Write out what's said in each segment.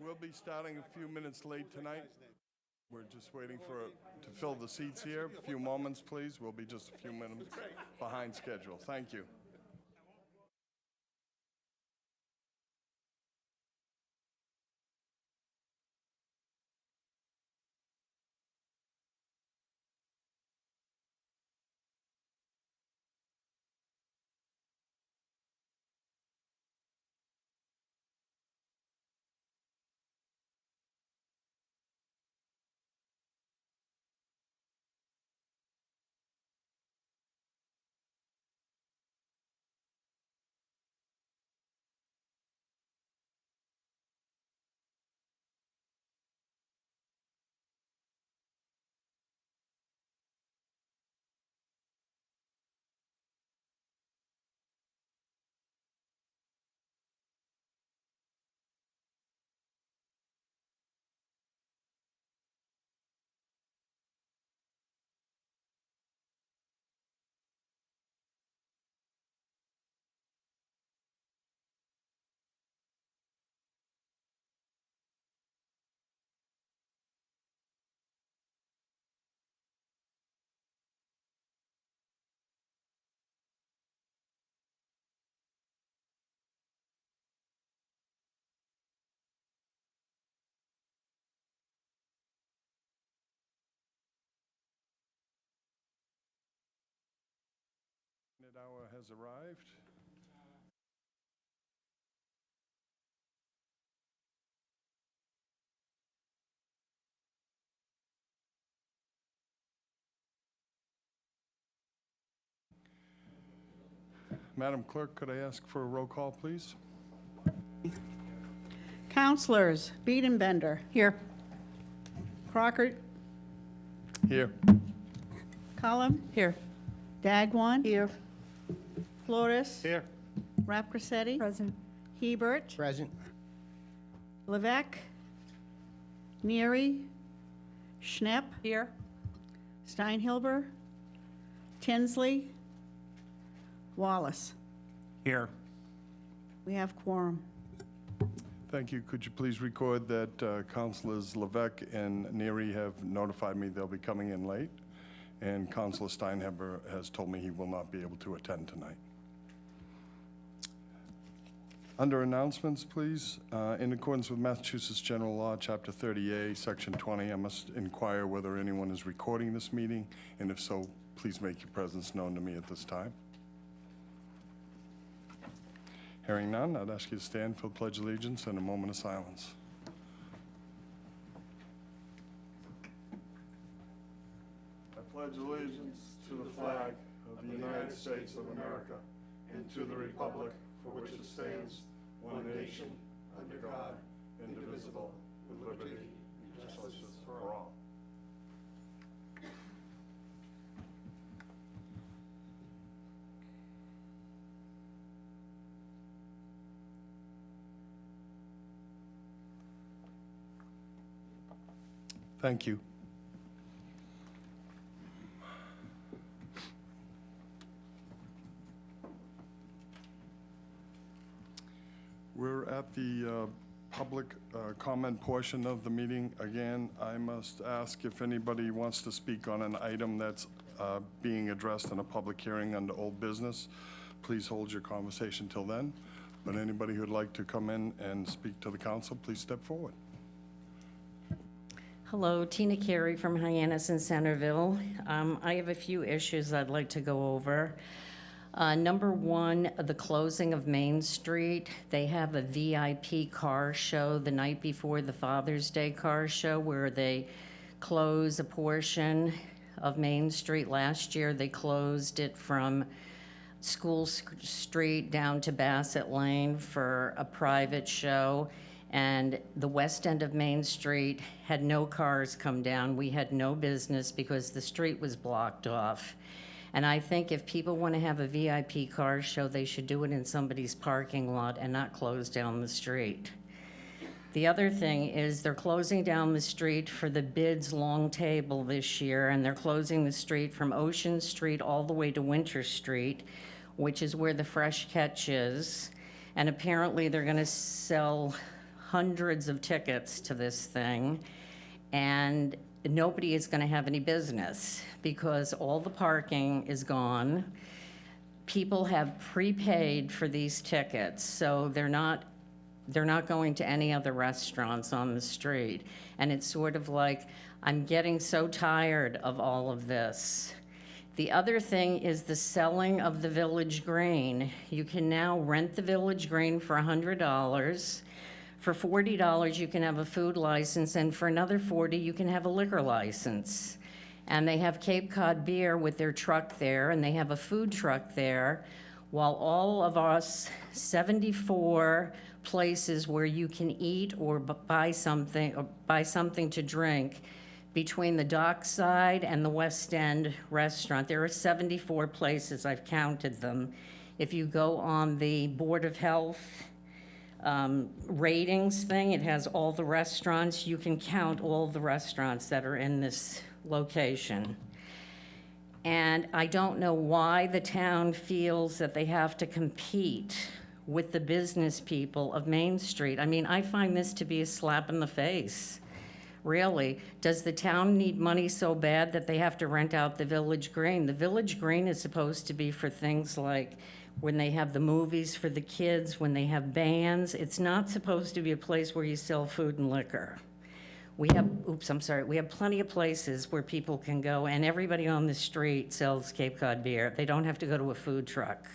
We'll be starting a few minutes late tonight. We're just waiting to fill the seats here. A few moments, please. We'll be just a few minutes behind schedule. Thank you. That hour has arrived. Madam Clerk, could I ask for a roll call, please? Councilors, Biedenbender. Here. Crockett. Here. Cullum. Here. Dagwan. Here. Flores. Here. Rapcossetti. Present. Hebert. Present. Levesque. Neary. Schnepp. Here. Steinhilber. Tinsley. Wallace. Here. We have quorum. Thank you. Could you please record that Councilors Levesque and Neary have notified me they'll be coming in late, and Councilor Steinheber has told me he will not be able to attend tonight. Under announcements, please, in accordance with Massachusetts General Law, Chapter 30A, Section 20, I must inquire whether anyone is recording this meeting, and if so, please make your presence known to me at this time. Hearing none, I'd ask you to stand for the Pledge of Allegiance and a moment of silence. I pledge allegiance to the flag of the United States of America and to the republic for which it stands, one nation, under God, indivisible, with liberty and justice for all. Thank you. We're at the public comment portion of the meeting. Again, I must ask if anybody wants to speak on an item that's being addressed in a public hearing under old business. Please hold your conversation till then. But anybody who'd like to come in and speak to the council, please step forward. Hello, Tina Carey from Hyannis and Centerville. I have a few issues I'd like to go over. Number one, the closing of Main Street. They have a VIP car show the night before the Father's Day car show where they close a portion of Main Street. Last year, they closed it from School Street down to Bassett Lane for a private show. And the west end of Main Street had no cars come down. We had no business because the street was blocked off. And I think if people want to have a VIP car show, they should do it in somebody's parking lot and not close down the street. The other thing is they're closing down the street for the Bids Long Table this year, and they're closing the street from Ocean Street all the way to Winter Street, which is where the Fresh Catch is. And apparently they're going to sell hundreds of tickets to this thing, and nobody is gonna have any business because all the parking is gone. People have prepaid for these tickets, so they're not going to any other restaurants on the street. And it's sort of like, I'm getting so tired of all of this. The other thing is the selling of the Village Green. You can now rent the Village Green for $100. For $40, you can have a food license, and for another $40, you can have a liquor license. And they have Cape Cod beer with their truck there, and they have a food truck there, while all of us 74 places where you can eat or buy something to drink between the Dockside and the West End restaurant. There are 74 places, I've counted them. If you go on the Board of Health ratings thing, it has all the restaurants. You can count all the restaurants that are in this location. And I don't know why the town feels that they have to compete with the business people of Main Street. I mean, I find this to be a slap in the face. Really, does the town need money so bad that they have to rent out the Village Green? The Village Green is supposed to be for things like when they have the movies for the kids, when they have bands. It's not supposed to be a place where you sell food and liquor. We have plenty of places where people can go, and everybody on the street sells Cape Cod beer. They don't have to go to a food truck.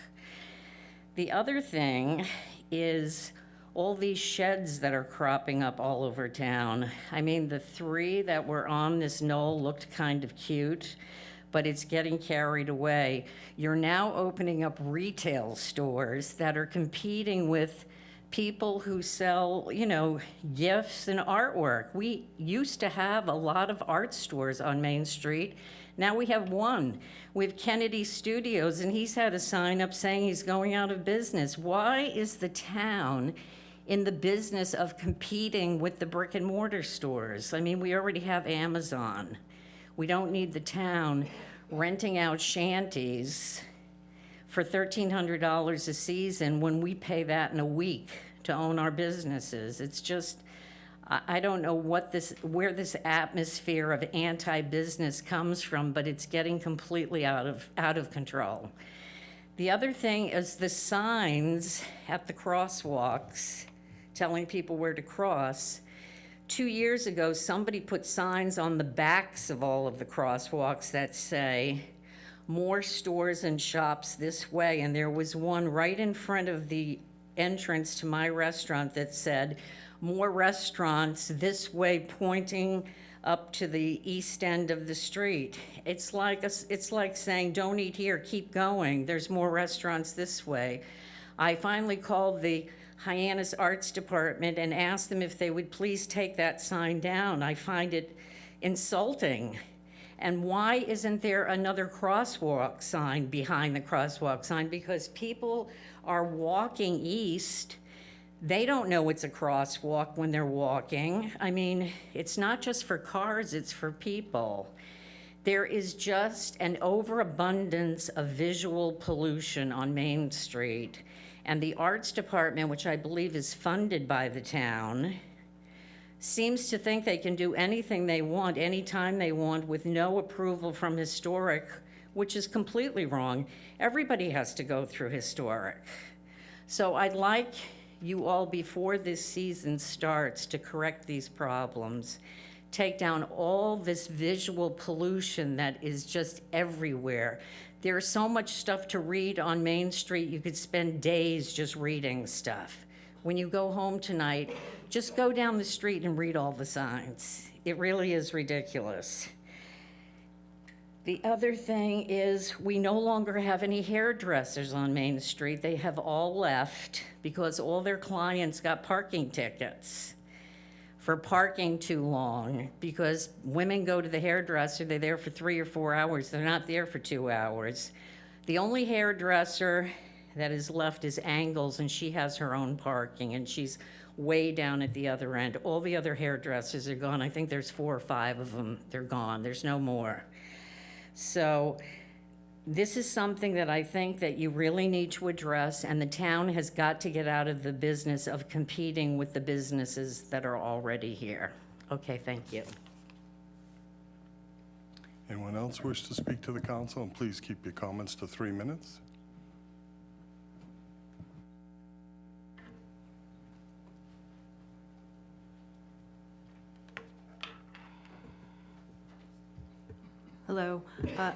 The other thing is all these sheds that are cropping up all over town. I mean, the 3 that were on this knoll looked kind of cute, but it's getting carried away. You're now opening up retail stores that are competing with people who sell, gifts and artwork. We used to have a lot of art stores on Main Street. Now we have one. We have Kennedy Studios, and he's had a sign up saying he's going out of business. Why is the town in the business of competing with the brick and mortar stores? I mean, we already have Amazon. We don't need the town renting out shanties for $1,300 a season when we pay that in a week to own our businesses. It's just, I don't know where this atmosphere of anti-business comes from, but it's getting completely out of control. The other thing is the signs at the crosswalks telling people where to cross. 2 years ago, somebody put signs on the backs of all of the crosswalks that say, more stores and shops this way. And there was one right in front of the entrance to my restaurant that said, more restaurants this way, pointing up to the east end of the street. It's like saying, don't eat here, keep going. There's more restaurants this way. I finally called the Hyannis Arts Department and asked them if they would please take that sign down. I find it insulting. And why isn't there another crosswalk sign behind the crosswalk sign? Because people are walking east. They don't know it's a crosswalk when they're walking. I mean, it's not just for cars, it's for people. There is just an overabundance of visual pollution on Main Street. And the Arts Department, which I believe is funded by the town, seems to think they can do anything they want, anytime they want, with no approval from historic, which is completely wrong. Everybody has to go through historic. So I'd like you all, before this season starts, to correct these problems. Take down all this visual pollution that is just everywhere. There's so much stuff to read on Main Street, you could spend days just reading stuff. When you go home tonight, just go down the street and read all the signs. It really is ridiculous. The other thing is we no longer have any hairdressers on Main Street. They have all left because all their clients got parking tickets for parking too long, because women go to the hairdresser, they're there for 3 or 4 hours, they're not there for 2 hours. The only hairdresser that is left is Angles, and she has her own parking, and she's way down at the other end. All the other hairdressers are gone. I think there's 4 or 5 of them. They're gone. There's no more. So This is something that I think that you really need to address, and the town has got to get out of the business of competing with the businesses that are already here. Okay, thank you. Anyone else wish to speak to the council? And please keep your comments to 3 minutes. Hello,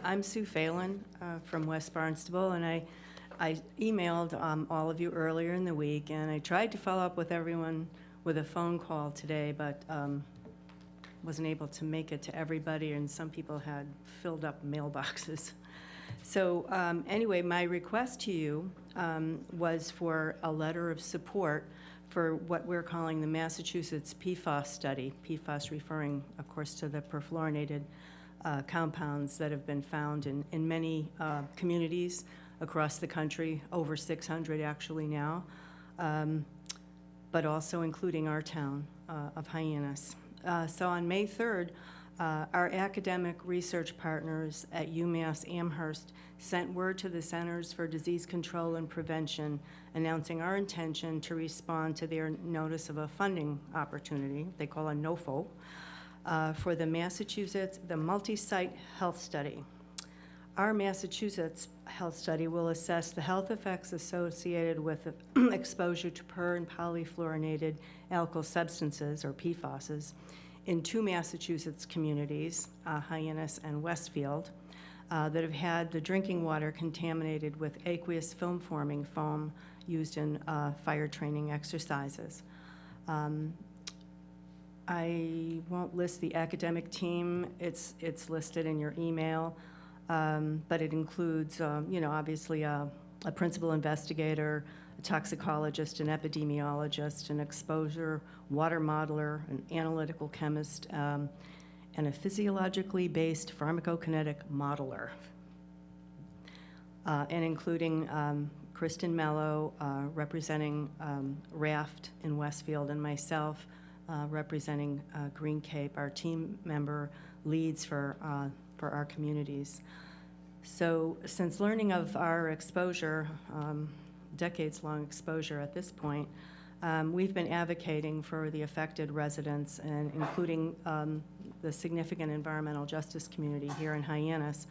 I'm Sue Phelan from West Barnstable, and I emailed all of you earlier in the week, and I tried to follow up with everyone with a phone call today, but wasn't able to make it to everybody, and some people had filled up mailboxes. So anyway, my request to you was for a letter of support for what we're calling the Massachusetts PFAS study, PFAS referring, of course, to the perfluorinated compounds that have been found in many communities across the country, over 600 actually now, but also including our town of Hyannis. So on May 3rd, our academic research partners at UMass Amherst sent word to the Centers for Disease Control and Prevention announcing our intention to respond to their notice of a funding opportunity, they call a NOFO, for the multi-site health study. Our Massachusetts health study will assess the health effects associated with exposure to per and polyfluorinated alkyl substances, or PFASs, in 2 Massachusetts communities, Hyannis and Westfield, that have had the drinking water contaminated with aqueous film-forming foam used in fire training exercises. I won't list the academic team. It's listed in your email, but it includes, obviously a principal investigator, a toxicologist, an epidemiologist, an exposure water modeler, an analytical chemist, and a physiologically based pharmacokinetic modeler, and including Kristen Mello, representing RAFT in Westfield, and myself, representing Green Cape. Our team member leads for our communities. So since learning of our exposure, decades-long exposure at this point, we've been advocating for the affected residents, and including the significant environmental justice community here in Hyannis,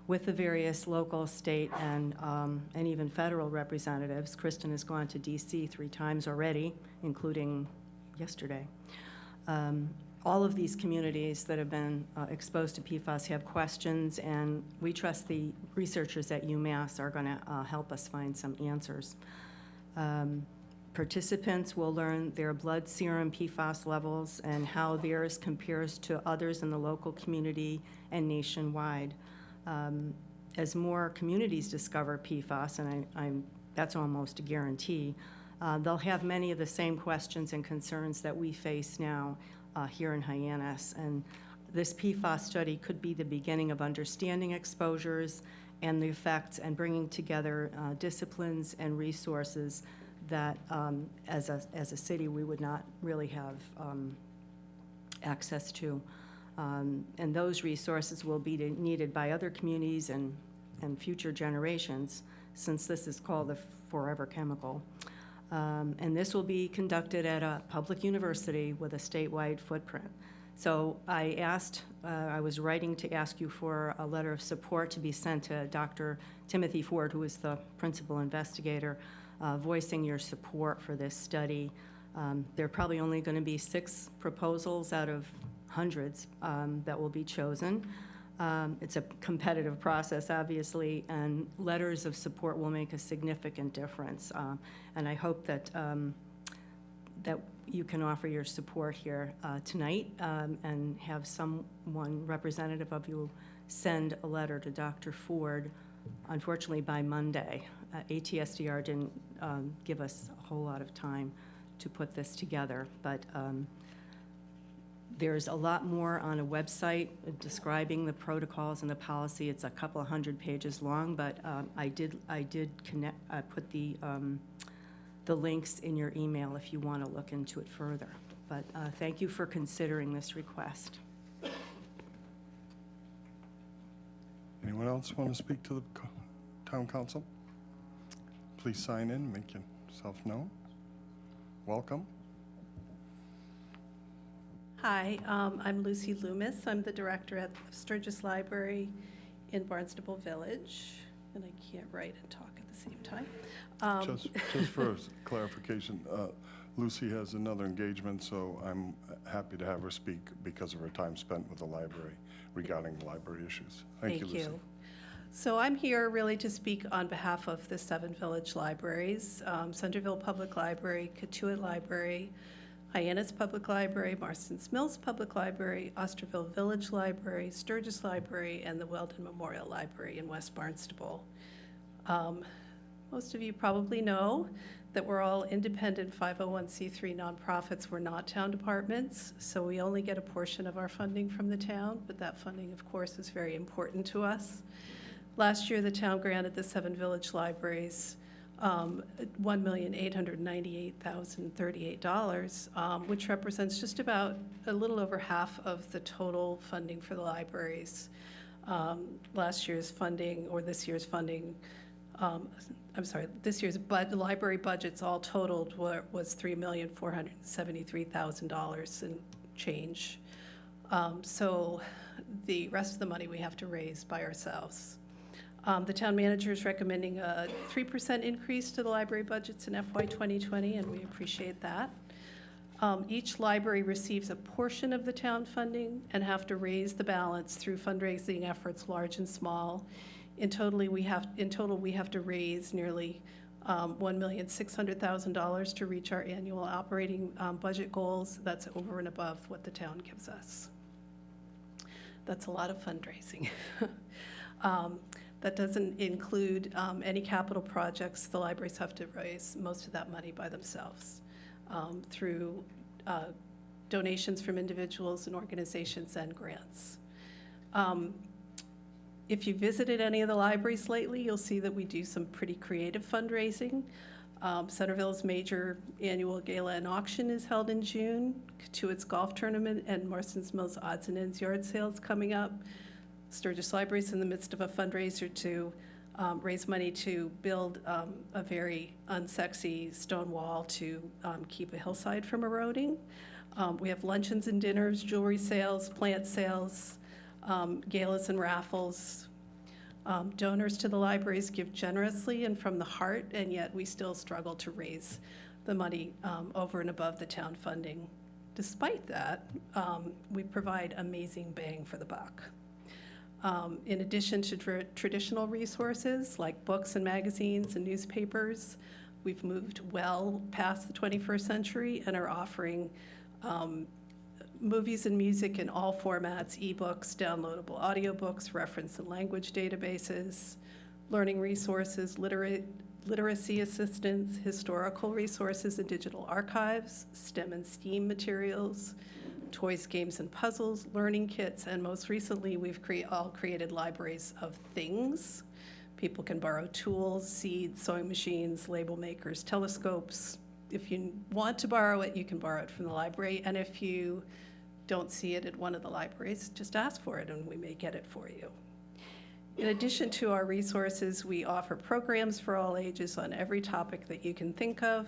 with the various local, state, and even federal representatives. Kristen has gone to DC 3 times already, including yesterday. All of these communities that have been exposed to PFAS have questions, and we trust the researchers at UMass are going to help us find some answers. Participants will learn their blood serum PFAS levels and how theirs compares to others in the local community and nationwide. As more communities discover PFAS, and that's almost a guarantee, they'll have many of the same questions and concerns that we face now here in Hyannis. And this PFAS study could be the beginning of understanding exposures and the effects, and bringing together disciplines and resources that as a city we would not really have access to. And those resources will be needed by other communities and future generations, since this is called the forever chemical. And this will be conducted at a public university with a statewide footprint. So I was writing to ask you for a letter of support to be sent to Dr. Timothy Ford, who is the principal investigator, voicing your support for this study. There are probably only going to be 6 proposals out of hundreds that will be chosen. It's a competitive process, obviously, and letters of support will make a significant difference. And I hope that that you can offer your support here tonight, and have someone representative of you send a letter to Dr. Ford, unfortunately by Monday. ATSDR didn't give us a whole lot of time to put this together, but there's a lot more on a website describing the protocols and the policy. It's a couple of 100 pages long, but I did put the links in your email if you want to look into it further. But thank you for considering this request. Anyone Anyone else want to speak to the town council? Please sign in, make yourself known. Welcome. Hi, I'm Lucy Loomis. I'm the director at Sturgis Library in Barnstable Village, and I can't write and talk at the same time. Just for clarification, Lucy has another engagement, so I'm happy to have her speak because of her time spent with the library regarding the library issues. Thank you, Lucy. So I'm here really to speak on behalf of the 7 village libraries, Centerville Public Library, Katuitt Library, Hyannis Public Library, Marston's Mills Public Library, Osterville Village Library, Sturgis Library, and the Weldon Memorial Library in West Barnstable. Most of you probably know that we're all independent 501c3 nonprofits. We're not town departments, so we only get a portion of our funding from the town, but that funding, of course, is very important to us. Last year, the town granted the 7 village libraries $1,898,038, which represents just about a little over half of the total funding for the libraries. Last year's funding, or this year's funding, this year's library budgets all totaled was $3,473,000 and change. So the rest of the money we have to raise by ourselves. The town manager is recommending a 3% increase to the library budgets in FY 2020, and we appreciate that. Each library receives a portion of the town funding and have to raise the balance through fundraising efforts, large and small. In total, we have to raise nearly $1,600,000 to reach our annual operating budget goals. That's over and above what the town gives us. That's a lot of fundraising. That doesn't include any capital projects. The libraries have to raise most of that money by themselves through donations from individuals and organizations and grants. If you visited any of the libraries lately, you'll see that we do some pretty creative fundraising. Centerville's major annual gala and auction is held in June. Katuitt's golf tournament and Marston's Mills odds and ends yard sales coming up. Sturgis Library is in the midst of a fundraiser to raise money to build a very unsexy stone wall to keep a hillside from eroding. We have luncheons and dinners, jewelry sales, plant sales, galas and raffles. Donors to the libraries give generously and from the heart, and yet we still struggle to raise the money over and above the town funding. Despite that, we provide amazing bang for the buck. In addition to traditional resources like books and magazines and newspapers, we've moved well past the 21st century and are offering movies and music in all formats, ebooks, downloadable audiobooks, reference and language databases, learning resources, literacy assistance, historical resources and digital archives, STEM and STEAM materials, toys, games, and puzzles, learning kits, and most recently, we've all created libraries of things. People can borrow tools, seeds, sewing machines, label makers, telescopes. If you want to borrow it, you can borrow it from the library, and if you don't see it at one of the libraries, just ask for it, and we may get it for you. In addition to our resources, we offer programs for all ages on every topic that you can think of.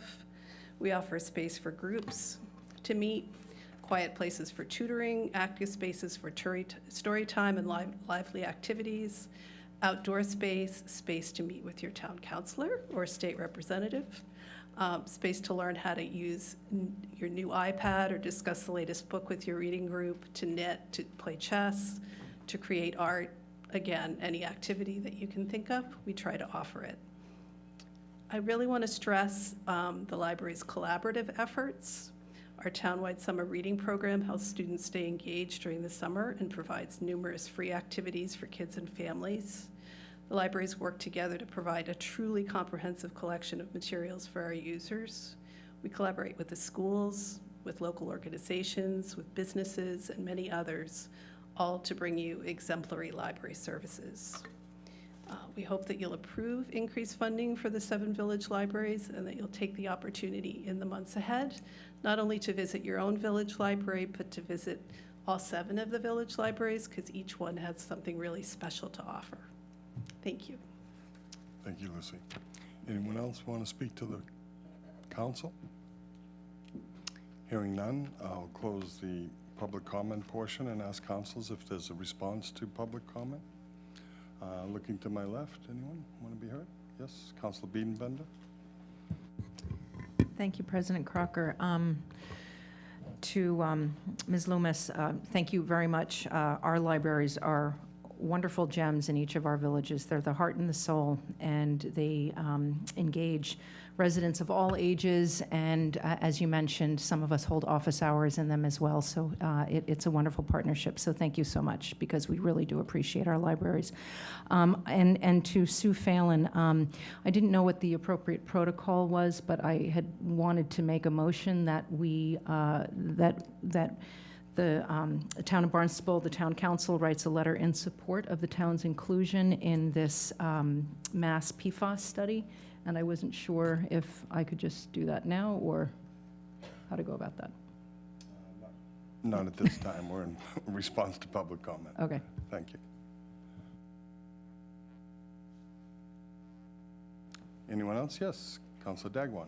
We offer space for groups to meet, quiet places for tutoring, active spaces for story time and lively activities, outdoor space, space to meet with your town councilor or state representative, space to learn how to use your new iPad or discuss the latest book with your reading group, to knit, to play chess, to create art. Again, any activity that you can think of, we try to offer it. I really want to stress the library's collaborative efforts. Our townwide summer reading program helps students stay engaged during the summer and provides numerous free activities for kids and families. The libraries work together to provide a truly comprehensive collection of materials for our users. We collaborate with the schools, with local organizations, with businesses, and many others, all to bring you exemplary library services. We hope that you'll approve increased funding for the 7 village libraries and that you'll take the opportunity in the months ahead, not only to visit your own village library, but to visit all 7 of the village libraries, because each one has something really special to offer. Thank you. Thank you, Lucy. Anyone else want to speak to the council? Hearing none, I'll close the public comment portion and ask councils if there's a response to public comment. Looking to my left, anyone want to be heard? Yes, Councilor Biedenbender? Thank you, President Crocker. To Ms. Loomis, thank you very much. Our libraries are wonderful gems in each of our villages. They're the heart and the soul, and they engage residents of all ages, and as you mentioned, some of us hold office hours in them as well, so it's a wonderful partnership. So thank you so much, because we really do appreciate our libraries. And to Sue Phelan, I didn't know what the appropriate protocol was, but I had wanted to make a motion that we, that the town of Barnstable, the town council writes a letter in support of the town's inclusion in this mass PFAS study, and I wasn't sure if I could just do that now or how to go about that. Not at this time. We're in response to public comment. Okay. Thank you. Anyone else? Yes, Councilor Dagwan.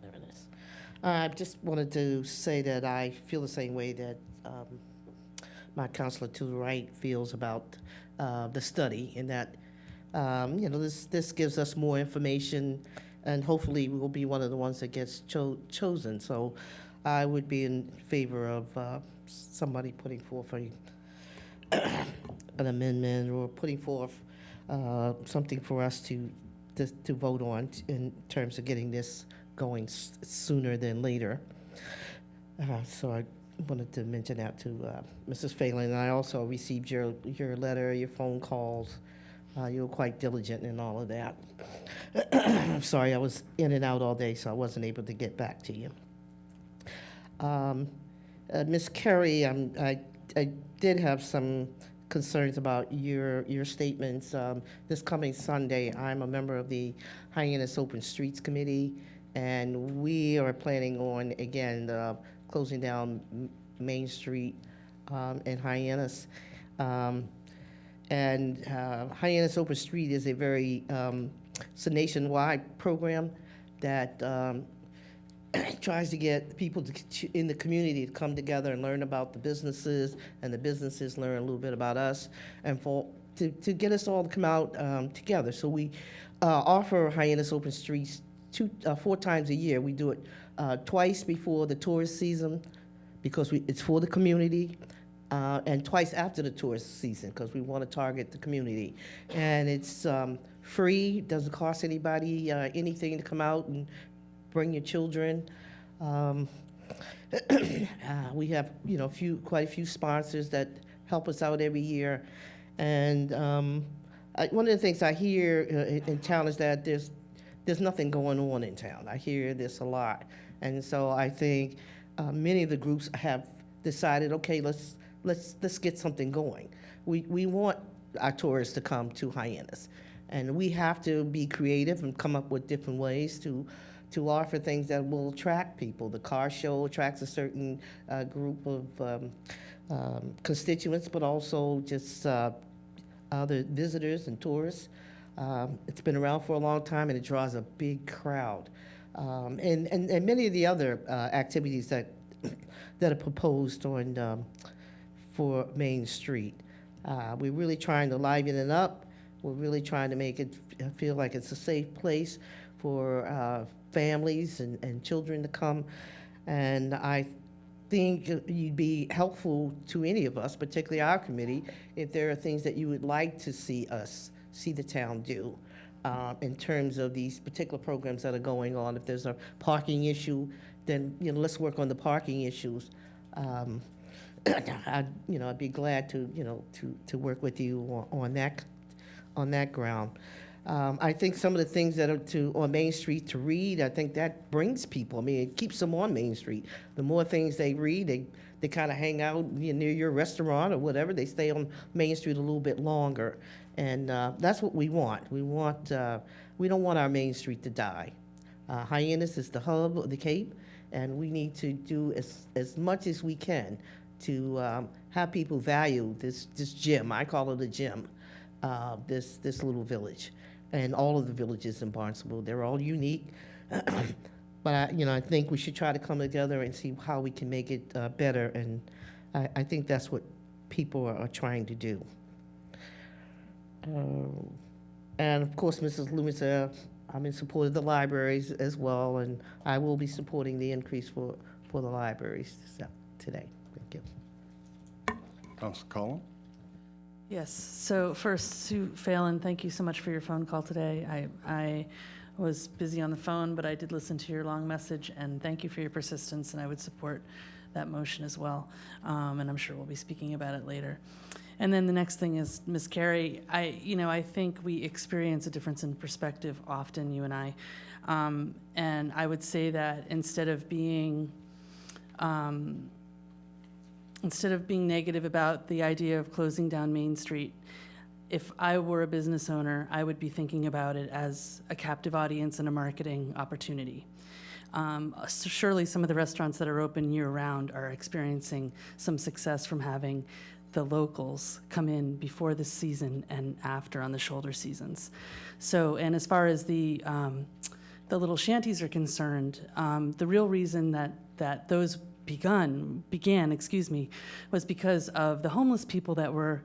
There it is. I just wanted to say that I feel the same way that my counselor to the right feels about the study, in that this gives us more information, and hopefully we'll be one of the ones that gets chosen. So I would be in favor of somebody putting forth an amendment, or putting forth something for us to vote on in terms of getting this going sooner than later. So I wanted to mention that to Mrs. Phelan. And I also received your letter, your phone calls. You were quite diligent in all of that. I'm sorry, I was in and out all day, so I wasn't able to get back to you. Ms. Carey, I did have some concerns about your statements. This coming Sunday, I'm a member of the Hyannis Open Streets Committee, and we are planning on, again, closing down Main Street in Hyannis. Hyannis Open Street is a very, it's a nationwide program that tries to get people in the community to come together and learn about the businesses, and the businesses learn a little bit about us, and to get us all to come out together. So we offer Hyannis Open Streets 4 times a year. We do it twice before the tourist season, because it's for the community, and twice after the tourist season, because we want to target the community. And it's free, doesn't cost anybody anything to come out and bring your children. We have, quite a few sponsors that help us out every year. And one of the things I hear in town is that there's nothing going on in town. I hear this a lot. And so I think many of the groups have decided, okay, let's get something going. We want our tourists to come to Hyannis, and we have to be creative and come up with different ways to offer things that will attract people. The car show attracts a certain group of constituents, but also just other visitors and tourists. It's been around for a long time, and it draws a big crowd. And many of the other activities that are proposed on for Main Street. We're really trying to liven it up. We're really trying to make it feel like it's a safe place for families and children to come. And I think you'd be helpful to any of us, particularly our committee, if there are things that you would like to see the town do in terms of these particular programs that are going on. If there's a parking issue, then let's work on the parking issues. I'd be glad to work with you on that ground. I think some of the things that are on Main Street to read, I think that brings people. I mean, it keeps them on Main Street. The more things they read, they kind of hang out near your restaurant or whatever. They stay on Main Street a little bit longer, and that's what we want. We don't want our Main Street to die. Hyannis is the hub of the Cape, and we need to do as much as we can to have people value this gem. I call it a gem, this little village, and all of the villages in Barnstable. They're all unique, but I think we should try to come together and see how we can make it better, and I think that's what people are trying to do. And of course, Mrs. Loomis, I'm in support of the libraries as well, and I will be supporting the increase for the libraries today. Thank you. Council Collins? Yes, so first, Sue Phelan, thank you so much for your phone call today. I was busy on the phone, but I did listen to your long message, and thank you for your persistence, and I would support that motion as well. And I'm sure we'll be speaking about it later. And then the next thing is, Ms. Carey, I think we experience a difference in perspective often, you and I. And I would say that instead of being negative about the idea of closing down Main Street, if I were a business owner, I would be thinking about it as a captive audience and a marketing opportunity. So surely some of the restaurants that are open year-round are experiencing some success from having the locals come in before the season and after on the shoulder seasons. So, and as far as the little shanties are concerned, the real reason that those began, was because of the homeless people that were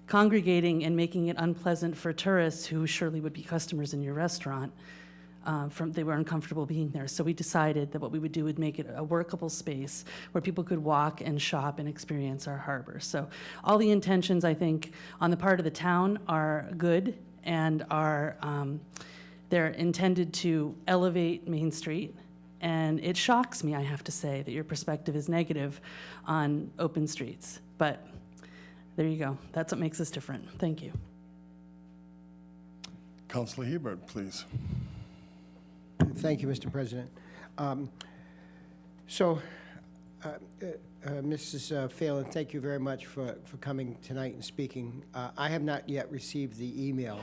congregating and making it unpleasant for tourists who surely would be customers in your restaurant. They were uncomfortable being there. So we decided that what we would do would make it a workable space where people could walk and shop and experience our harbor. So all the intentions, I think, on the part of the town are good and they're intended to elevate Main Street. And it shocks me, I have to say, that your perspective is negative on open streets. But there you go. That's what makes us different. Thank you. Councilor Hebert, please. Thank you, Mr. President. Mrs. Phelan, thank you very much for coming tonight and speaking. I have not yet received the email,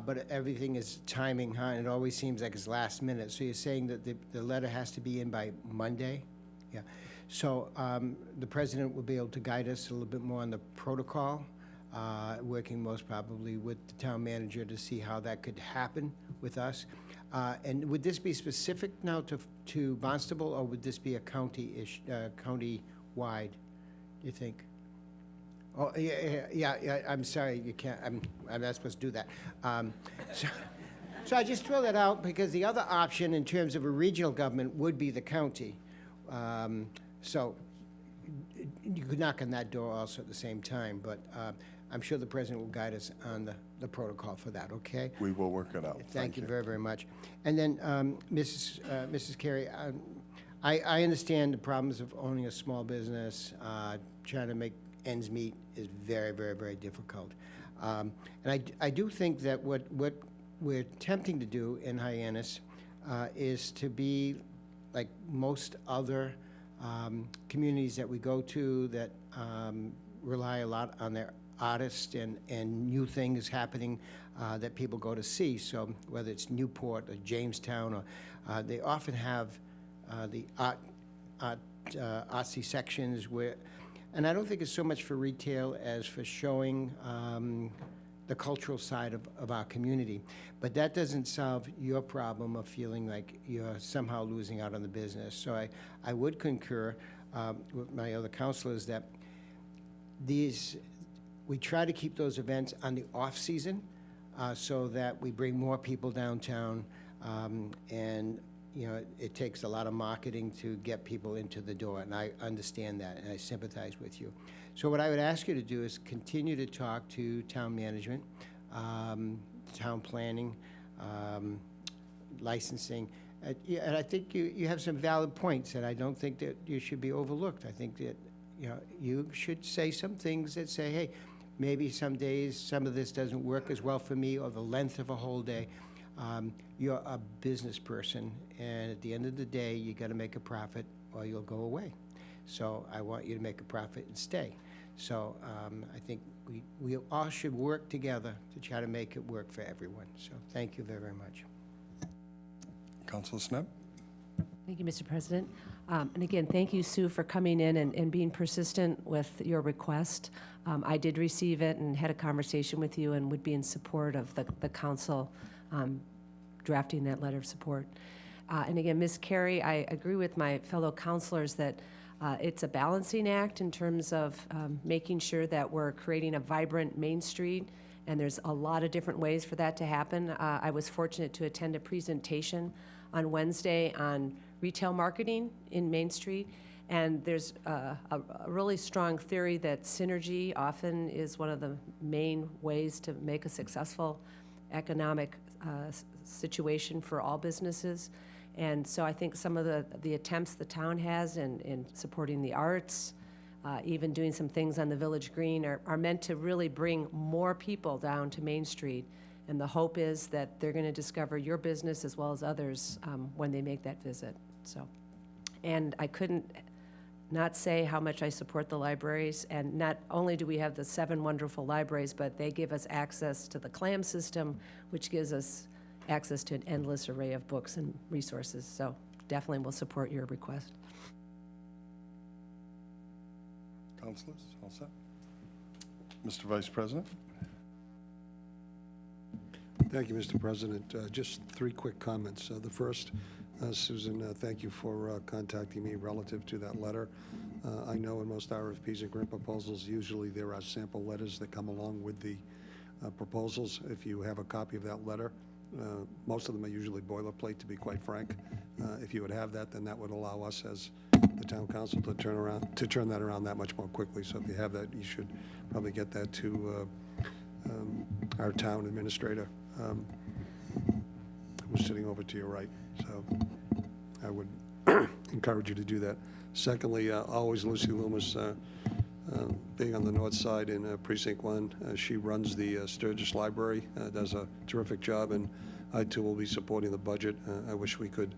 but everything is timing, huh? And it always seems like it's last minute. So you're saying that the letter has to be in by Monday? Yeah. So the President will be able to guide us a little bit more on the protocol, working most probably with the town manager to see how that could happen with us. And would this be specific now to Barnstable, or would this be a county-wide, you think? Oh, yeah, I'm sorry, you can't, I'm not supposed to do that. So I just throw that out because the other option in terms of a regional government would be the county. So you could knock on that door also at the same time, but I'm sure the President will guide us on the protocol for that, okay? We will work it out. Thank you very, very much. And then, Mrs. Carey, I understand the problems of owning a small business, trying to make ends meet is very, very, very difficult. And I do think that what we're attempting to do in Hyannis is to be like most other communities that we go to that rely a lot on their artists and new things happening that people go to see. So whether it's Newport or Jamestown, or they often have the artsy sections where, and I don't think it's so much for retail as for showing the cultural side of our community. But that doesn't solve your problem of feeling like you're somehow losing out on the business. So I would concur with my other councilors that we try to keep those events on the off-season so that we bring more people downtown, and it takes a lot of marketing to get people into the door, and I understand that, and I sympathize with you. So what I would ask you to do is continue to talk to town management, town planning, licensing, and I think you have some valid points, and I don't think that you should be overlooked. I think that you should say some things that say, hey, maybe some days some of this doesn't work as well for me, or the length of a whole day. You're a business person, and at the end of the day, you got to make a profit or you'll go away. So I want you to make a profit and stay. So I think we all should work together to try to make it work for everyone. So thank you very, very much. Councilor Snep? Thank you, Mr. President. And again, thank you, Sue, for coming in and being persistent with your request. I did receive it and had a conversation with you and would be in support of the council drafting that letter of support. And again, Ms. Carey, I agree with my fellow councilors that it's a balancing act in terms of making sure that we're creating a vibrant Main Street, and there's a lot of different ways for that to happen. I was fortunate to attend a presentation on Wednesday on retail marketing in Main Street, and there's a really strong theory that synergy often is one of the main ways to make a successful economic situation for all businesses. And so I think some of the attempts the town has in supporting the arts, even doing some things on the Village Green are meant to really bring more people down to Main Street. And the hope is that they're going to discover your business as well as others when they make that visit. So, and I couldn't not say how much I support the libraries. And not only do we have the 7 wonderful libraries, but they give us access to the CLAM system, which gives us access to an endless array of books and resources. So definitely will support your request. Councilors, all set? Mr. Vice President? Thank you, Mr. President. Just 3 quick comments. The first, Susan, thank you for contacting me relative to that letter. I know in most RFPs and grant proposals, usually there are sample letters that come along with the proposals. If you have a copy of that letter, most of them are usually boilerplate, to be quite frank. If you would have that, then that would allow us as the town council to turn that around that much more quickly. So if you have that, you should probably get that to our town administrator, who's sitting over to your right. So I would encourage you to do that. Secondly, always Lucy Loomis, being on the north side in Precinct 1, she runs the Sturgis Library, does a terrific job, and I too will be supporting the budget. I wish we could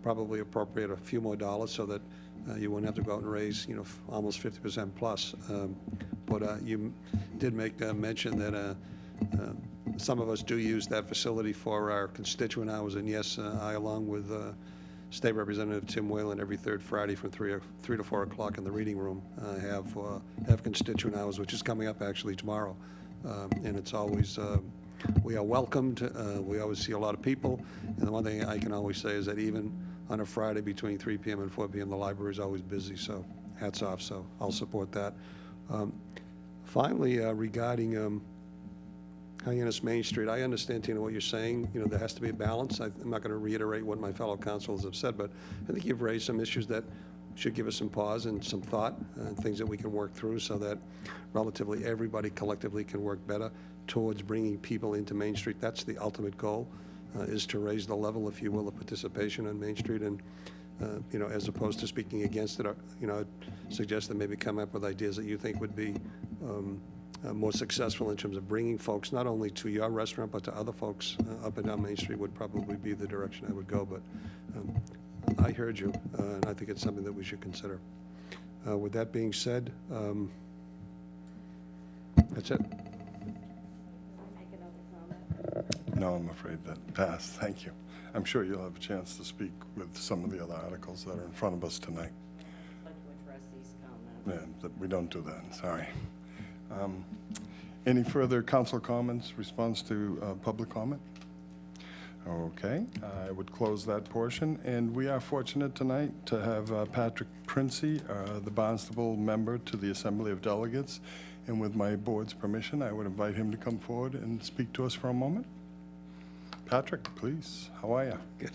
probably appropriate a few more dollars so that you wouldn't have to go out and raise, almost 50% plus. But you did make mention that some of us do use that facility for our constituent hours, and yes, I, along with State Representative Tim Whalen, every 3rd Friday from 3 to 4 o'clock in the reading room, have constituent hours, which is coming up actually tomorrow. And it's always, we are welcomed. We always see a lot of people. And the one thing I can always say is that even on a Friday between 3 p.m. and 4 p.m., the library is always busy. So hats off. So I'll support that. Finally, regarding Hyannis Main Street, I understand, Tina, what you're saying. There has to be a balance. I'm not going to reiterate what my fellow councilors have said, but I think you've raised some issues that should give us some pause and some thought, and things that we can work through so that relatively everybody collectively can work better towards bringing people into Main Street. That's the ultimate goal, is to raise the level, if you will, of participation on Main Street. And as opposed to speaking against it, I'd suggest that maybe come up with ideas that you think would be more successful in terms of bringing folks not only to your restaurant but to other folks up and down Main Street would probably be the direction I would go. But I heard you, and I think it's something that we should consider. With that being said, that's it. No, I'm afraid that passed. Thank you. I'm sure you'll have a chance to speak with some of the other articles that are in front of us tonight. I'd like to address these comments. Yeah, we don't do that, sorry. Any further council comments, response to public comment? Okay, I would close that portion. And we are fortunate tonight to have Patrick Princey, the Barnstable member to the Assembly of Delegates. And with my board's permission, I would invite him to come forward and speak to us for a moment. Patrick, please, how are you? Good.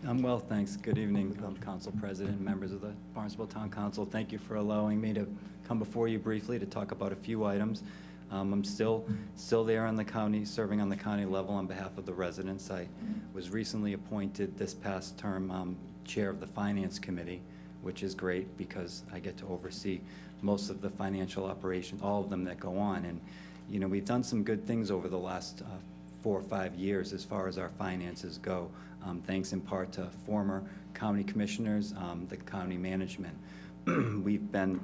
I'm well, thanks. Good evening, Council President, members of the Barnstable Town Council. Thank you for allowing me to come before you briefly to talk about a few items. I'm still there on the county, serving on the county level on behalf of the residents. I was recently appointed this past term chair of the Finance Committee, which is great because I get to oversee most of the financial operations, all of them that go on. And, we've done some good things over the last 4 or 5 years as far as our finances go, thanks in part to former county commissioners, the county management. We've been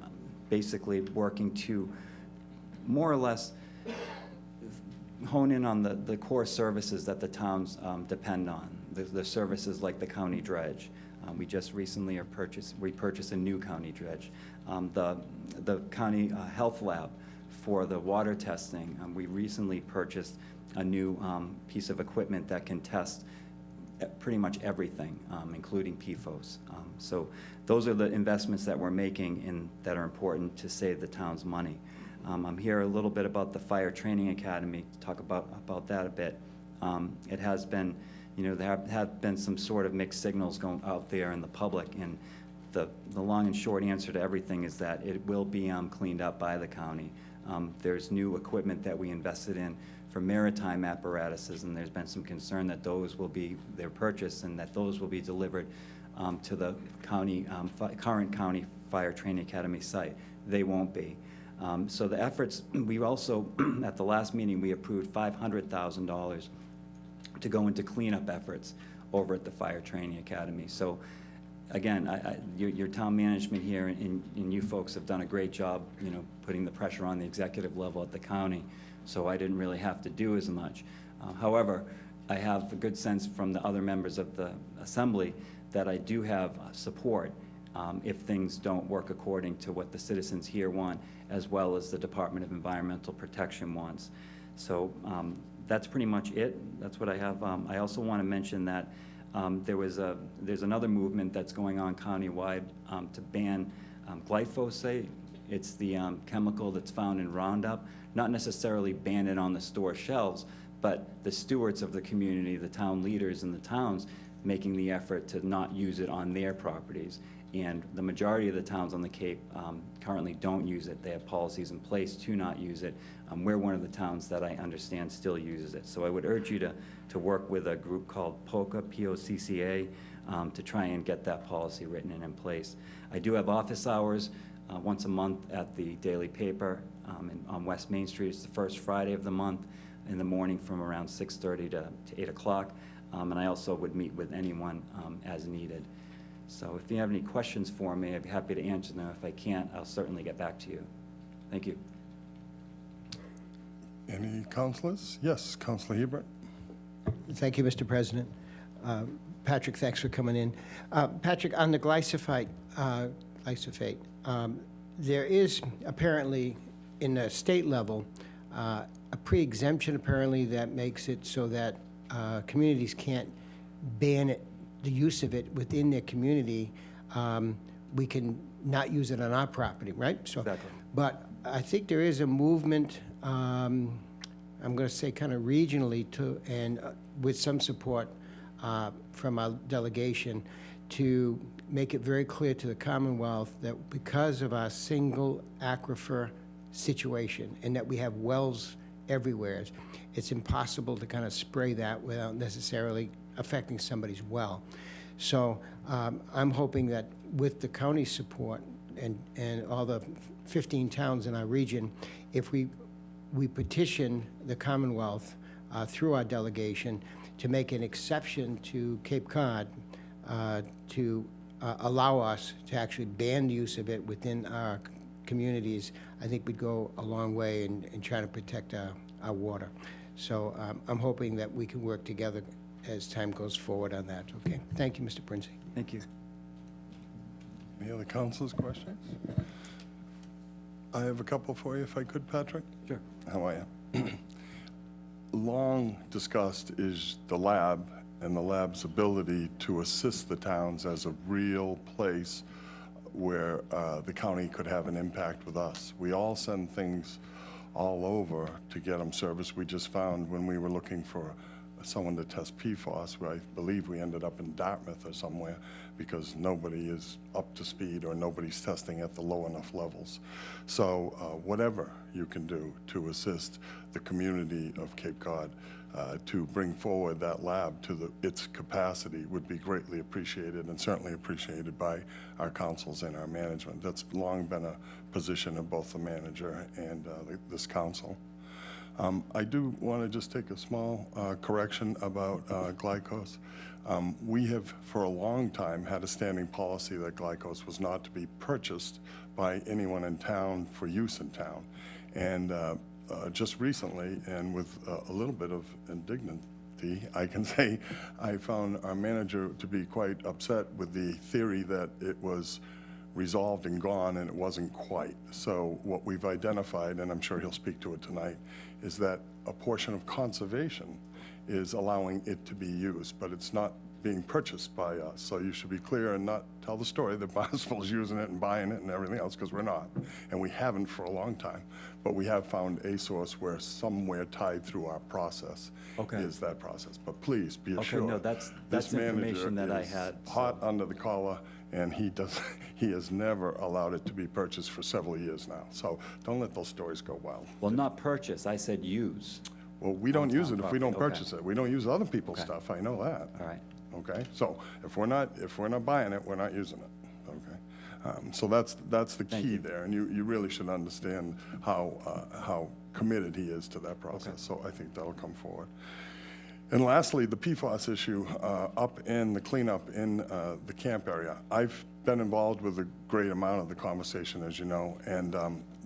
basically working to more or less hone in on the core services that the towns depend on. the services like the county dredge. We just recently purchased a new county dredge. The county health lab for the water testing, we recently purchased a new piece of equipment that can test pretty much everything, including PFOS. So those are the investments that we're making that are important to save the town's money. I'm here a little bit about the Fire Training Academy, to talk about that a bit. It has been, there have been some sort of mixed signals going out there in the public, and the long and short answer to everything is that it will be cleaned up by the county. There's new equipment that we invested in for maritime apparatuses, and there's been some concern that they're purchased and that those will be delivered to the county, current county Fire Training Academy site. They won't be. So the efforts, we also, at the last meeting, we approved $500,000 to go into cleanup efforts over at the Fire Training Academy. So again, your town management here and you folks have done a great job, putting the pressure on the executive level at the county, so I didn't really have to do as much. However, I have a good sense from the other members of the assembly that I do have support if things don't work according to what the citizens here want, as well as the Department of Environmental Protection wants. So that's pretty much it. That's what I have. I also want to mention that there's another movement that's going on countywide to ban glyphosate. It's the chemical that's found in Roundup. Not necessarily ban it on the store shelves, but the stewards of the community, the town leaders in the towns, making the effort to not use it on their properties. And the majority of the towns on the Cape currently don't use it. They have policies in place to not use it. We're one of the towns that I understand still uses it. So I would urge you to work with a group called POCA, P-O-C-C-A, to try and get that policy written and in place. I do have office hours once a month at the Daily Paper on West Main Street. It's the first Friday of the month in the morning from around 6:30 to 8 o'clock. And I also would meet with anyone as needed. So if you have any questions for me, I'd be happy to answer them. If I can't, I'll certainly get back to you. Thank you. Any councilors? Yes, Councilor Hebert. Thank you, Mr. President. Patrick, thanks for coming in. Patrick, on the glyphosate, there is apparently, in the state level, a pre-exemption apparently that makes it so that communities can't ban it, the use of it within their community. We can not use it on our property, right? So, Exactly. But I think there is a movement, I'm going to say kind of regionally, and with some support from our delegation, to make it very clear to the Commonwealth that because of our single aquifer situation and that we have wells everywhere, it's impossible to kind of spray that without necessarily affecting somebody's well. So I'm hoping that with the county support and all the 15 towns in our region, if we petition the Commonwealth through our delegation to make an exception to Cape Cod to allow us to actually ban the use of it within our communities, I think we'd go a long way in trying to protect our water. So I'm hoping that we can work together as time goes forward on that. Okay. Thank you, Mr. Princey. Thank you. Any other councilors' questions? I have a couple for you, if I could, Patrick. Sure. How are you? Long discussed is the lab and the lab's ability to assist the towns as a real place where the county could have an impact with us. We all send things all over to get them serviced. We just found when we were looking for someone to test PFOS, where I believe we ended up in Dartmouth or somewhere, because nobody is up to speed or nobody's testing at the low enough levels. So whatever you can do to assist the community of Cape Cod to bring forward that lab to its capacity would be greatly appreciated, and certainly appreciated by our councils and our management. That's long been a position of both the manager and this council. I do want to just take a small correction about glycose. We have, for a long time, had a standing policy that glycose was not to be purchased by anyone in town for use in town. And just recently, and with a little bit of indignity, difficulty. I can say I found our manager to be quite upset with the theory that it was resolved and gone, and it wasn't quite. So what we've identified, and I'm sure he'll speak to it tonight, is that a portion of conservation is allowing it to be used, but it's not being purchased by us. So you should be clear and not tell the story that Barnstable is using it and buying it and everything else, because we're not. And we haven't for a long time. But we have found a source where somewhere tied through our process is that process. But please be assured. no, that's this information that I manager is had, hot under the collar, and he has never allowed it to be purchased for several years now. So don't let those stories go wild. Well, not purchase, I said use. Well, we don't use it if we don't property, okay. purchase it. We don't use other people's Okay. stuff, I know that. All right. Okay, so if we're not buying it, we're not using it, okay? So that's the key there, and you really should understand how committed he is to that process. So I think that'll come forward. And lastly, the PFAS issue up in the cleanup in the camp area. I've been involved with a great amount of the conversation, as you know, and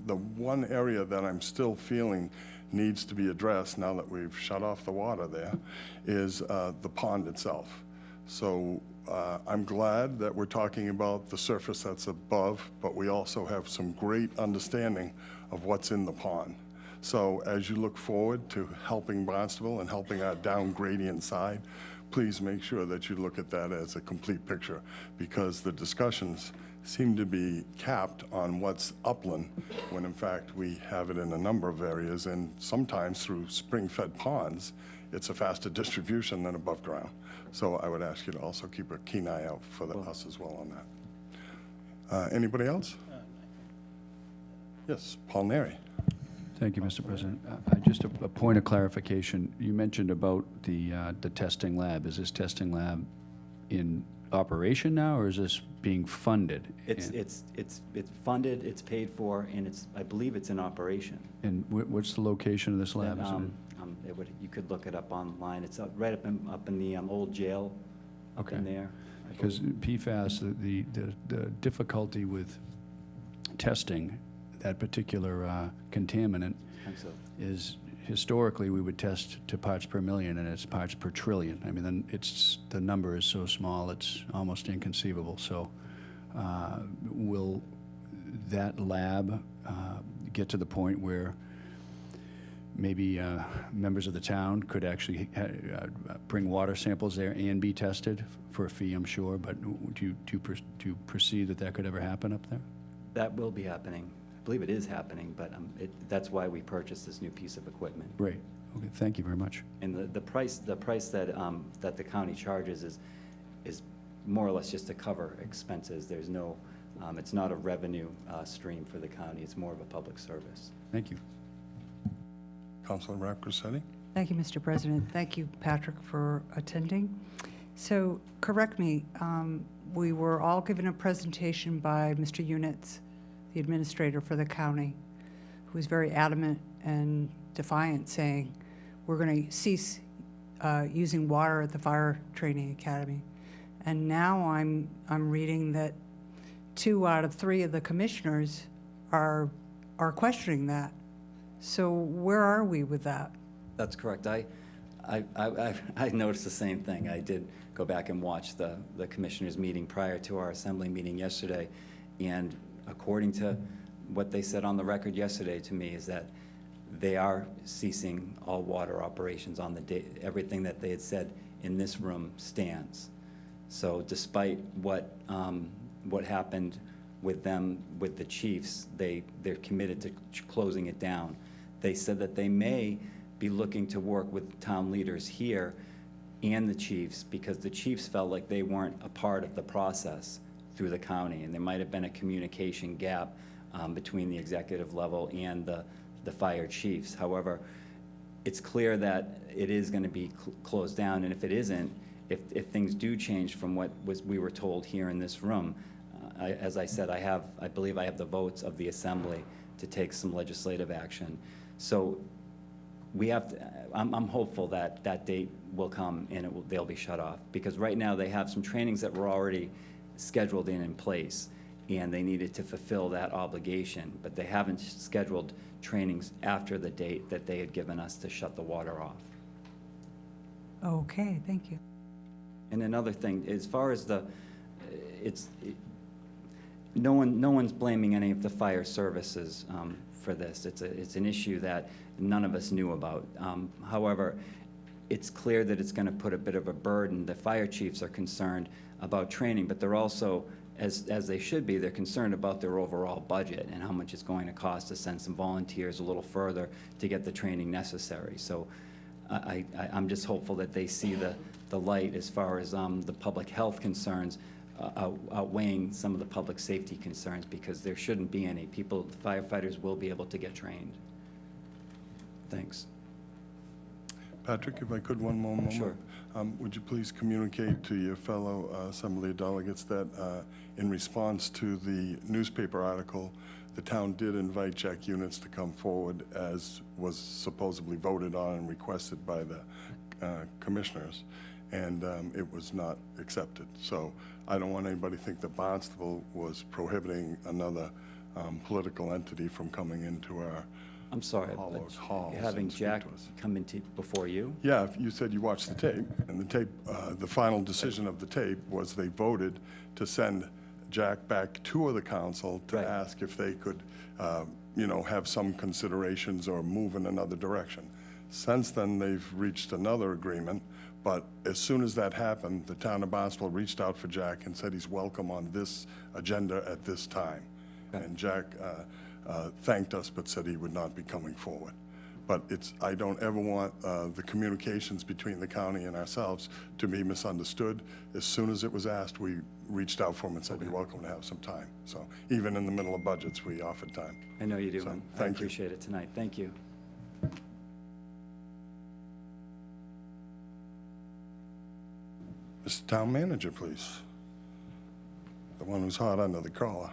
the one area that I'm still feeling needs to be addressed now that we've shut off the water there is the pond itself. So I'm glad that we're talking about the surface that's above, but we also have some great understanding of what's in the pond. So as you look forward to helping Barnstable and helping our down gradient side, please make sure that you look at that as a complete picture, because the discussions seem to be capped on what's upland, when in fact we have it in a number of areas, and sometimes through spring-fed ponds, it's a faster distribution than above ground. So I would ask you to also keep a keen eye out for us as well on that. Anybody else? Yes, Paul Neri. Thank you, Mr. President. Just a point of clarification. You mentioned about the testing lab. Is this testing lab in operation now, or is this being funded? It's funded, it's paid for, and I believe it's in operation. And what's the location of this lab? Is it You could look it up online. It's right up in the old jail, up in there. Because PFAS, the difficulty with testing that particular contaminant is historically we would test to parts per million, and it's parts per trillion. I mean, then the number is so small it's almost inconceivable. So will that lab get to the point where maybe members of the town could actually bring water samples there and be tested for a fee, I'm sure, but do you perceive that could ever happen up there? That will be happening. I believe it is happening, but that's why we purchased this new piece of equipment. Great. Okay, thank you very much. And the price that the county charges is more or less just to cover expenses. There's no, it's not a revenue stream for the county. It's more of a public service. Thank you. Councilor Rapcorsetti? Thank you, Mr. President. Thank you, Patrick, for attending. So, correct me, we were all given a presentation by Mr. Units, the administrator for the county, who was very adamant and defiant, saying, we're going to cease using water at the fire training academy. And now I'm reading that 2 out of 3 of the commissioners are questioning that. So where are we with that? That's correct. I noticed the same thing. I did go back and watch the commissioners' meeting prior to our assembly meeting yesterday, and according to what they said on the record yesterday to me is that they are ceasing all water operations on the day. Everything that they had said in this room stands. So despite what happened with them, with the chiefs, they're committed to closing it down. They said that they may be looking to work with town leaders here and the chiefs, because the chiefs felt like they weren't a part of the process through the county, and there might have been a communication gap between the executive level and the fire chiefs. However, it's clear that it is going to be closed down, and if it isn't, if things do change from what we were told here in this room, as I said, I believe I have the votes of the assembly to take some legislative action. So we have to, I'm hopeful that that date will come and they'll be shut off, because right now they have some trainings that were already scheduled in place, and they needed to fulfill that obligation, but they haven't scheduled trainings after the date that they had given us to shut the water off. Okay, thank you. And another thing, as far as no one's blaming any of the fire services for this. It's an issue that none of us knew about. However, it's clear that it's going to put a bit of a burden. The fire chiefs are concerned about training, but they're also, as they should be, they're concerned about their overall budget and how much it's going to cost to send some volunteers a little further to get the training necessary. So I'm just hopeful that they see the light as far as the public health concerns outweighing some of the public safety concerns, because there shouldn't be any. Firefighters will be able to get trained. Thanks. Patrick, if I could, one more moment. Sure. Would you please communicate to your fellow Assembly delegates that in response to the newspaper article, the town did invite Jack Units to come forward, as was supposedly voted on and requested by the commissioners, and it was not accepted. So I don't want anybody to think that Barnstable was prohibiting another political entity from coming into our I'm sorry, halls but having and speak Jack to us. come into before you? Yeah, you said you watched the tape, and the tape, the final decision of the tape was they voted to send Jack back to the council to Right. ask if they could, have some considerations or move in another direction. Since then, they've reached another agreement, but as soon as that happened, the town of Barnstable reached out for Jack and said he's welcome on this agenda at this time. Okay. And Jack thanked us, but said he would not be coming forward. But I don't ever want the communications between the county and ourselves to be misunderstood. As soon as it was asked, we reached out for him and said, you're welcome to have some time. So even in the middle of budgets, we offered time. I know you do, So, and I thank you. appreciate it tonight. Thank you. Mr. Town Manager, please. The one who's hot under the collar.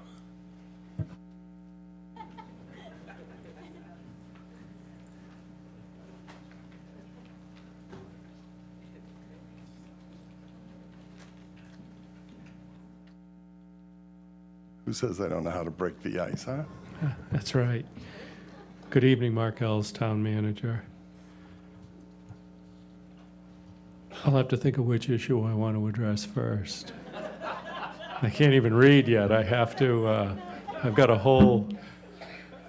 Who says I don't know how to break the ice, huh? That's right. Good evening, Mark Ells, Town Manager. I'll have to think of which issue I want to address first. I can't even read yet. I have to, I've got a whole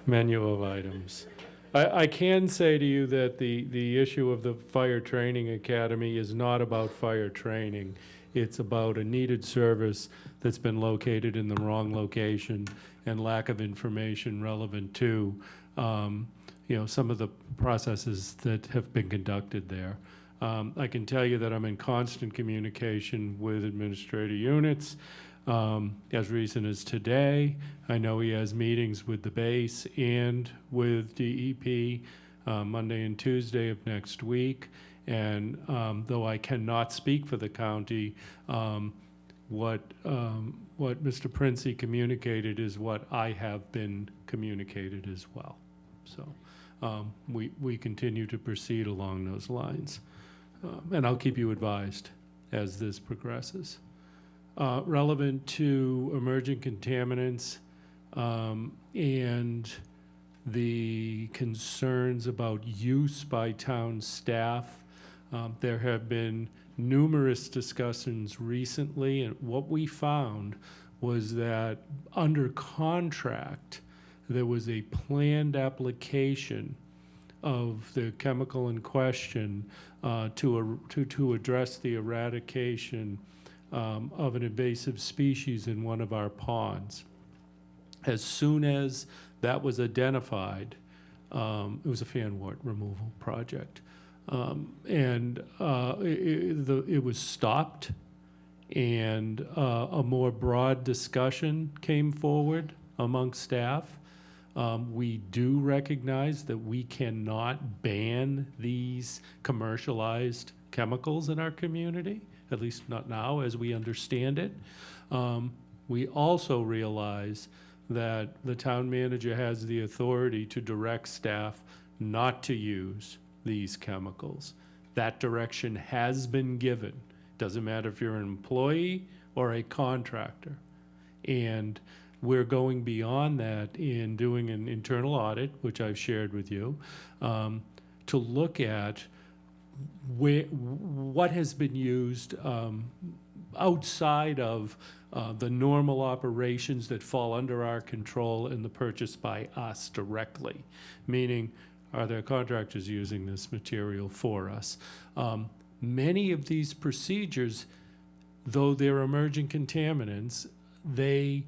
menu of items. I can say to you that the issue of the Fire Training Academy is not about fire training. It's about a needed service that's been located in the wrong location and lack of information relevant to, some of the processes that have been conducted there. I can tell you that I'm in constant communication with Administrator Units. As recent as today, I know he has meetings with the base and with DEP Monday and Tuesday of next week. And though I cannot speak for the county, what Mr. Princey communicated is what I have been communicated as well. So we continue to proceed along those lines. And I'll keep you advised as this progresses. Relevant to emerging contaminants and the concerns about use by town staff, there have been numerous discussions recently, and what we found was that under contract, there was a planned application of the chemical in question to address the eradication of an invasive species in one of our ponds. As soon as that was identified, it was a fanwort removal project, and it was stopped, and a more broad discussion came forward among staff. We do recognize that we cannot ban these commercialized chemicals in our community, at least not now as we understand it. We also realize that the town manager has the authority to direct staff not to use these chemicals. That direction has been given. Doesn't matter if you're an employee or a contractor. And we're going beyond that in doing an internal audit, which I've shared with you, to look at what has been used outside of the normal operations that fall under our control and the purchase by us directly, meaning, are there contractors using this material for us? Many of these procedures, though they're emerging contaminants, they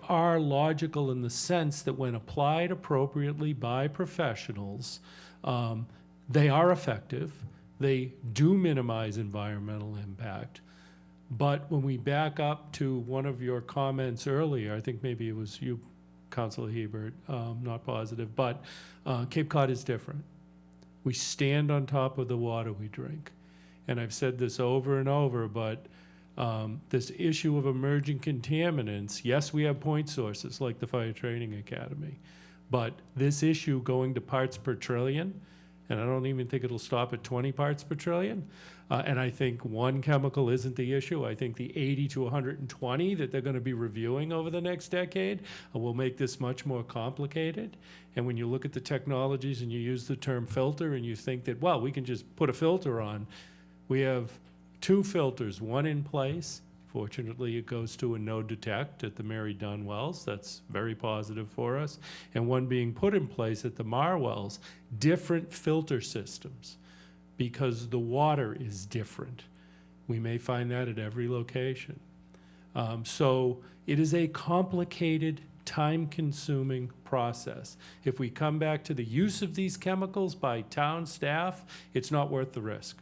are logical in the sense that when applied appropriately by professionals, they are effective. They do minimize environmental impact. But when we back up to one of your comments earlier, I think maybe it was you, Councilor Hebert, not positive, but Cape Cod is different. We stand on top of the water we drink. And I've said this over and over, but this issue of emerging contaminants, yes, we have point sources like the Fire Training Academy, but this issue going to parts per trillion, and I don't even think it'll stop at 20 parts per trillion, and I think one chemical isn't the issue. I think the 80 to 120 that they're going to be reviewing over the next decade will make this much more complicated. And when you look at the technologies and you use the term filter and you think that, well, we can just put a filter on, we have 2 filters, one in place. Fortunately, it goes to a no detect at the Mary Dunn wells. That's very positive for us. And one being put in place at the Mar wells. Different filter systems because the water is different. We may find that at every location. So it is a complicated, time-consuming process. If we come back to the use of these chemicals by town staff, it's not worth the risk.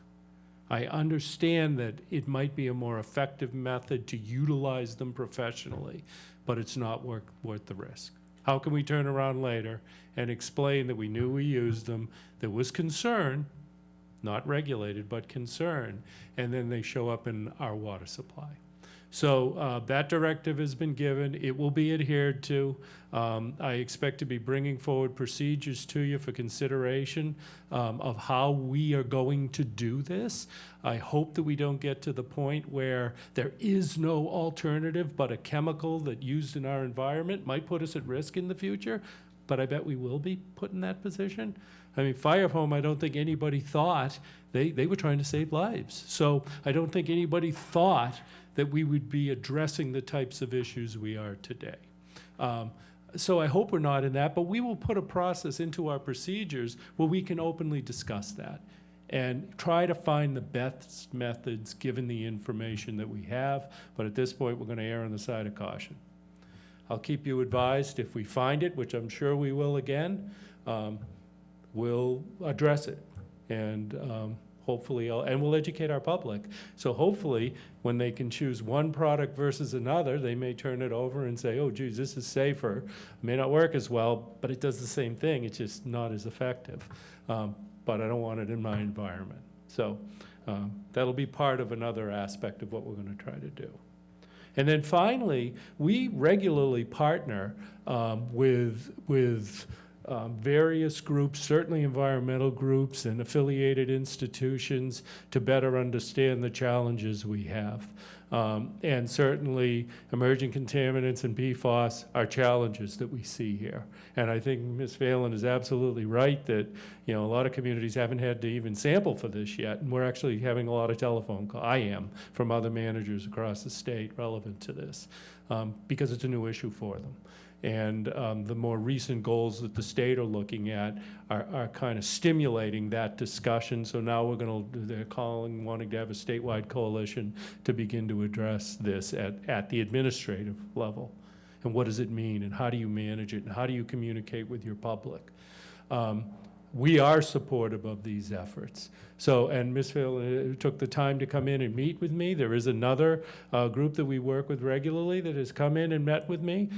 I understand that it might be a more effective method to utilize them professionally, but it's not worth the risk. How can we turn around later and explain that we knew we used them, there was concern, not regulated, but concern, and then they show up in our water supply? So that directive has been given. It will be adhered to. I expect to be bringing forward procedures to you for consideration of how we are going to do this. I hope that we don't get to the point where there is no alternative but a chemical that used in our environment might put us at risk in the future, but I bet we will be put in that position. I mean, Fire Home, I don't think anybody thought, they were trying to save lives. So I don't think anybody thought that we would be addressing the types of issues we are today. So I hope we're not in that, but we will put a process into our procedures where we can openly discuss that and try to find the best methods given the information that we have. But at this point, we're going to err on the side of caution. I'll keep you advised if we find it, which I'm sure we will again, we'll address it. And hopefully, and we'll educate our public. So hopefully, when they can choose one product versus another, they may turn it over and say, oh, geez, this is safer. It may not work as well, but it does the same thing. It's just not as effective. But I don't want it in my environment. So that'll be part of another aspect of what we're going to try to do. And then finally, we regularly partner with various groups, certainly environmental groups and affiliated institutions, to better understand the challenges we have. And certainly emerging contaminants and PFAS are challenges that we see here. And I think Ms. Phelan is absolutely right that, you know, a lot of communities haven't had to even sample for this yet, and we're actually having a lot of telephone calls, I am, from other managers across the state relevant to this, because it's a new issue for them. And the more recent goals that the state are looking at are kind of stimulating that discussion. So now they're wanting to have a statewide coalition to begin to address this at the administrative level. And what does it mean, and how do you manage it, and how do you communicate with your public? We are supportive of these efforts. So, and Ms. Phil took the time to come in and meet with me. There is another group that we work with regularly that has come in and met with me,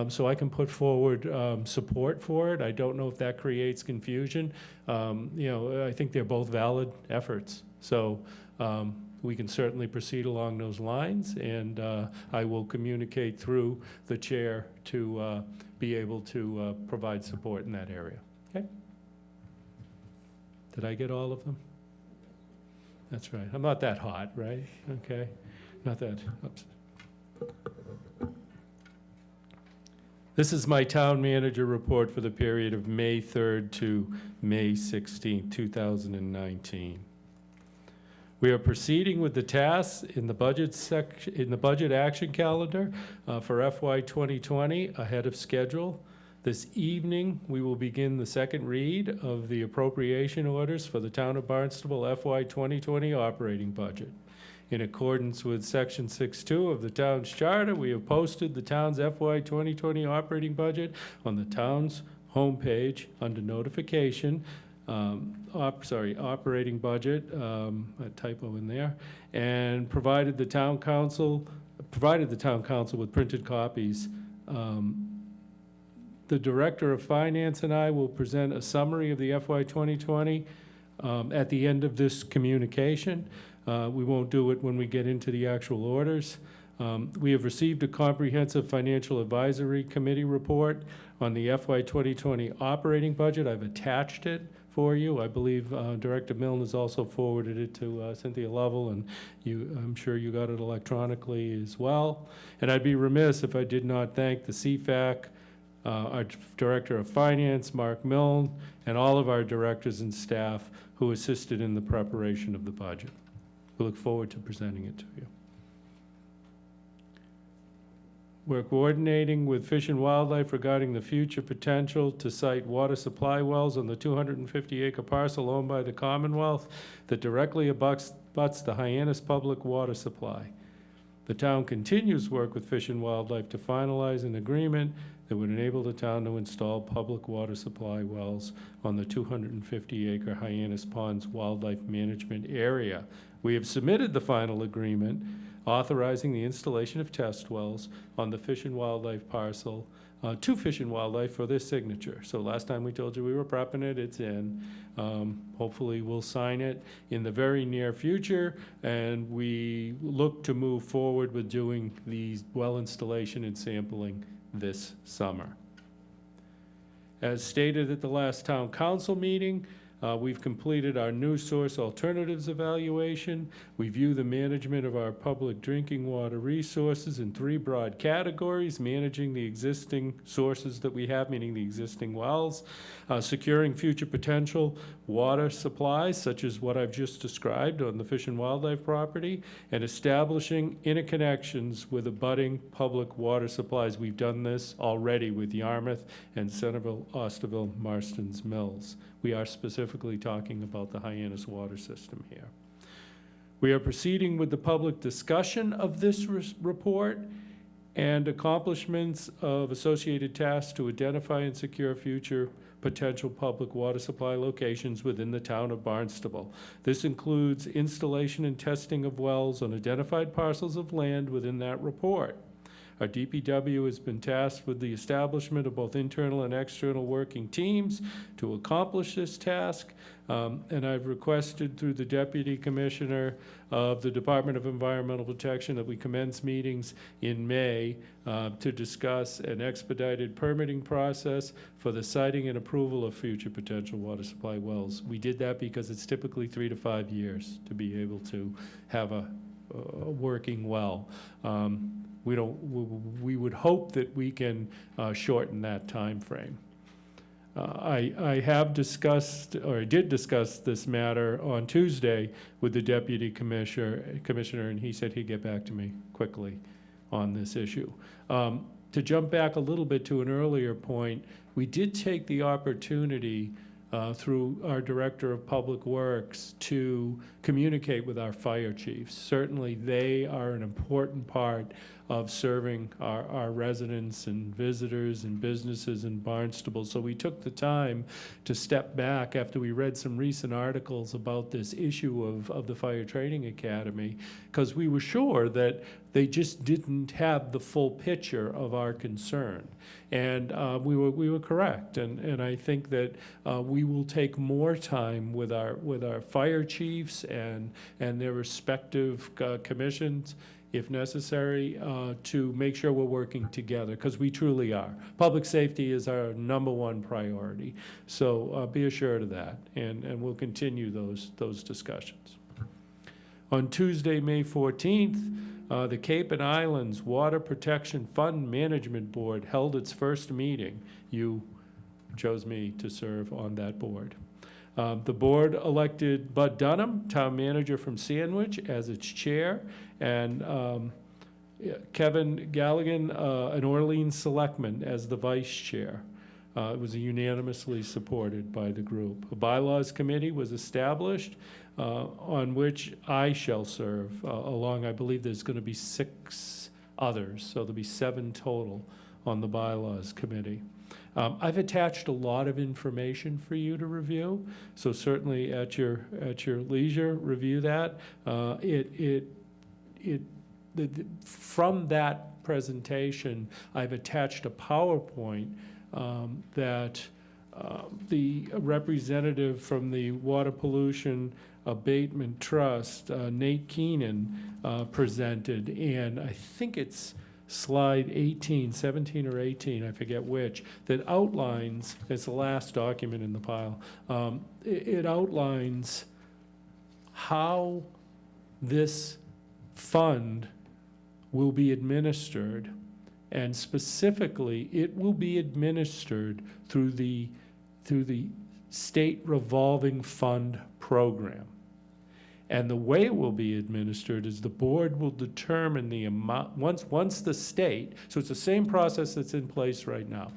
so I can put forward support for it. I don't know if that creates confusion. You know, I think they're both valid efforts. So we can certainly proceed along those lines, and I will communicate through the chair to be able to provide support in that area. Okay? Did I get all of them? That's right. I'm not that hot, right? Okay. Not that. Oops. This is my town manager report for the period of May 3rd to May 16th, 2019. We are proceeding with the tasks in the budget action calendar for FY 2020 ahead of schedule. This evening, we will begin the second read of the appropriation orders for the Town of Barnstable FY 2020 operating budget. In accordance with Section 6.2 of the town's charter, we have posted the town's FY 2020 operating budget on the town's homepage under notification, operating budget, a typo in there, and provided the town council with printed copies. The Director of Finance and I will present a summary of the FY 2020 at the end of this communication. We won't do it when we get into the actual orders. We have received a comprehensive financial advisory committee report on the FY 2020 operating budget. I've attached it for you. I believe Director Milne has also forwarded it to Cynthia Lovell, and I'm sure you got it electronically as well. And I'd be remiss if I did not thank the CFAC, our Director of Finance, Mark Milne, and all of our directors and staff who assisted in the preparation of the budget. We look forward to presenting it to you. We're coordinating with Fish and Wildlife regarding the future potential to site water supply wells on the 250-acre parcel owned by the Commonwealth that directly abuts the Hyannis Public Water Supply. The town continues work with Fish and Wildlife to finalize an agreement that would enable the town to install public water supply wells on the 250-acre Hyannis Ponds Wildlife Management Area. We have submitted the final agreement authorizing the installation of test wells on the Fish and Wildlife parcel to Fish and Wildlife for their signature. So last time we told you we were prepping it, it's in. Hopefully we'll sign it in the very near future, and we look to move forward with doing the well installation and sampling this summer. As stated at the last town council meeting, we've completed our new source alternatives evaluation. We view the management of our public drinking water resources in three broad categories: managing the existing sources that we have, meaning the existing wells, securing future potential water supplies, such as what I've just described on the Fish and Wildlife property, and establishing interconnections with abutting public water supplies. We've done this already with Yarmouth and Centerville, Osterville, Marston's Mills. We are specifically talking about the Hyannis water system here. We are proceeding with the public discussion of this report and accomplishments of associated tasks to identify and secure future potential public water supply locations within the town of Barnstable. This includes installation and testing of wells on identified parcels of land within that report. Our DPW has been tasked with the establishment of both internal and external working teams to accomplish this task, and I've requested through the Deputy Commissioner of the Department of Environmental Protection that we commence meetings in May to discuss an expedited permitting process for the siting and approval of future potential water supply wells. We did that because it's typically 3 to 5 years to be able to have a working well. We would hope that we can shorten that time frame. I have discussed, or I did discuss this matter on Tuesday with the Deputy Commissioner, and he said he'd get back to me quickly on this issue. To jump back a little bit to an earlier point, we did take the opportunity through our Director of Public Works to communicate with our fire chiefs. Certainly they are an important part of serving our residents and visitors and businesses in Barnstable. So we took the time to step back after we read some recent articles about this issue of the Fire Training Academy, because we were sure that they just didn't have the full picture of our concern. And we were correct. And I think that we will take more time with our fire chiefs and their respective commissions, if necessary, to make sure we're working together, because we truly are. Public safety is our #1 priority. So be assured of that, and we'll continue those discussions. On Tuesday, May 14th, the Cape and Islands Water Protection Fund Management Board held its first meeting. You chose me to serve on that board. The board elected Bud Dunham, town manager from Sandwich, as its chair, and Kevin Galligan, an Orleans selectman, as the vice chair. It was unanimously supported by the group. A bylaws committee was established on which I shall serve, along, I believe there's going to be 6 others, so there'll be 7 total on the bylaws committee. I've attached a lot of information for you to review, so certainly at your leisure, review that. From that presentation, I've attached a PowerPoint that the representative from the Water Pollution Abatement Trust, Nate Keenan, presented, and I think it's slide 18, 17 or 18, I forget which, that outlines, it's the last document in the pile, it outlines how this fund will be administered, and specifically, it will be administered through the state revolving fund program. And the way it will be administered is the board will determine the amount, once the state, so it's the same process that's in place right now.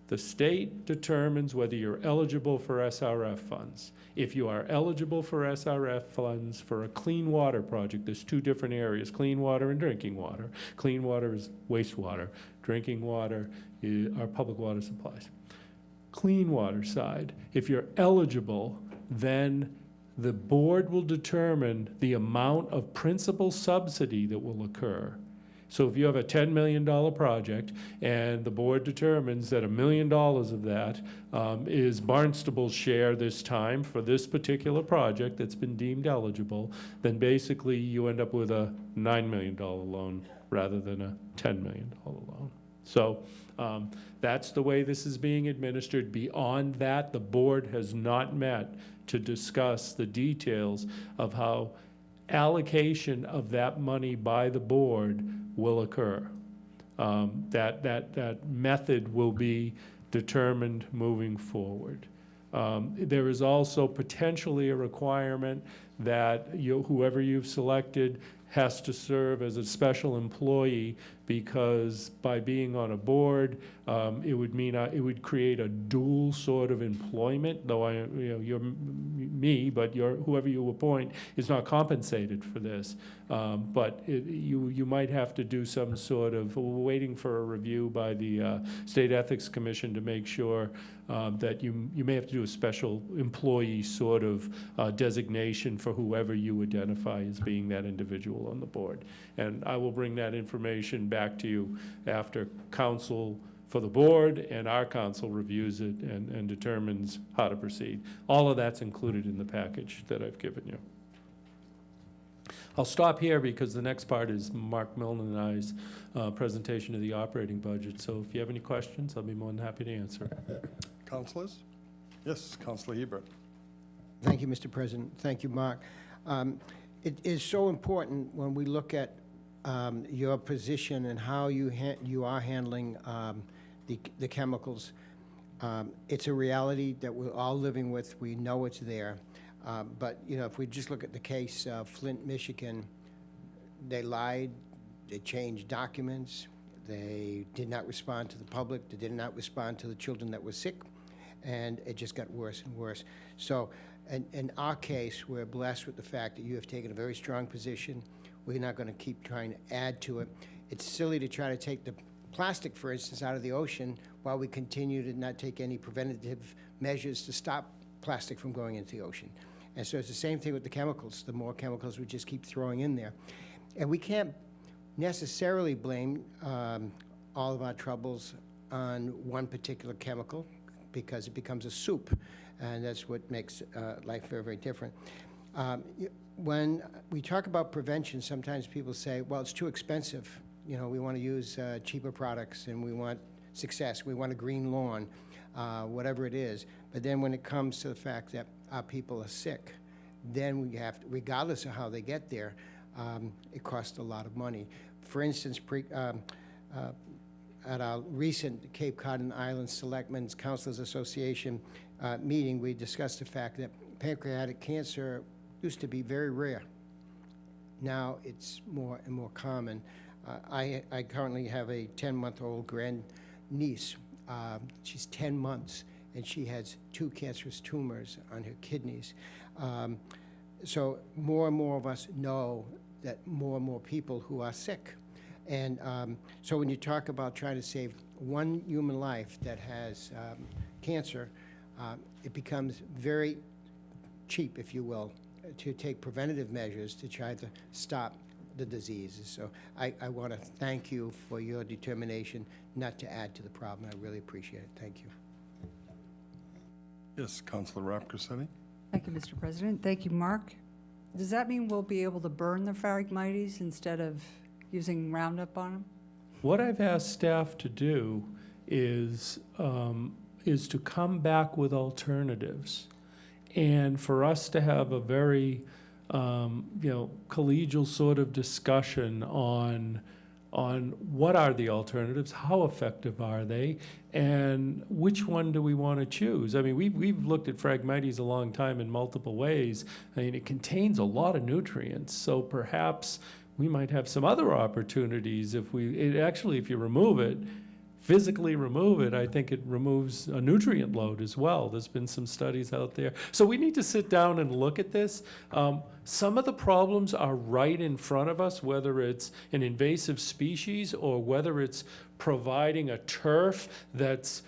The state determines whether you're eligible for SRF funds. If you are eligible for SRF funds for a clean water project, there's 2 different areas, clean water and drinking water. Clean water is wastewater. Drinking water are public water supplies. Clean water side, if you're eligible, then the board will determine the amount of principal subsidy that will occur. So if you have a $10 million project and the board determines that $1 million of that is Barnstable's share this time for this particular project that's been deemed eligible, then basically you end up with a $9 million loan rather than a $10 million loan. So that's the way this is being administered. Beyond that, the board has not met to discuss the details of how allocation of that money by the board will occur. That method will be determined moving forward. There is also potentially a requirement that whoever you've selected has to serve as a special employee, because by being on a board, it would mean it would create a dual sort of employment. Though you're me, but whoever you appoint is not compensated for this. But you might have to do some sort of, we're waiting for a review by the State Ethics Commission to make sure that you may have to do a special employee sort of designation for whoever you identify as being that individual on the board. And I will bring that information back to you after council for the board and our council reviews it and determines how to proceed. All of that's included in the package that I've given you. I'll stop here because the next part is Mark Milne and I's presentation of the operating budget. So if you have any questions, I'll be more than happy to answer. Councilors? Yes, Councilor Hebert. Thank you, Mr. President. Thank you, Mark. It is so important when we look at your position and how you are handling the chemicals. It's a reality that we're all living with. We know it's there. But, if we just look at the case of Flint, Michigan, they lied, they changed documents, they did not respond to the public, they did not respond to the children that were sick, and it just got worse and worse. So, in our case, we're blessed with the fact that you have taken a very strong position. We're not going to keep trying to add to it. It's silly to try to take the plastic, for instance, out of the ocean while we continue to not take any preventative measures to stop plastic from going into the ocean. And so it's the same thing with the chemicals. The more chemicals we just keep throwing in there. And we can't necessarily blame all of our troubles on one particular chemical, because it becomes a soup, and that's what makes life very, very different. When we talk about prevention, sometimes people say, well, it's too expensive. We want to use cheaper products, and we want success. We want a green lawn, whatever it is. But then when it comes to the fact that our people are sick, then we have to, regardless of how they get there, it costs a lot of money. For instance, at our recent Cape Cod and Islands Selectmen's Counselors Association meeting, we discussed the fact that pancreatic cancer used to be very rare. Now it's more and more common. I currently have a 10-month-old grandniece. She's 10 months, and she has 2 cancerous tumors on her kidneys. So more and more of us know that more and more people who are sick. And so when you talk about trying to save one human life that has cancer, it becomes very cheap, if you will, to take preventative measures to try to stop the diseases. So I want to thank you for your determination not to add to the problem. I really appreciate it. Thank you. Yes, Councilor Rapkosedy. Thank you, Mr. President. Thank you, Mark. Does that mean we'll be able to burn the Phragmites instead of using Roundup on them? What I've asked staff to do is to come back with alternatives, and for us to have a very, collegial sort of discussion on what are the alternatives, how effective are they, and which one do we want to choose. I mean, we've looked at Phragmites a long time in multiple ways. I mean, it contains a lot of nutrients, so perhaps we might have some other opportunities if you remove it, physically remove it, I think it removes a nutrient load as well. There's been some studies out there. So we need to sit down and look at this. Some of the problems are right in front of us, whether it's an invasive species or whether it's providing a turf that's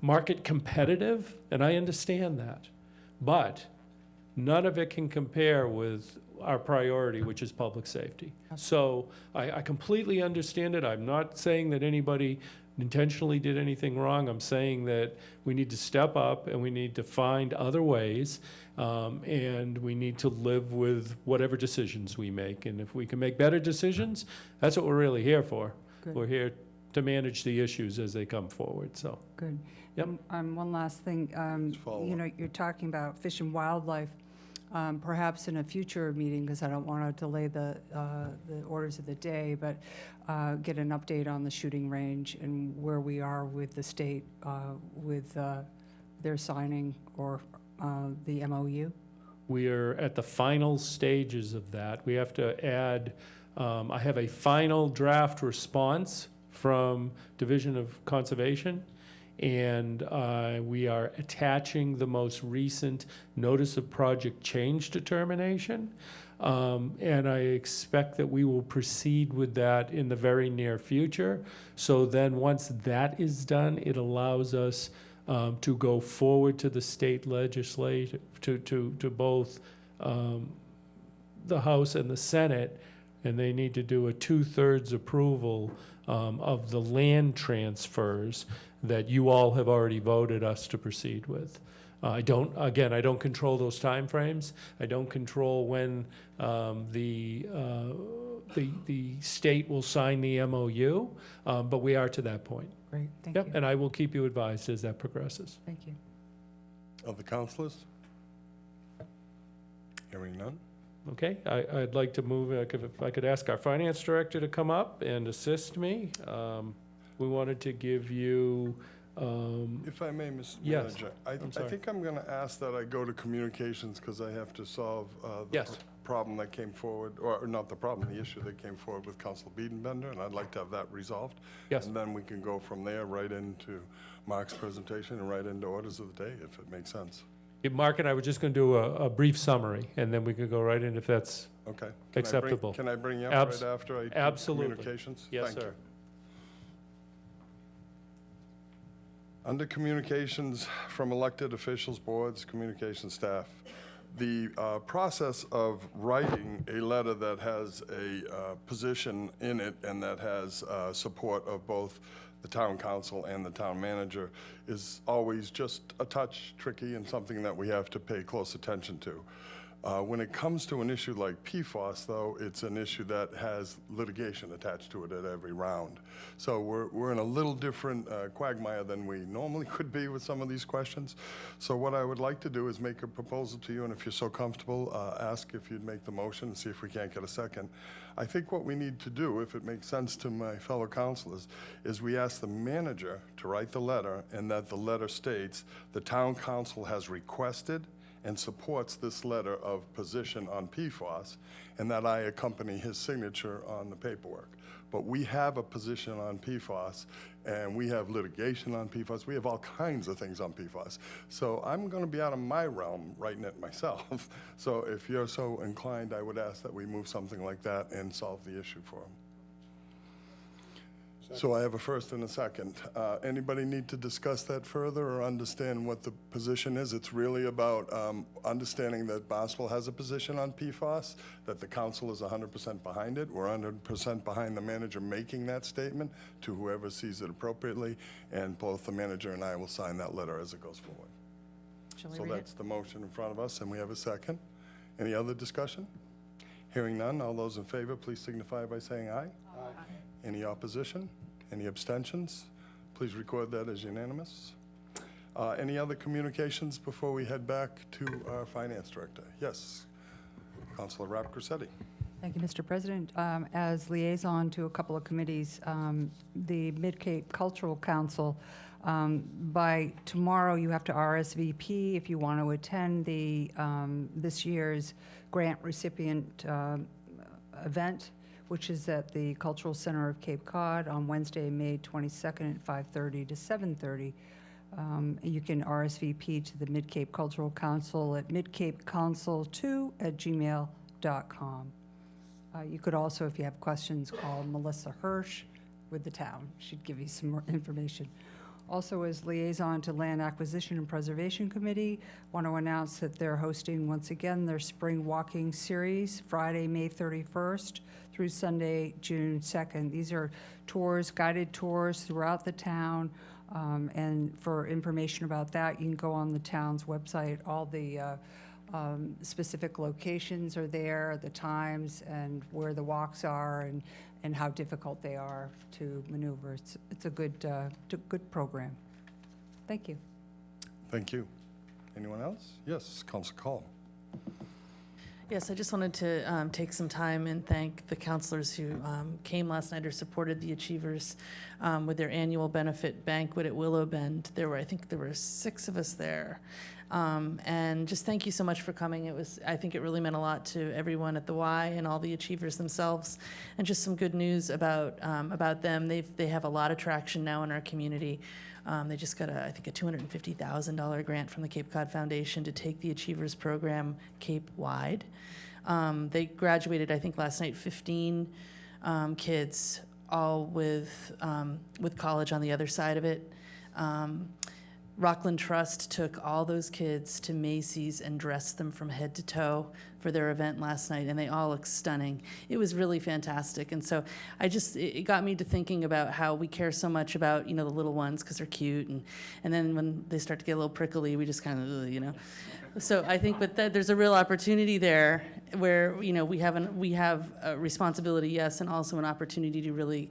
market competitive, and I understand that. But none of it can compare with our priority, which is public safety. So I completely understand it. I'm not saying that anybody intentionally did anything wrong. I'm saying that we need to step up and we need to find other ways, and we need to live with whatever decisions we make. And if we can make better decisions, that's what we're really here for. Good. We're here to manage the issues as they come forward, so. Good. Yep. One last thing. You're talking about fish and wildlife. Perhaps in a future meeting, because I don't want to delay the orders of the day, but get an update on the shooting range and where we are with the state with their signing or the MOU. We are at the final stages of that. We have to add, I have a final draft response from Division of Conservation, and we are attaching the most recent notice of project change determination. And I expect that we will proceed with that in the very near future. So then once that is done, it allows us to go forward to the state legislature, to both the House and the Senate, and they need to do a 2/3 approval of the land transfers that you all have already voted us to proceed with. I don't control those timeframes. I don't control when the state will sign the MOU, but we are to that point. Great, thank Yep, you. and I will keep you advised as that progresses. Thank you. Of the councilors? Hearing none? Okay, I'd like to move, if I could ask our finance director to come up and assist me. We wanted to give you, If I may, Mr. Yes. Manager, I'm I sorry. think I'm going to ask that I go to communications because I have to solve the Yes. problem that came forward, or not the problem, the issue that came forward with Council Biedenbender, and I'd like to have that resolved. Yes. And then we can go from there right into Mark's presentation and right into orders of the day, if it makes sense. Mark and I were just going to do a brief summary, and then we could go right in if that's Okay. acceptable. Can I bring you up Abs- right after I do absolutely. communications? Yes, Thank you. sir. Under communications from elected officials, boards, communication staff, the process of writing a letter that has a position in it and that has support of both the town council and the town manager is always just a touch tricky and something that we have to pay close attention to. When it comes to an issue like PFAS, though, it's an issue that has litigation attached to it at every round. So we're in a little different quagmire than we normally could be with some of these questions. So what I would like to do is make a proposal to you, and if you're so comfortable, ask if you'd make the motion and see if we can't get a second. I think what we need to do, if it makes sense to my fellow councilors, is we ask the manager to write the letter, and that the letter states the town council has requested and supports this letter of position on PFAS, and that I accompany his signature on the paperwork. But we have a position on PFAS, and we have litigation on PFAS. We have all kinds of things on PFAS. So I'm going to be out of my realm writing it myself. So if you're so inclined, I would ask that we move something like that and solve the issue for him. So I have a first and a second. Anybody need to discuss that further or understand what the position is? It's really about understanding that Barnstable has a position on PFAS, that the council is 100% behind it. We're 100% behind the manager making that statement to whoever sees it appropriately, and both the manager and I will sign that letter as it goes forward. Shall we So read it? that's the motion in front of us, and we have a second. Any other discussion? Hearing none, all those in favor, please signify by saying aye. Any opposition? Any abstentions? Please record that as unanimous. Any other communications before we head back to our Finance Director? Yes, Councilor Rapp Grissetti. Thank you, Mr. President. As liaison to a couple of committees, the Mid-Cape Cultural Council, by tomorrow you have to RSVP if you want to attend the this year's grant recipient event, which is at the Cultural Center of Cape Cod on Wednesday, May 22nd at 5:30 to 7:30. You can RSVP to the Mid-Cape Cultural Council at midcapecouncil2@gmail.com. You could also, if you have questions, call Melissa Hirsch with the town. She'd give you some more information. Also, as liaison to Land Acquisition and Preservation Committee, want to announce that they're hosting once again their spring walking series, Friday, May 31st through Sunday, June 2nd. These are tours, guided tours throughout the town. And for information about that, you can go on the town's website. All the specific locations are there, the times, and where the walks are, and how difficult they are to maneuver. It's a good program. Thank you. Thank you. Anyone else? Yes, Councilor Call. Yes, I just wanted to take some time and thank the counselors who came last night or supported the Achievers with their annual benefit banquet at Willow Bend. I think there were 6 of us there. And just thank you so much for coming. I think it really meant a lot to everyone at the Y and all the Achievers themselves. And just some good news about them. They have a lot of traction now in our community. They just got I think a $250,000 grant from the Cape Cod Foundation to take the Achievers program Cape-wide. They graduated, I think, last night, 15 kids, all with college on the other side of it. Rockland Trust took all those kids to Macy's and dressed them from head to toe for their event last night, and they all look stunning. It was really fantastic. And so it got me to thinking about how we care so much about, the little ones because they're cute, and then when they start to get a little prickly, we just kind of, So I think there's a real opportunity there where, we have a responsibility, yes, and also an opportunity to really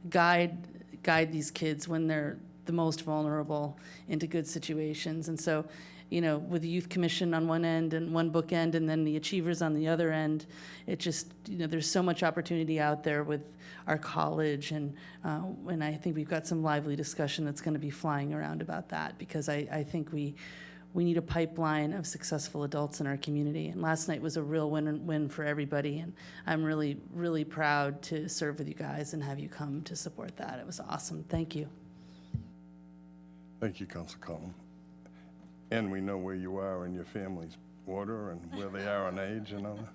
guide these kids when they're the most vulnerable into good situations. And so, with the Youth Commission on one end and one bookend, and then the Achievers on the other end, it just, there's so much opportunity out there with our college, and I think we've got some lively discussion that's going to be flying around about that, because I think we need a pipeline of successful adults in our community. And last night was a real win for everybody, and I'm really, really proud to serve with you guys and have you come to support that. It was awesome. Thank you. Thank you, Councilor Collin. And we know where you are in your family's order and where they are on age and all that.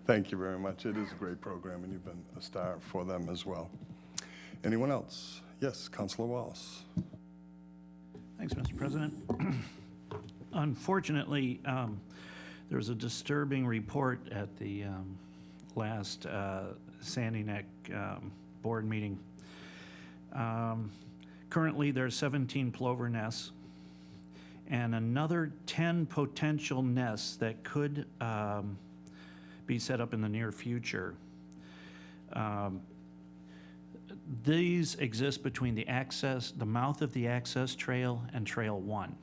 Thank you very much. It is a great program, and you've been a star for them as well. Anyone else? Yes, Councilor Wallace. Thanks, Mr. President. Unfortunately, there was a disturbing report at the last Sandy Neck board meeting. Currently, there are 17 plover nests, and another 10 potential nests that could be set up in the near future. These exist between the mouth of the access trail and Trail 1.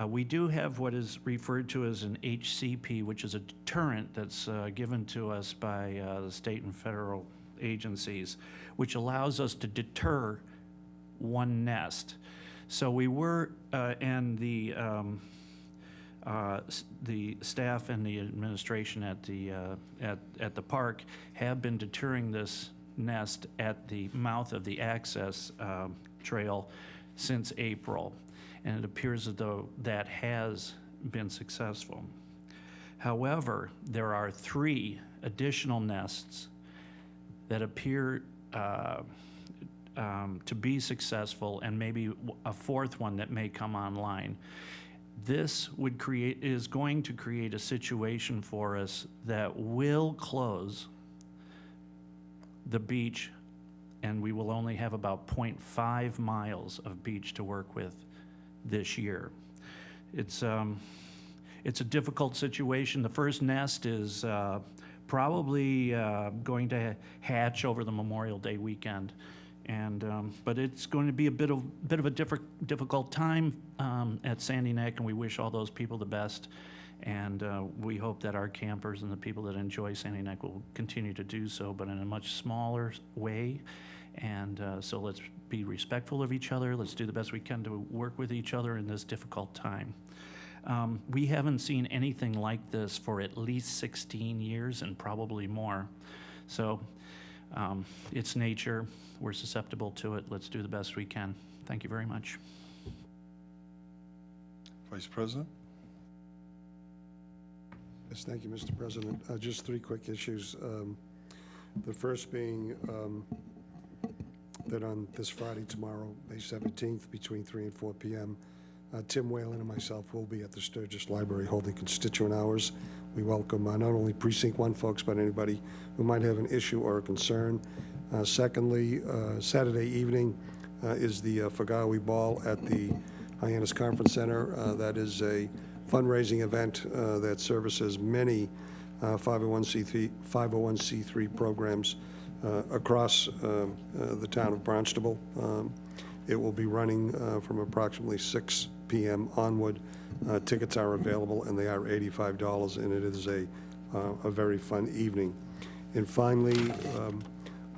We do have what is referred to as an HCP, which is a deterrent that's given to us by the state and federal agencies, which allows us to deter one nest. So we were, and the staff and the administration at the park have been deterring this nest at the mouth of the access trail since April, and it appears as though that has been successful. However, there are 3 additional nests that appear to be successful, and maybe a 4th one that may come online. This is going to create a situation for us that will close the beach, and we will only have about 0.5 miles of beach to work with this year. It's a difficult situation. The first nest is probably going to hatch over the Memorial Day weekend, and but it's going to be a bit of a difficult time at Sandy Neck, and we wish all those people the best. And we hope that our campers and the people that enjoy Sandy Neck will continue to do so, but in a much smaller way. And so let's be respectful of each other. Let's do the best we can to work with each other in this difficult time. We haven't seen anything like this for at least 16 years and probably more. So it's nature. We're susceptible to it. Let's do the best we can. Thank you very much. Vice President? Yes, thank you, Mr. President. Just 3 quick issues. The first being that on this Friday, tomorrow, May 17th, between 3 and 4 p.m., Tim Whalen and myself will be at the Sturgis Library holding constituent hours. We welcome not only Precinct 1 folks, but anybody who might have an issue or a concern. Secondly, Saturday evening is the Fagawi Ball at the Hyannis Conference Center. That is a fundraising event that services many 501c3 programs across the town of Barnstable. It will be running from approximately 6 p.m. onward. Tickets are available, and they are $85, and it is a very fun evening. And finally,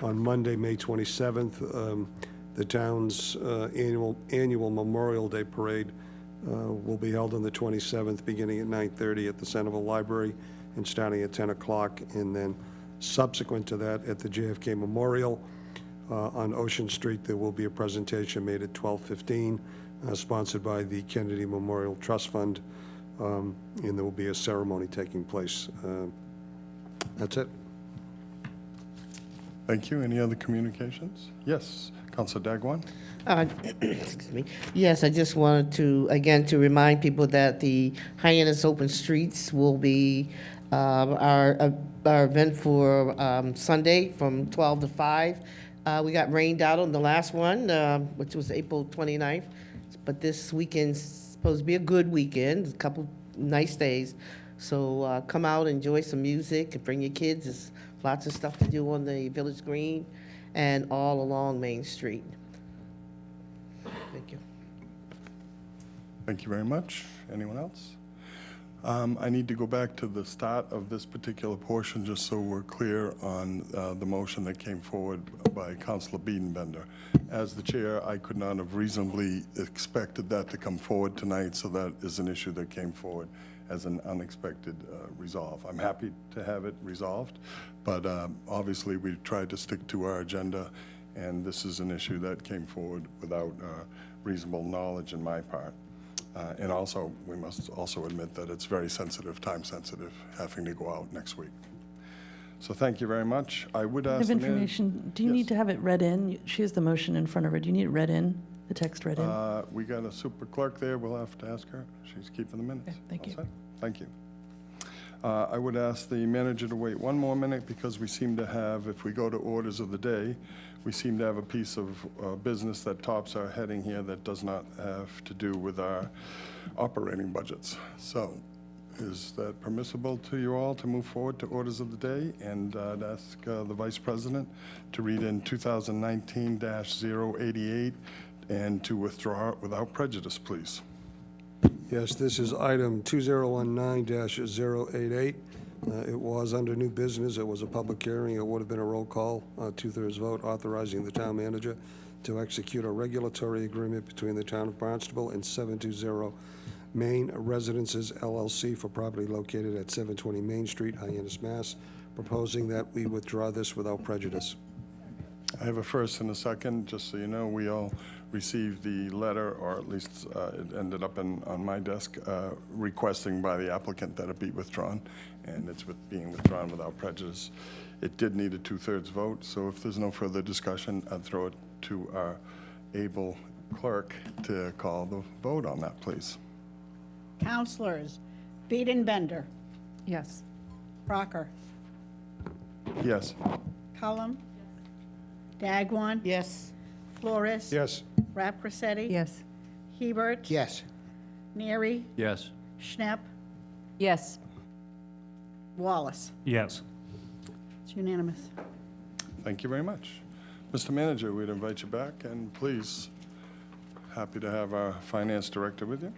on Monday, May 27th, the town's annual Memorial Day Parade will be held on the 27th, beginning at 9:30 at the Centerville Library and starting at 10 o'clock. And then subsequent to that, at the JFK Memorial on Ocean Street, there will be a presentation made at 12:15, sponsored by the Kennedy Memorial Trust Fund, and there will be a ceremony taking place. That's it. Thank you. Any other communications? Yes, Councilor Dagwan. Excuse me. Yes, I just wanted to, again, to remind people that the Hyannis Open Streets will be our event for Sunday from 12 to 5. We got rained out on the last one, which was April 29th, but this weekend's supposed to be a good weekend, a couple nice days. So come out, enjoy some music, and bring your kids. There's lots of stuff to do on the Village Green and all along Main Street. Thank you. Thank you very much. Anyone else? I need to go back to the start of this particular portion, just so we're clear on the motion that came forward by Councilor Biedenbender. As the chair, I could not have reasonably expected that to come forward tonight, so that is an issue that came forward as an unexpected resolve. I'm happy to have it resolved, but obviously we tried to stick to our agenda, and this is an issue that came forward without reasonable knowledge on my part. And also, we must also admit that it's very sensitive, time sensitive, having to go out next week. So thank you very much. I would ask the information. Do you need to have it read in? She has the motion in front of her. Do you need it read in, the text read in? We got a super clerk there. We'll have to ask her. She's keeping the minutes. Okay, thank you. All set? Thank you. I would ask the manager to wait one more minute because we seem to have, if we go to orders of the day, we seem to have a piece of business that tops our heading here that does not have to do with our operating budgets. So is that permissible to you all to move forward to orders of the day? And I'd ask the Vice President to read in 2019-088 and to withdraw it without prejudice, please. Yes, this is item 2019-088. It was under new business. It was a public hearing. It would have been a roll call, two-thirds vote, authorizing the town manager to execute a regulatory agreement between the town of Barnstable and 720 Main Residences LLC for property located at 720 Main Street, Hyannis, Mass., proposing that we withdraw this without prejudice. I have a first and a second. Just so you know, we all received the letter, or at least it ended up on my desk, requesting by the applicant that it be withdrawn, and it's being withdrawn without prejudice. It did need a two-thirds vote, so if there's no further discussion, I'd throw it to our able clerk to call the vote on that, please. Counselors, Beden-Bender, Yes. Crocker, Yes. Cullum, Dagwan, Yes. Flores, Yes. Rapp-Rossetti, Yes. Hebert, Yes. Neary, Yes. Schnapp, Yes. Wallace. Yes. It's unanimous. Thank you very much. Mr. Manager, we'd invite you back, and please, happy to have our finance director with you.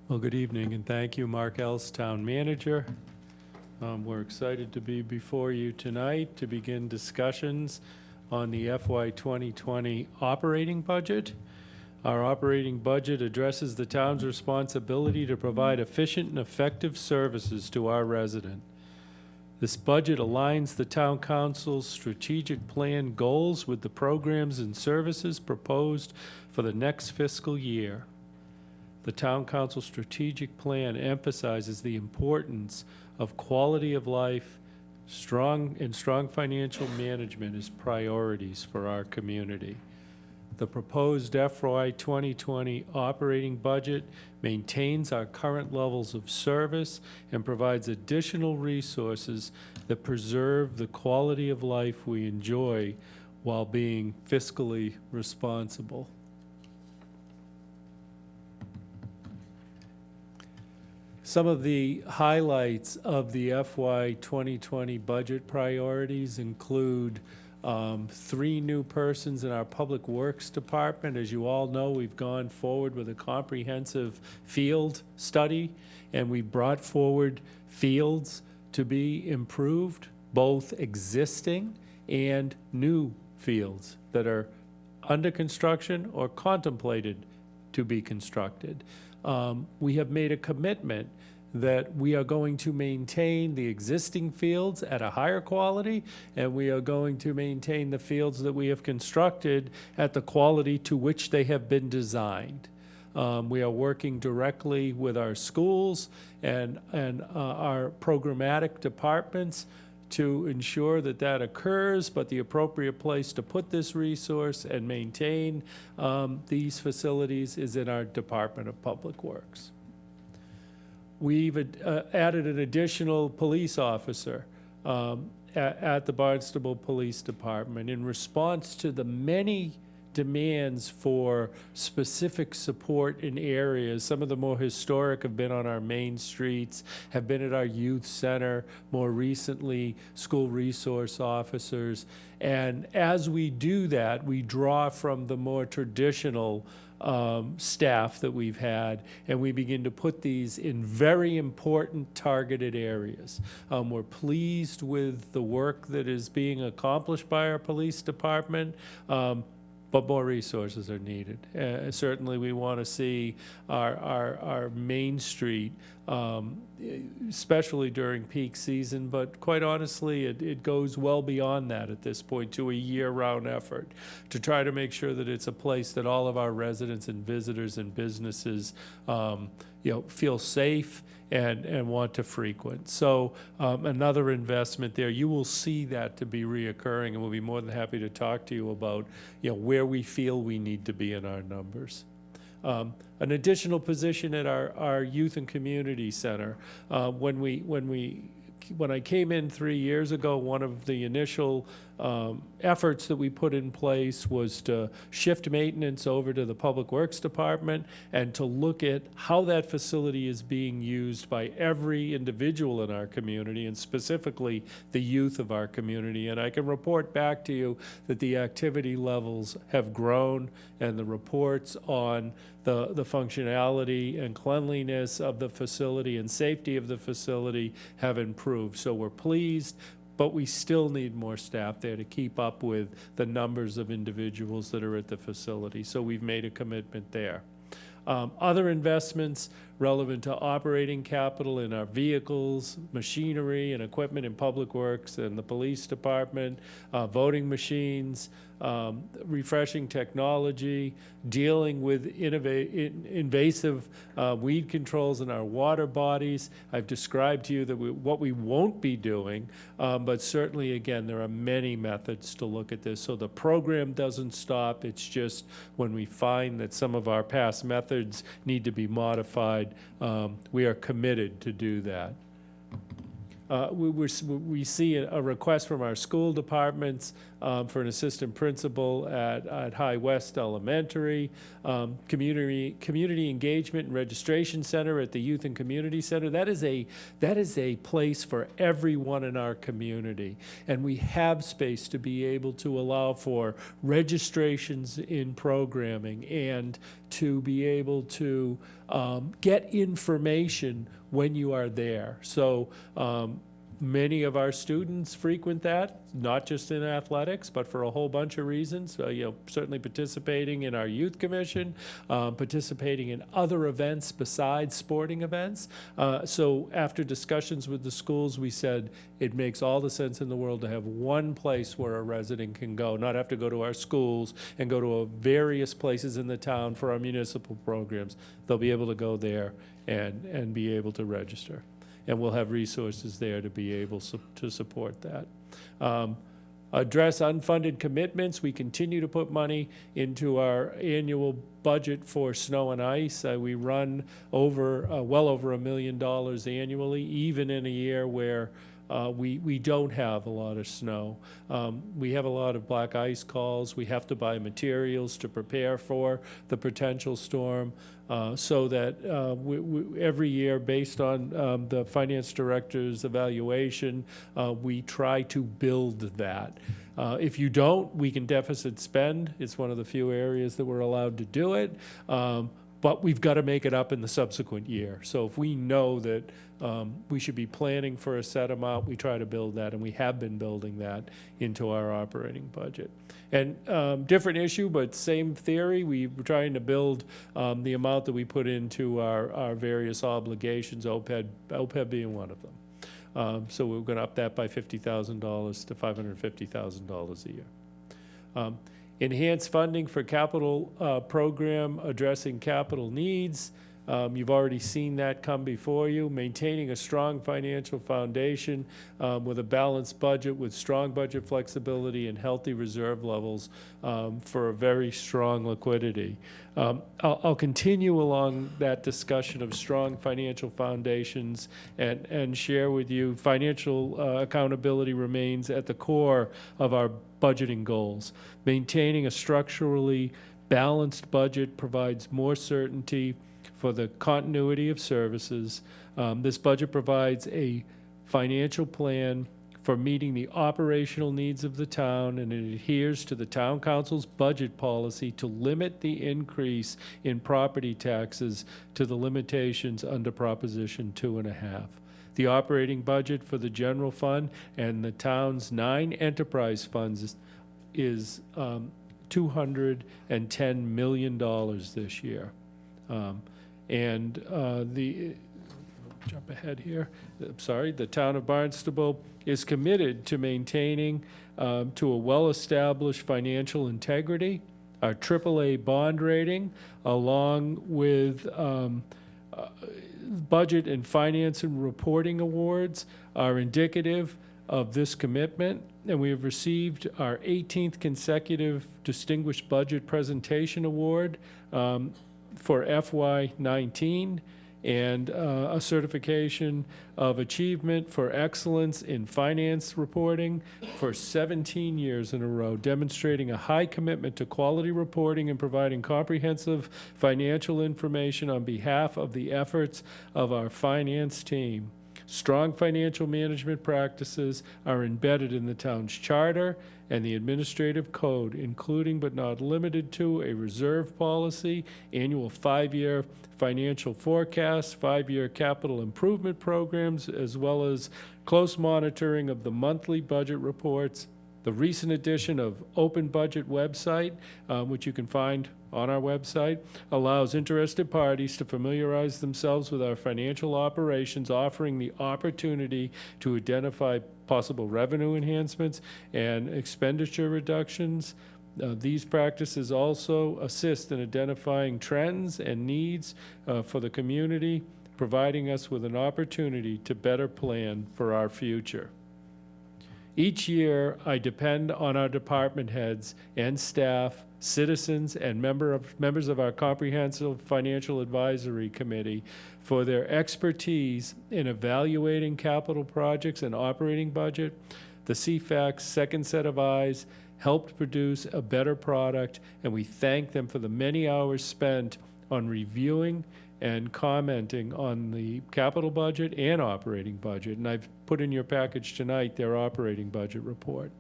Well, good evening, and thank you, Mark Ellis, Town Manager. We're excited to be before you tonight to begin discussions on the FY 2020 operating budget. Our operating budget addresses the town's responsibility to provide efficient and effective services to our resident. This budget aligns the town council's strategic plan goals with the programs and services proposed for the next fiscal year. The Town Council Strategic Plan emphasizes the importance of quality of life, strong financial management as priorities for our community. The proposed FY 2020 operating budget maintains our current levels of service and provides additional resources that preserve the quality of life we enjoy while being fiscally responsible. Some of the highlights of the FY 2020 budget priorities include 3 new persons in our Public Works Department. As you all know, we've gone forward with a comprehensive field study, and we brought forward fields to be improved, both existing and new fields that are under construction or contemplated to be constructed. We have made a commitment that we are going to maintain the existing fields at a higher quality, and we are going to maintain the fields that we have constructed at the quality to which they have been designed. We are working directly with our schools and our programmatic departments to ensure that that occurs, but the appropriate place to put this resource and maintain these facilities is in our Department of Public Works. We've added an additional police officer at the Barnstable Police Department in response to the many demands for specific support in areas. Some of the more historic have been on our main streets, have been at our youth center, more recently school resource officers. And as we do that, we draw from the more traditional staff that we've had, and we begin to put these in very important targeted areas. We're pleased with the work that is being accomplished by our police department. but more resources are needed. Certainly, we want to see our Main Street, especially during peak season, but quite honestly, it goes well beyond that at this point to a year-round effort to try to make sure that it's a place that all of our residents and visitors and businesses feel safe and want to frequent. So another investment there. You will see that to be reoccurring, and we'll be more than happy to talk to you about where we feel we need to be in our numbers. An additional position at our Youth and Community Center. When I came in 3 years ago, one of the initial efforts that we put in place was to shift maintenance over to the Public Works Department and to look at how that facility is being used by every individual in our community, and specifically the youth of our community. And I can report back to you that the activity levels have grown, and the reports on the functionality and cleanliness of the facility and safety of the facility have improved. So we're pleased, but we still need more staff there to keep up with the numbers of individuals that are at the facility. So we've made a commitment there. Other investments relevant to operating capital in our vehicles, machinery, and equipment in Public Works and the Police Department, voting machines, refreshing technology, dealing with invasive weed controls in our water bodies. I've described to you that what we won't be doing, but certainly, again, there are many methods to look at this. So the program doesn't stop. It's just when we find that some of our past methods need to be modified, we are committed to do that. We see a request from our school departments for an assistant principal at High West Elementary, community engagement and registration center at the Youth and Community Center. That is a place for everyone in our community, and we have space to be able to allow for registrations in programming and to be able to get information when you are there. So many of our students frequent that, not just in athletics, but for a whole bunch of reasons. Certainly participating in our youth commission, participating in other events besides sporting events. So after discussions with the schools, we said it makes all the sense in the world to have one place where a resident can go, not have to go to our schools and go to various places in the town for our municipal programs. They'll be able to go there and be able to register. And we'll have resources there to be able to support that. Address unfunded commitments. We continue to put money into our annual budget for snow and ice. We run well over $1 million annually, even in a year where we don't have a lot of snow. We have a lot of black ice calls. We have to buy materials to prepare for the potential storm. So that every year, based on the finance director's evaluation, we try to build that. If you don't, we can deficit spend. It's one of the few areas that we're allowed to do it. But we've got to make it up in the subsequent year. So if we know that we should be planning for a set amount, we try to build that, and we have been building that into our operating budget. And different issue, but same theory. We're trying to build the amount that we put into our various obligations, OPEB being one of them. So we're going to up that by $50,000 to $550,000 a year. Enhanced funding for capital program addressing capital needs. You've already seen that come before you. Maintaining a strong financial foundation with a balanced budget with strong budget flexibility and healthy reserve levels for a very strong liquidity. I'll continue along that discussion of strong financial foundations and share with you financial accountability remains at the core of our budgeting goals. Maintaining a structurally balanced budget provides more certainty for the continuity of services. This budget provides a financial plan for meeting the operational needs of the town, and it adheres to the town council's budget policy to limit the increase in property taxes to the limitations under Proposition 2.5. The operating budget for the general fund and the town's 9 enterprise funds is $210 million this year. Jump ahead here. I'm sorry. The town of Barnstable is committed to maintaining to a well-established financial integrity, our AAA bond rating, along with budget and finance and reporting awards are indicative of this commitment, and we have received our 18th consecutive Distinguished Budget Presentation Award for FY19, and a certification of achievement for excellence in finance reporting for 17 years in a row, demonstrating a high commitment to quality reporting and providing comprehensive financial information on behalf of the efforts of our finance team. Strong financial management practices are embedded in the town's charter and the administrative code, including but not limited to a reserve policy, annual 5-year financial forecasts, 5-year capital improvement programs, as well as close monitoring of the monthly budget reports. The recent addition of Open Budget website, which you can find on our website, allows interested parties to familiarize themselves with our financial operations, offering the opportunity to identify possible revenue enhancements and expenditure reductions. These practices also assist in identifying trends and needs for the community, providing us with an opportunity to better plan for our future. Each year, I depend on our department heads and staff, citizens, and members of our Comprehensive Financial Advisory Committee for their expertise in evaluating capital projects and operating budget. The CFAC's second set of eyes helped produce a better product, and we thank them for the many hours spent on reviewing and commenting on the capital budget and operating budget. And I've put in your package tonight their operating budget report.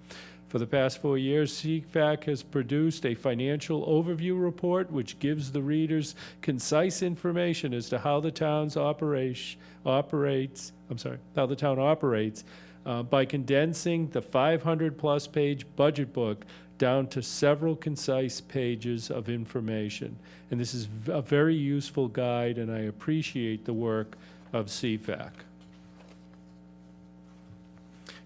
For the past 4 years, CFAC has produced a financial overview report which gives the readers concise information as to how the town operates by condensing the 500-plus page budget book down to several concise pages of information. And this is a very useful guide, and I appreciate the work of CFAC.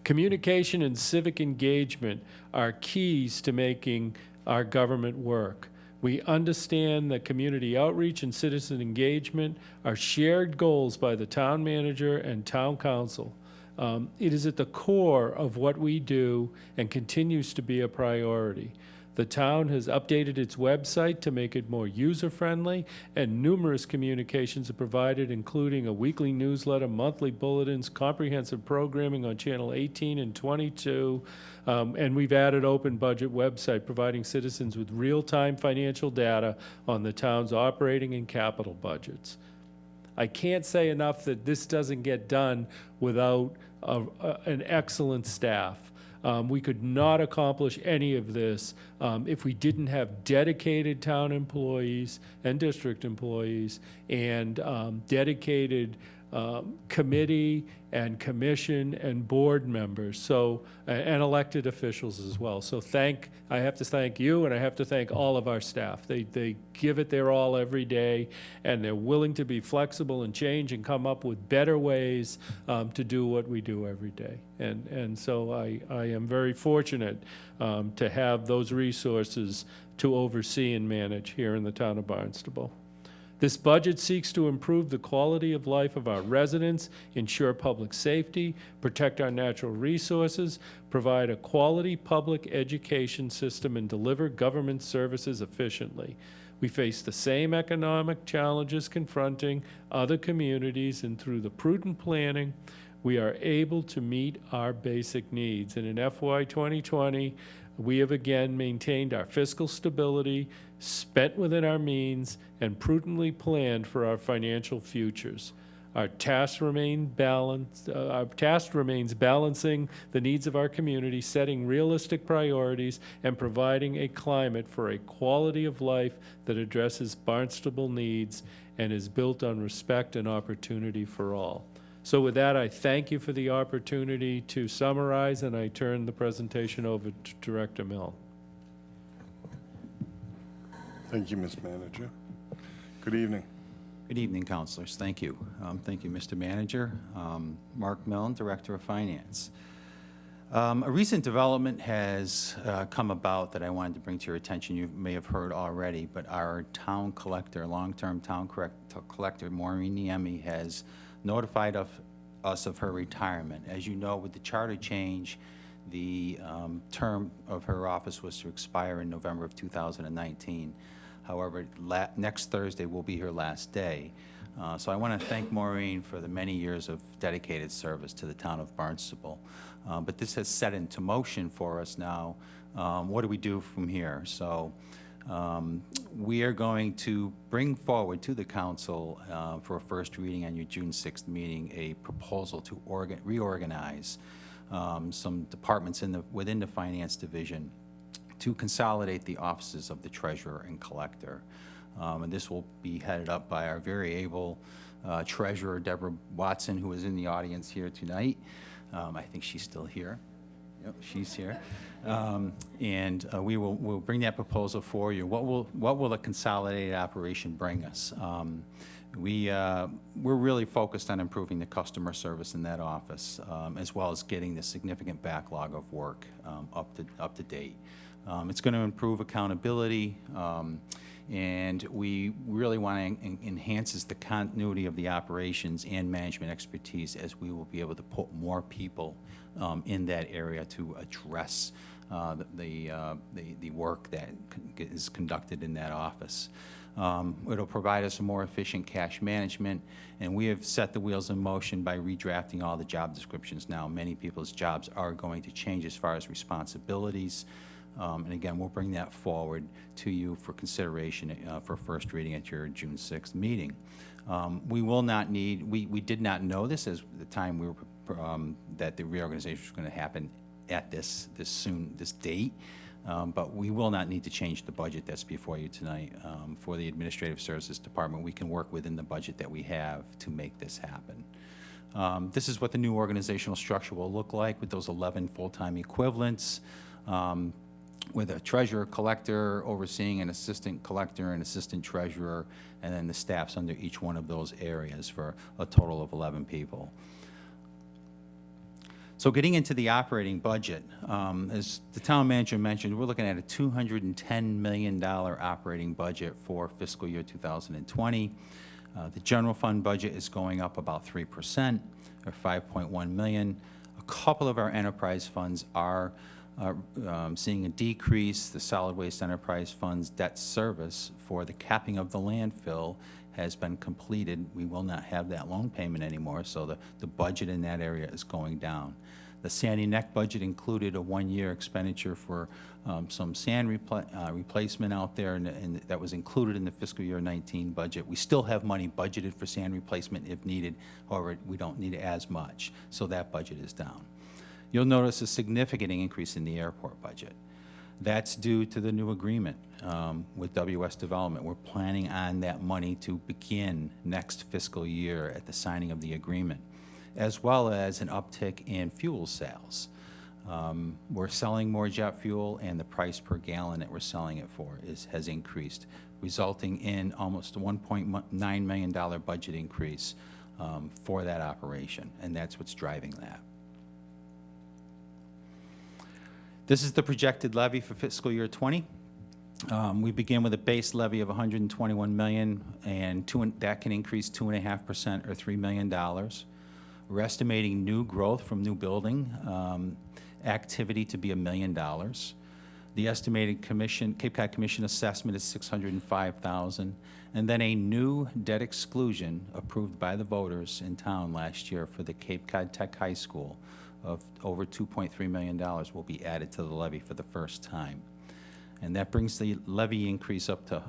Communication and civic engagement are keys to making our government work. We understand that community outreach and citizen engagement are shared goals by the town manager and town council. It is at the core of what we do and continues to be a priority. The town has updated its website to make it more user-friendly, and numerous communications are provided, including a weekly newsletter, monthly bulletins, comprehensive programming on Channel 18 and 22, and we've added Open Budget website, providing citizens with real-time financial data on the town's operating and capital budgets. I can't say enough that this doesn't get done without an excellent staff. We could not accomplish any of this if we didn't have dedicated town employees and district employees and dedicated committee and commission and board members, so and elected officials as well. So I have to thank you, and I have to thank all of our staff. They give it their all every day, and they're willing to be flexible and change and come up with better ways to do what we do every day. And so I am very fortunate to have those resources to oversee and manage here in the town of Barnstable. This budget seeks to improve the quality of life of our residents, ensure public safety, protect our natural resources, provide a quality public education system, and deliver government services efficiently. We face the same economic challenges confronting other communities, and through the prudent planning, we are able to meet our basic needs. And in FY 2020, we have again maintained our fiscal stability, spent within our means, and prudently planned for our financial futures. Our task remains balancing the needs of our community, setting realistic priorities, and providing a climate for a quality of life that addresses Barnstable needs and is built on respect and opportunity for all. So with that, I thank you for the opportunity to summarize, and I turn the presentation over to Director Mill. Thank you, Ms. Manager. Good evening. Good evening, councilors. Thank you. Thank you, Mr. Manager. Mark Milne, Director of Finance. A recent development has come about that I wanted to bring to your attention. You may have heard already, but our town collector, long-term town collector, Maureen Niemi, has notified us of her retirement. As you know, with the charter change, the term of her office was to expire in November of 2019. However, next Thursday will be her last day. So I want to thank Maureen for the many years of dedicated service to the town of Barnstable. But this has set into motion for us now. What do we do from here? So we are going to bring forward to the council for a first reading on your June 6th meeting a proposal to reorganize some departments within the finance division to consolidate the offices of the treasurer and collector. And this will be headed up by our very able treasurer, Deborah Watson, who is in the audience here tonight. I think she's still here. Yep, she's here. We'll bring that proposal for you. What will a consolidated operation bring us? We're really focused on improving the customer service in that office, as well as getting the significant backlog of work up to date. It's going to improve accountability, and we really want to enhance the continuity of the operations and management expertise, as we will be able to put more people in that area to address the work that is conducted in that office. It'll provide us a more efficient cash management, and we have set the wheels in motion by redrafting all the job descriptions now. Many people's jobs are going to change as far as responsibilities. And again, we'll bring that forward to you for consideration for first reading at your June 6th meeting. We will not need, we did not know this at the time we were, that the reorganization was going to happen at this date, but we will not need to change the budget that's before you tonight. For the Administrative Services Department, we can work within the budget that we have to make this happen. This is what the new organizational structure will look like with those 11 full-time equivalents. With a treasurer, collector overseeing an assistant collector and assistant treasurer, and then the staffs under each one of those areas for a total of 11 people. So getting into the operating budget, as the town manager mentioned, we're looking at a $210 million operating budget for fiscal year 2020. The general fund budget is going up about 3%, or $5.1 million. A couple of our enterprise funds are seeing a decrease. The solid waste enterprise fund's debt service for the capping of the landfill has been completed. We will not have that loan payment anymore, so the budget in that area is going down. The Sandy Neck budget included a one-year expenditure for some sand replacement out there, and that was included in the fiscal year 19 budget. We still have money budgeted for sand replacement if needed. However, we don't need as much, so that budget is down. You'll notice a significant increase in the airport budget. That's due to the new agreement with WS Development. We're planning on that money to begin next fiscal year at the signing of the agreement, as well as an uptick in fuel sales. We're selling more jet fuel, and the price per gallon that we're selling it for has increased, resulting in almost a $1.9 million budget increase for that operation, and that's what's driving that. This is the projected levy for fiscal year 20. We begin with a base levy of $121 million, and that can increase 2.5% or $3 million. We're estimating new growth from new building activity to be $1 million. The estimated Cape Cod Commission assessment is $605,000, and then a new debt exclusion approved by the voters in town last year for the Cape Cod Tech High School of over $2.3 million will be added to the levy for the first time. And that brings the levy increase up to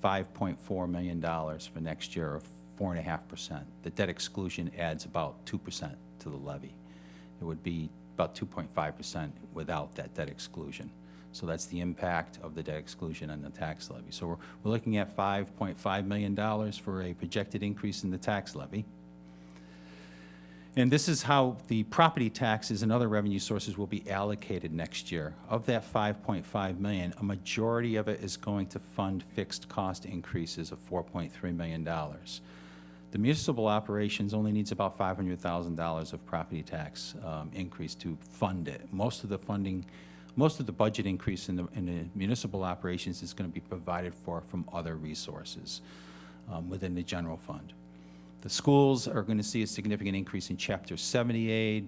$5.4 million for next year, or 4.5%. The debt exclusion adds about 2% to the levy. It would be about 2.5% without that debt exclusion. So that's the impact of the debt exclusion on the tax levy. So we're looking at $5.5 million for a projected increase in the tax levy. And this is how the property taxes and other revenue sources will be allocated next year. Of that $5.5 million, a majority of it is going to fund fixed cost increases of $4.3 million. The municipal operations only needs about $500,000 of property tax increase to fund it. Most of the budget increase in the municipal operations is going to be provided for from other resources within the general fund. The schools are going to see a significant increase in Chapter 78.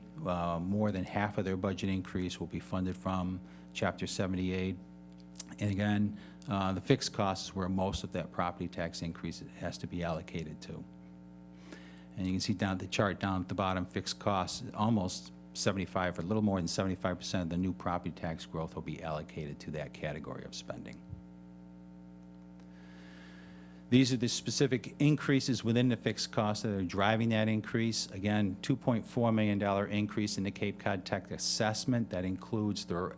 More than half of their budget increase will be funded from Chapter 78. And again, the fixed costs is where most of that property tax increase has to be allocated to. And you can see down the chart down at the bottom, fixed costs, almost 75, or a little more than 75% of the new property tax growth will be allocated to that category of spending. These are the specific increases within the fixed costs that are driving that increase. Again, $2.4 million increase in the Cape Cod Tech assessment. That includes their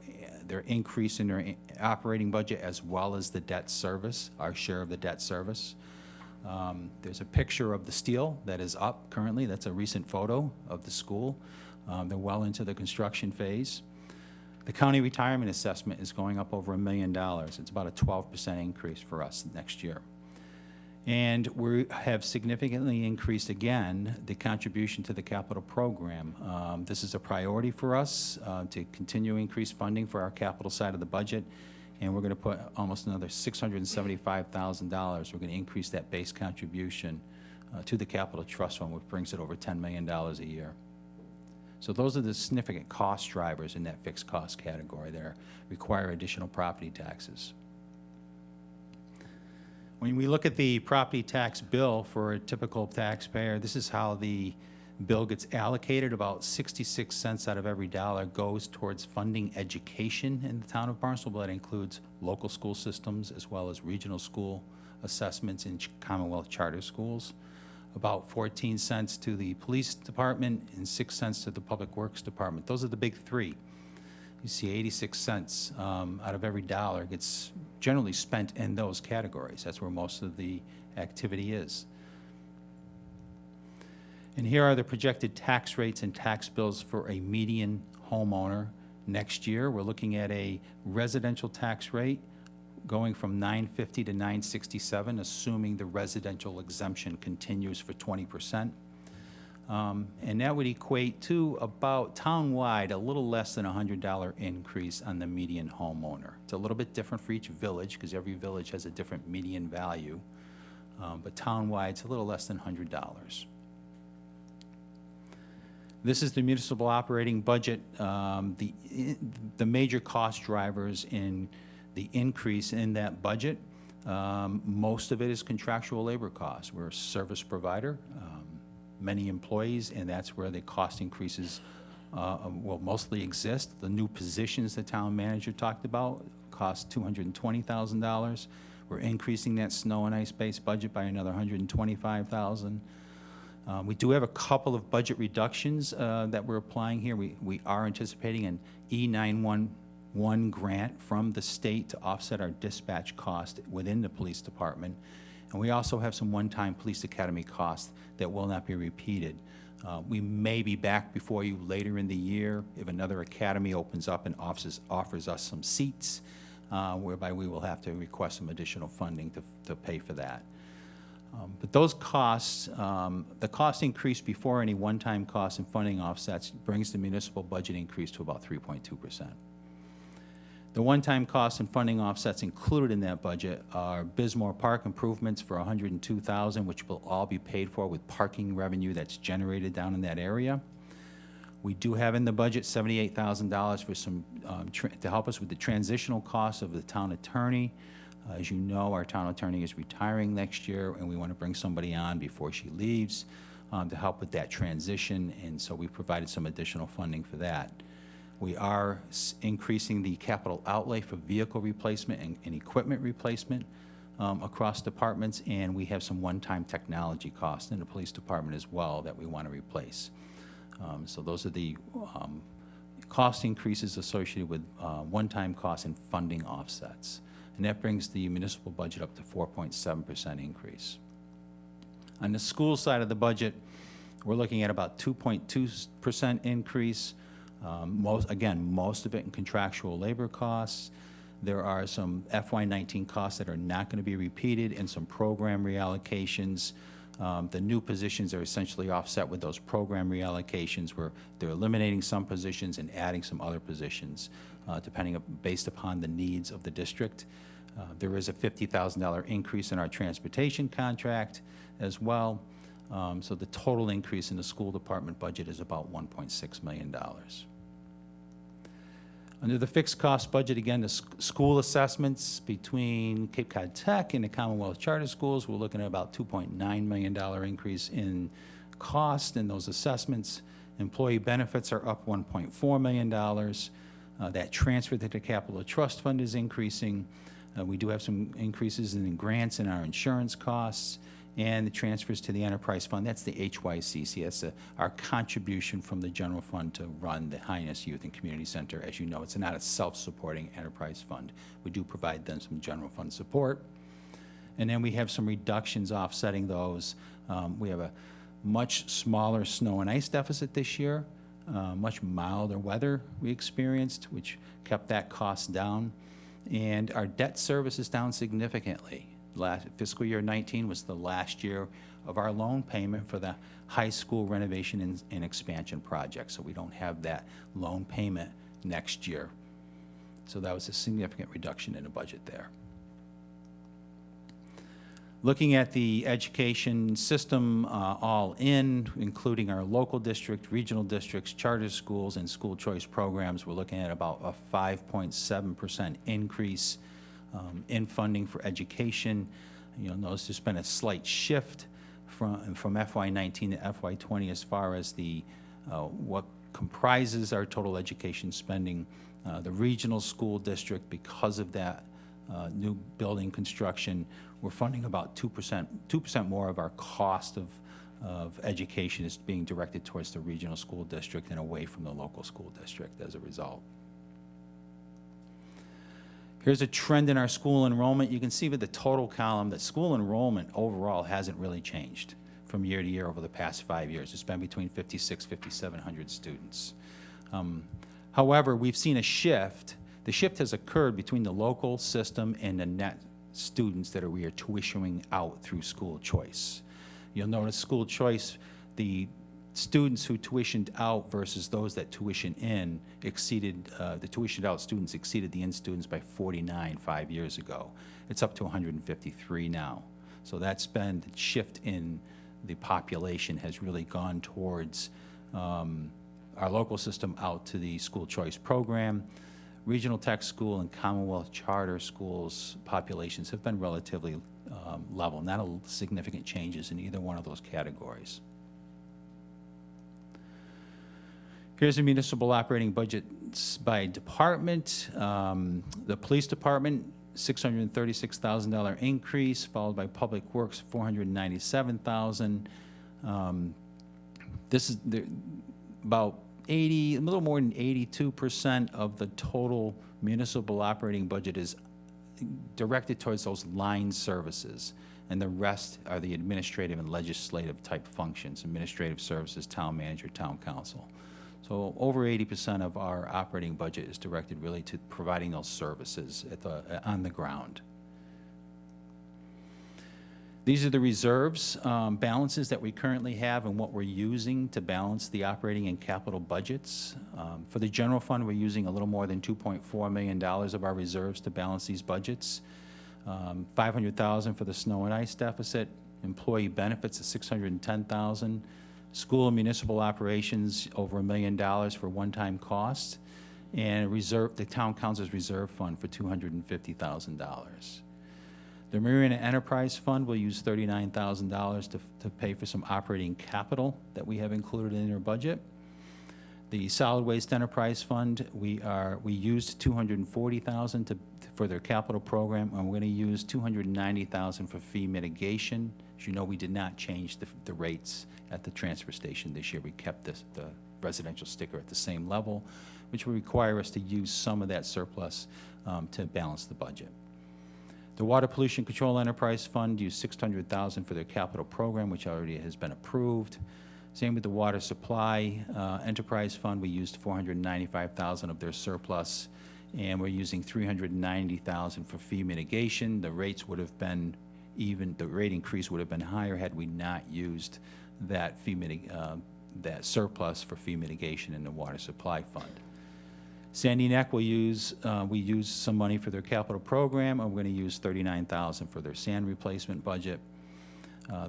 increase in their operating budget as well as the debt service, our share of the debt service. There's a picture of the steel that is up currently. That's a recent photo of the school. They're well into the construction phase. The county retirement assessment is going up over $1 million. It's about a 12% increase for us next year. And we have significantly increased, again, the contribution to the capital program. This is a priority for us to continue increase funding for our capital side of the budget. And we're going to put almost another $675,000. We're going to increase that base contribution to the capital trust fund, which brings it over $10 million a year. So those are the significant cost drivers in that fixed cost category that require additional property taxes. When we look at the property tax bill for a typical taxpayer, this is how the bill gets allocated. About 66 cents out of every dollar goes towards funding education in the town of Barnstable. That includes local school systems as well as regional school assessments in Commonwealth charter schools. About 14 cents to the police department and 6 cents to the public works department. Those are the big three. You see 86 cents out of every dollar gets generally spent in those categories. That's where most of the activity is. And here are the projected tax rates and tax bills for a median homeowner next year. We're looking at a residential tax rate going from $950 to $967, assuming the residential exemption continues for 20%. And that would equate to about town-wide a little less than $100 increase on the median homeowner. It's a little bit different for each village because every village has a different median value. But town-wide, it's a little less than $100. This is the municipal operating budget. The major cost drivers in the increase in that budget, most of it is contractual labor costs. We're a service provider. Many employees, and that's where the cost increases will mostly exist. The new positions the town manager talked about cost $220,000. We're increasing that snow and ice-based budget by another $125,000. We do have a couple of budget reductions that we're applying here. We are anticipating an E911 grant from the state to offset our dispatch cost within the police department. And we also have some one-time police academy costs that will not be repeated. We may be back before you later in the year if another academy opens up and offers us some seats, whereby we will have to request some additional funding to pay for that. But those costs, the cost increase before any one-time costs and funding offsets brings the municipal budget increase to about 3.2%. The one-time costs and funding offsets included in that budget are Bismore Park improvements for $102,000, which will all be paid for with parking revenue that's generated down in that area. We do have in the budget $78,000 for some to help us with the transitional costs of the town attorney. As you know, our town attorney is retiring next year, and we want to bring somebody on before she leaves to help with that transition, and so we provided some additional funding for that. We are increasing the capital outlay for vehicle replacement and equipment replacement across departments, and we have some one-time technology costs in the police department as well that we want to replace. So those are the cost increases associated with one-time costs and funding offsets. And that brings the municipal budget up to 4.7% increase. On the school side of the budget, We're looking at about 2.2% increase. Most of it in contractual labor costs. There are some FY19 costs that are not going to be repeated and some program reallocations. The new positions are essentially offset with those program reallocations where they're eliminating some positions and adding some other positions based upon the needs of the district. There is a $50,000 increase in our transportation contract as well. So the total increase in the school department budget is about $1.6 million. Under the fixed cost budget, again, the school assessments between Cape Cod Tech and the Commonwealth Charter Schools, we're looking at about $2.9 million increase in cost in those assessments. Employee benefits are up $1.4 million. That transfer to the capital trust fund is increasing. We do have some increases in grants in our insurance costs and the transfers to the enterprise fund. That's the HYCC. That's our contribution from the general fund to run the Highness Youth and Community Center. As you know, it's not a self-supporting enterprise fund. We do provide them some general fund support. And then we have some reductions offsetting those. We have a much smaller snow and ice deficit this year, much milder weather we experienced, which kept that cost down. And our debt service is down significantly. Fiscal year 19 was the last year of our loan payment for the high school renovation and expansion project, so we don't have that loan payment next year. So that was a significant reduction in the budget there. Looking at the education system all in, including our local district, regional districts, charter schools, and school choice programs, we're looking at about a 5.7% increase in funding for education. You'll notice there's been a slight shift from FY19 to FY20 as far as the what comprises our total education spending. The regional school district, because of that new building construction, we're funding about 2% more of our cost of education is being directed towards the regional school district and away from the local school district as a result. Here's a trend in our school enrollment. You can see with the total column that school enrollment overall hasn't really changed from year to year over the past 5 years. It's been between 5,700 students. However, we've seen a shift. The shift has occurred between the local system and the net students that we are tuitioning out through school choice. You'll notice school choice, the students who tuitioned out versus those that tuition in exceeded, the tuitioned out students exceeded the in students by 49 5 years ago. It's up to 153 now. So that's been the shift in the population has really gone towards our local system out to the school choice program. Regional tech school and Commonwealth charter schools populations have been relatively level, not significant changes in either one of those categories. Here's the municipal operating budgets by department. The police department, $636,000 increase, followed by Public Works, $497,000. This is about a little more than 82% of the total municipal operating budget is directed towards those line services, and the rest are the administrative and legislative type functions, administrative services, town manager, town council. So over 80% of our operating budget is directed really to providing those services on the ground. These are the reserves balances that we currently have and what we're using to balance the operating and capital budgets. For the general fund, we're using a little more than $2.4 million of our reserves to balance these budgets. $500,000 for the snow and ice deficit. Employee benefits is $610,000. School and municipal operations over $1 million for one-time costs, and the town council's reserve fund for $250,000. The Marina Enterprise Fund will use $39,000 to pay for some operating capital that we have included in their budget. The Solid Waste Enterprise Fund, we used $240,000 for their capital program, and we're going to use $290,000 for fee mitigation. As you know, we did not change the rates at the transfer station this year. We kept the residential sticker at the same level, which will require us to use some of that surplus to balance the budget. The Water Pollution Control Enterprise Fund used $600,000 for their capital program, which already has been approved. Same with the water supply enterprise fund. We used $495,000 of their surplus, and we're using $390,000 for fee mitigation. The rates would have been the rate increase would have been higher had we not used that that surplus for fee mitigation in the water supply fund. Sandy Neck we use some money for their capital program, and we're going to use $39,000 for their sand replacement budget.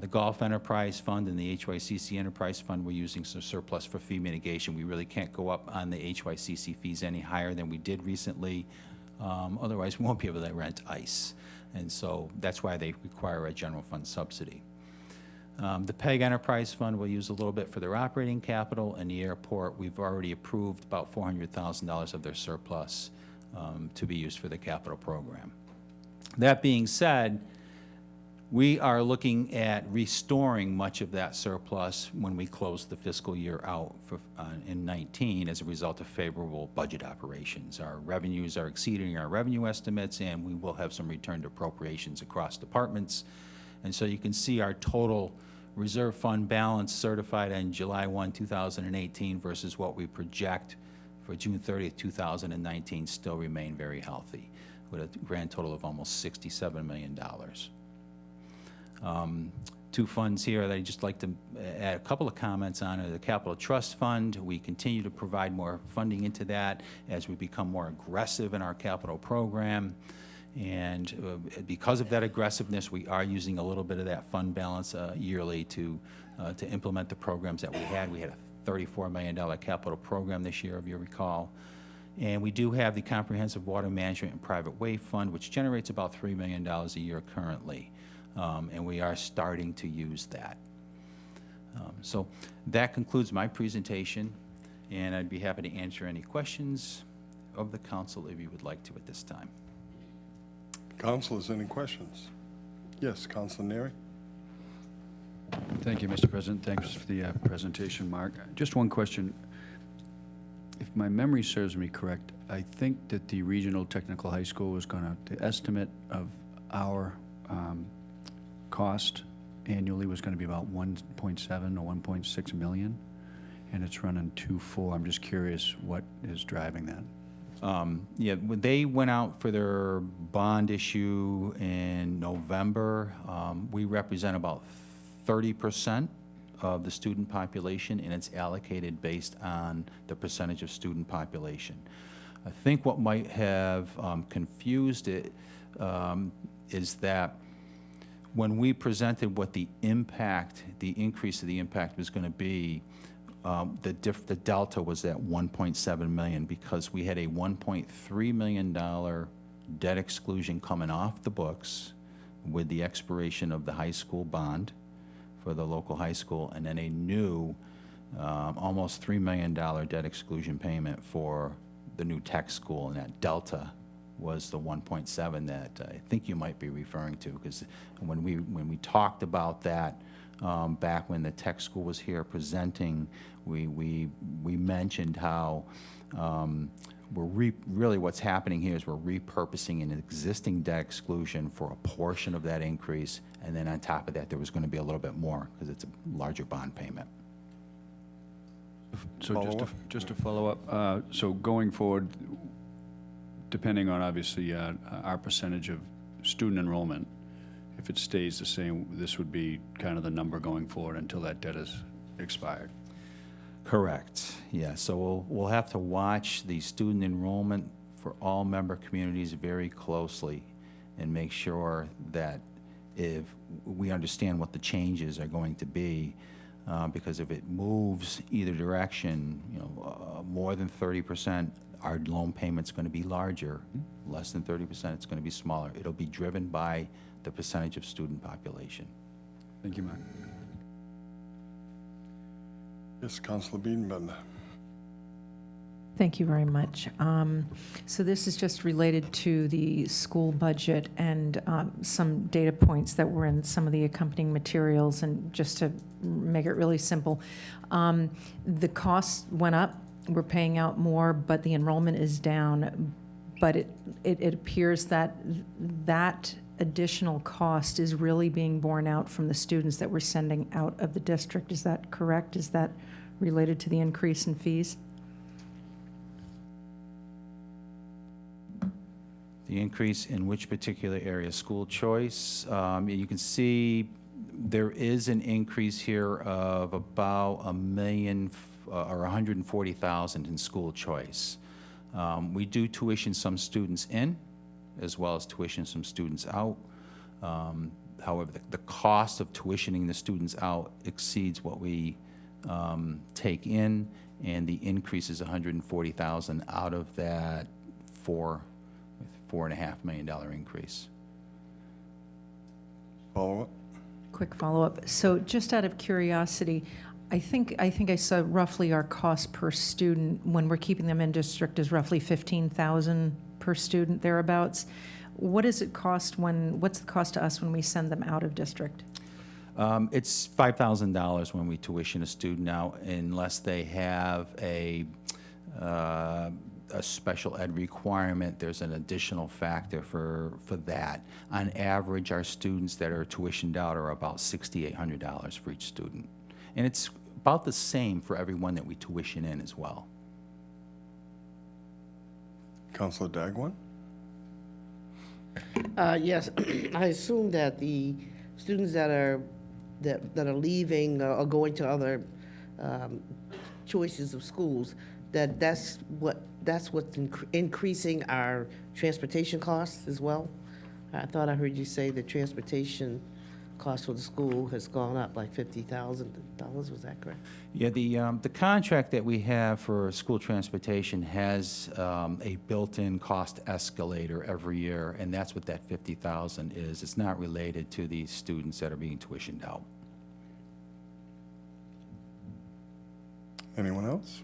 The Golf Enterprise Fund and the HYCC Enterprise Fund, we're using some surplus for fee mitigation. We really can't go up on the HYCC fees any higher than we did recently. Otherwise, we won't be able to rent ice. And so that's why they require a general fund subsidy. The PEG Enterprise Fund will use a little bit for their operating capital, and the airport, we've already approved about $400,000 of their surplus to be used for the capital program. That being said, we are looking at restoring much of that surplus when we close the fiscal year out in 19 as a result of favorable budget operations. Our revenues are exceeding our revenue estimates, and we will have some returned appropriations across departments. And so you can see our total reserve fund balance certified on July 1, 2018 versus what we project for June 30th, 2019 still remain very healthy, with a grand total of almost $67 million. Two funds here that I'd just like to add a couple of comments on are the Capital Trust Fund. We continue to provide more funding into that as we become more aggressive in our capital program. And because of that aggressiveness, we are using a little bit of that fund balance yearly to implement the programs that we had. We had a $34 million capital program this year, if you recall. And we do have the Comprehensive Water Management and Private Way Fund, which generates about $3 million a year currently. And we are starting to use that. So that concludes my presentation, and I'd be happy to answer any questions of the council if you would like to at this time. Councilors, any questions? Yes, Councilor Neary. Thank you, Mr. President. Thanks for the presentation, Mark. Just one question. If my memory serves me correct, I think that the Regional Technical High School was going to, the estimate of our cost annually was going to be about 1.7 or 1.6 million, and it's running 2.4. I'm just curious what is driving that. Yeah, when they went out for their bond issue in November, we represent about 30% of the student population, and it's allocated based on the percentage of student population. I think what might have confused it is that when we presented what the impact, the increase of the impact was going to be, the delta was at 1.7 million because we had a $1.3 million debt exclusion coming off the books with the expiration of the high school bond for the local high school, and then a new almost $3 million debt exclusion payment for the new tech school, and that delta was the 1.7 that I think you might be referring to, because when we talked about that back when the tech school was here presenting, we mentioned how really what's happening here is we're repurposing an existing debt exclusion for a portion of that increase, and then on top of that there was going to be a little bit more because it's a larger bond payment. So just to follow up, so going forward, depending on obviously our percentage of student enrollment, if it stays the same, this would be kind of the number going forward until that debt is expired. Correct. Yeah. So we'll have to watch the student enrollment for all member communities very closely and make sure that if we understand what the changes are going to be, because if it moves either direction, more than 30%, our loan payment's going to be larger. Less than 30%, it's going to be smaller. It'll be driven by the percentage of student population. Thank you, Mark. Yes, Councilor Beedenbender. Thank you very much. So this is just related to the school budget and some data points that were in some of the accompanying materials, and just to make it really simple. The costs went up. We're paying out more, but the enrollment is down. But it appears that additional cost is really being borne out from the students that we're sending out of the district. Is that correct? Is that related to the increase in fees? The increase in which particular area? School choice? You can see there is an increase here of about $1 million or $140,000 in school choice. We do tuition some students in, as well as tuition some students out. However, the cost of tuitioning the students out exceeds what we take in, and the increase is $140,000 out of that $4.5 million increase. Follow-up? Quick follow-up. So just out of curiosity, I think I saw roughly our cost per student when we're keeping them in district is roughly $15,000 per student, thereabouts. What does it cost what's the cost to us when we send them out of district? It's $5,000 when we tuition a student out, unless they have a special ed requirement. There's an additional factor for that. On average, our students that are tuitioned out are about $6,800 for each student. And it's about the same for everyone that we tuition in as well. Councilor Dagwan? Yes, I assume that the students that are leaving or going to other choices of schools, that's what's increasing our transportation costs as well. I thought I heard you say the transportation cost for the school has gone up like $50,000. Was that correct? Yeah, the contract that we have for school transportation has a built-in cost escalator every year, and that's what that $50,000 is. It's not related to the students that are being tuitioned out. Anyone else?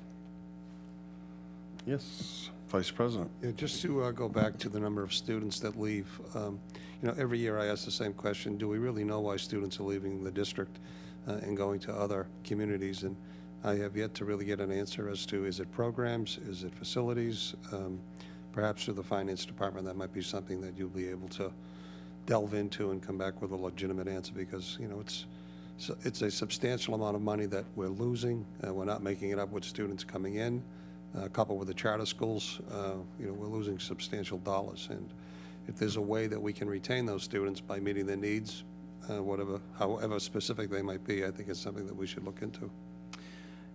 Yes, Vice President. Yeah, just to go back to the number of students that leave, you know, every year I ask the same question: do we really know why students are leaving the district and going to other communities? And I have yet to really get an answer as to, is it programs, is it facilities? Perhaps through the finance department, that might be something that you'll be able to delve into and come back with a legitimate answer, because, you know, it's a substantial amount of money that we're losing. We're not making it up with students coming in. Coupled with the charter schools, you know, we're losing substantial dollars. And if there's a way that we can retain those students by meeting their needs, however specific they might be, I think it's something that we should look into.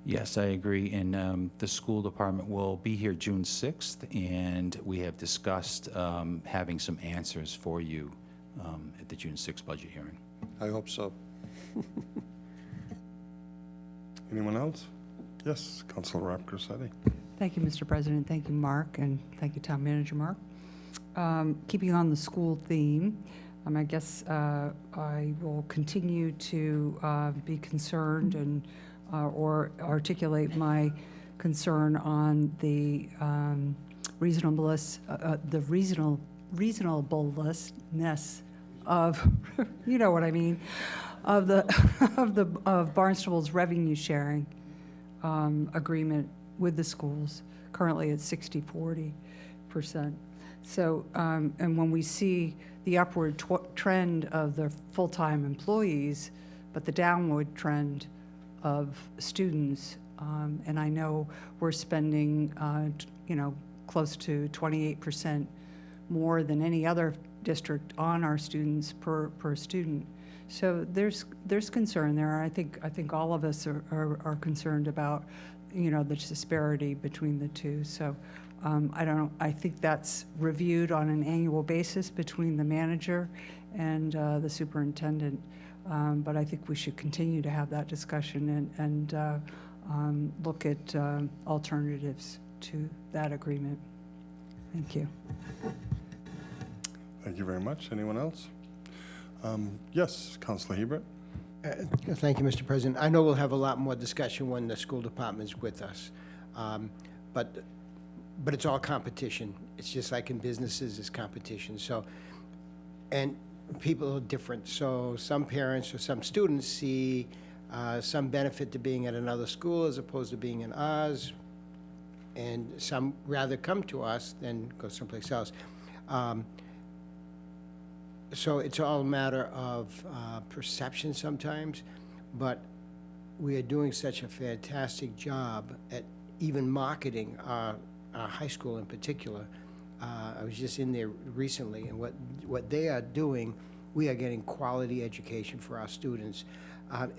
Yes, I agree. And the school department will be here June 6th, and we have discussed having some answers for you at the June 6th budget hearing. I hope so. Anyone else? Yes, Councilor Rapkossetti. Thank you, Mr. President. Thank you, Mark, and thank you, Town Manager Mark. Keeping on the school theme, I guess I will continue to be concerned and or articulate my concern on the reasonableness of, you know what I mean, of Barnstable's revenue sharing agreement with the schools. Currently it's 60-40%. So, and when we see the upward trend of the full-time employees, but the downward trend of students, and I know we're spending, you know, close to 28% more than any other district on our students per student. So there's concern there. I think all of us are concerned about, you know, the disparity between the two. So I think that's reviewed on an annual basis between the manager and the superintendent. But I think we should continue to have that discussion and look at alternatives to that agreement. Thank you. Thank you very much. Anyone else? Yes, Councilor Hebert. Thank you, Mr. President. I know we'll have a lot more discussion when the school department's with us. But it's all competition. It's just like in businesses, it's competition. So, and people are different. So some parents or some students see some benefit to being at another school as opposed to being in ours. And some rather come to us than go someplace else. So it's all a matter of perception sometimes, but we are doing such a fantastic job at even marketing our high school in particular. I was just in there recently, and what they are doing, we are getting quality education for our students.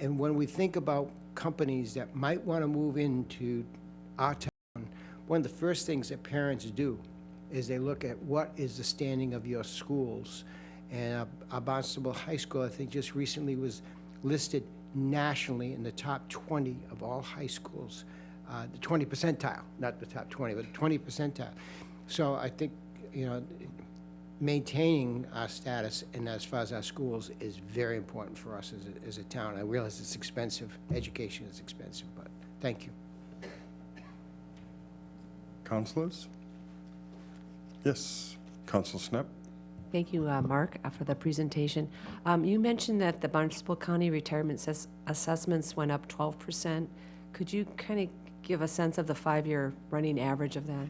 And when we think about companies that might want to move into our town, one of the first things that parents do is they look at what is the standing of your schools. And our Barnstable High School, I think, just recently was listed nationally in the top 20 of all high schools, the 20 percentile, not the top 20, but 20 percentile. So I think, you know, maintaining our status and as far as our schools is very important for us as a town. I realize it's expensive. Education is expensive, but thank you. Councilors? Yes, Council Snap. Thank you, Mark, for the presentation. You mentioned that the Barnstable County retirement assessments went up 12%. Could you kind of give a sense of the 5-year running average of that?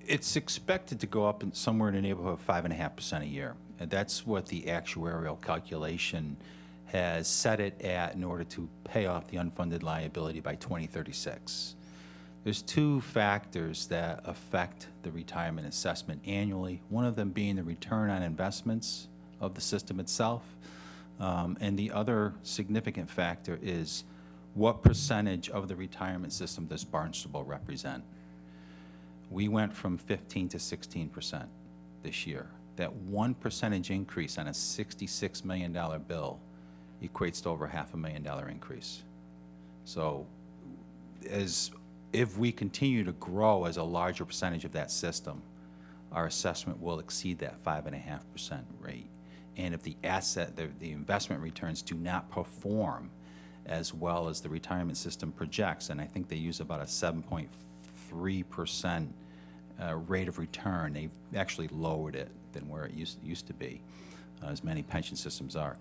It's expected to go up somewhere in the neighborhood of 5.5% a year. And that's what the actuarial calculation has set it at in order to pay off the unfunded liability by 2036. There's two factors that affect the retirement assessment annually, one of them being the return on investments of the system itself, and the other significant factor is what percentage of the retirement system does Barnstable represent? We went from 15 to 16% this year. That 1% increase on a $66 million bill equates to over $500,000 increase. So if we continue to grow as a larger percentage of that system, our assessment will exceed that 5.5% rate. And if the investment returns do not perform as well as the retirement system projects, and I think they use about a 7.3% rate of return, they've actually lowered it than where it used to be, as many pension systems are.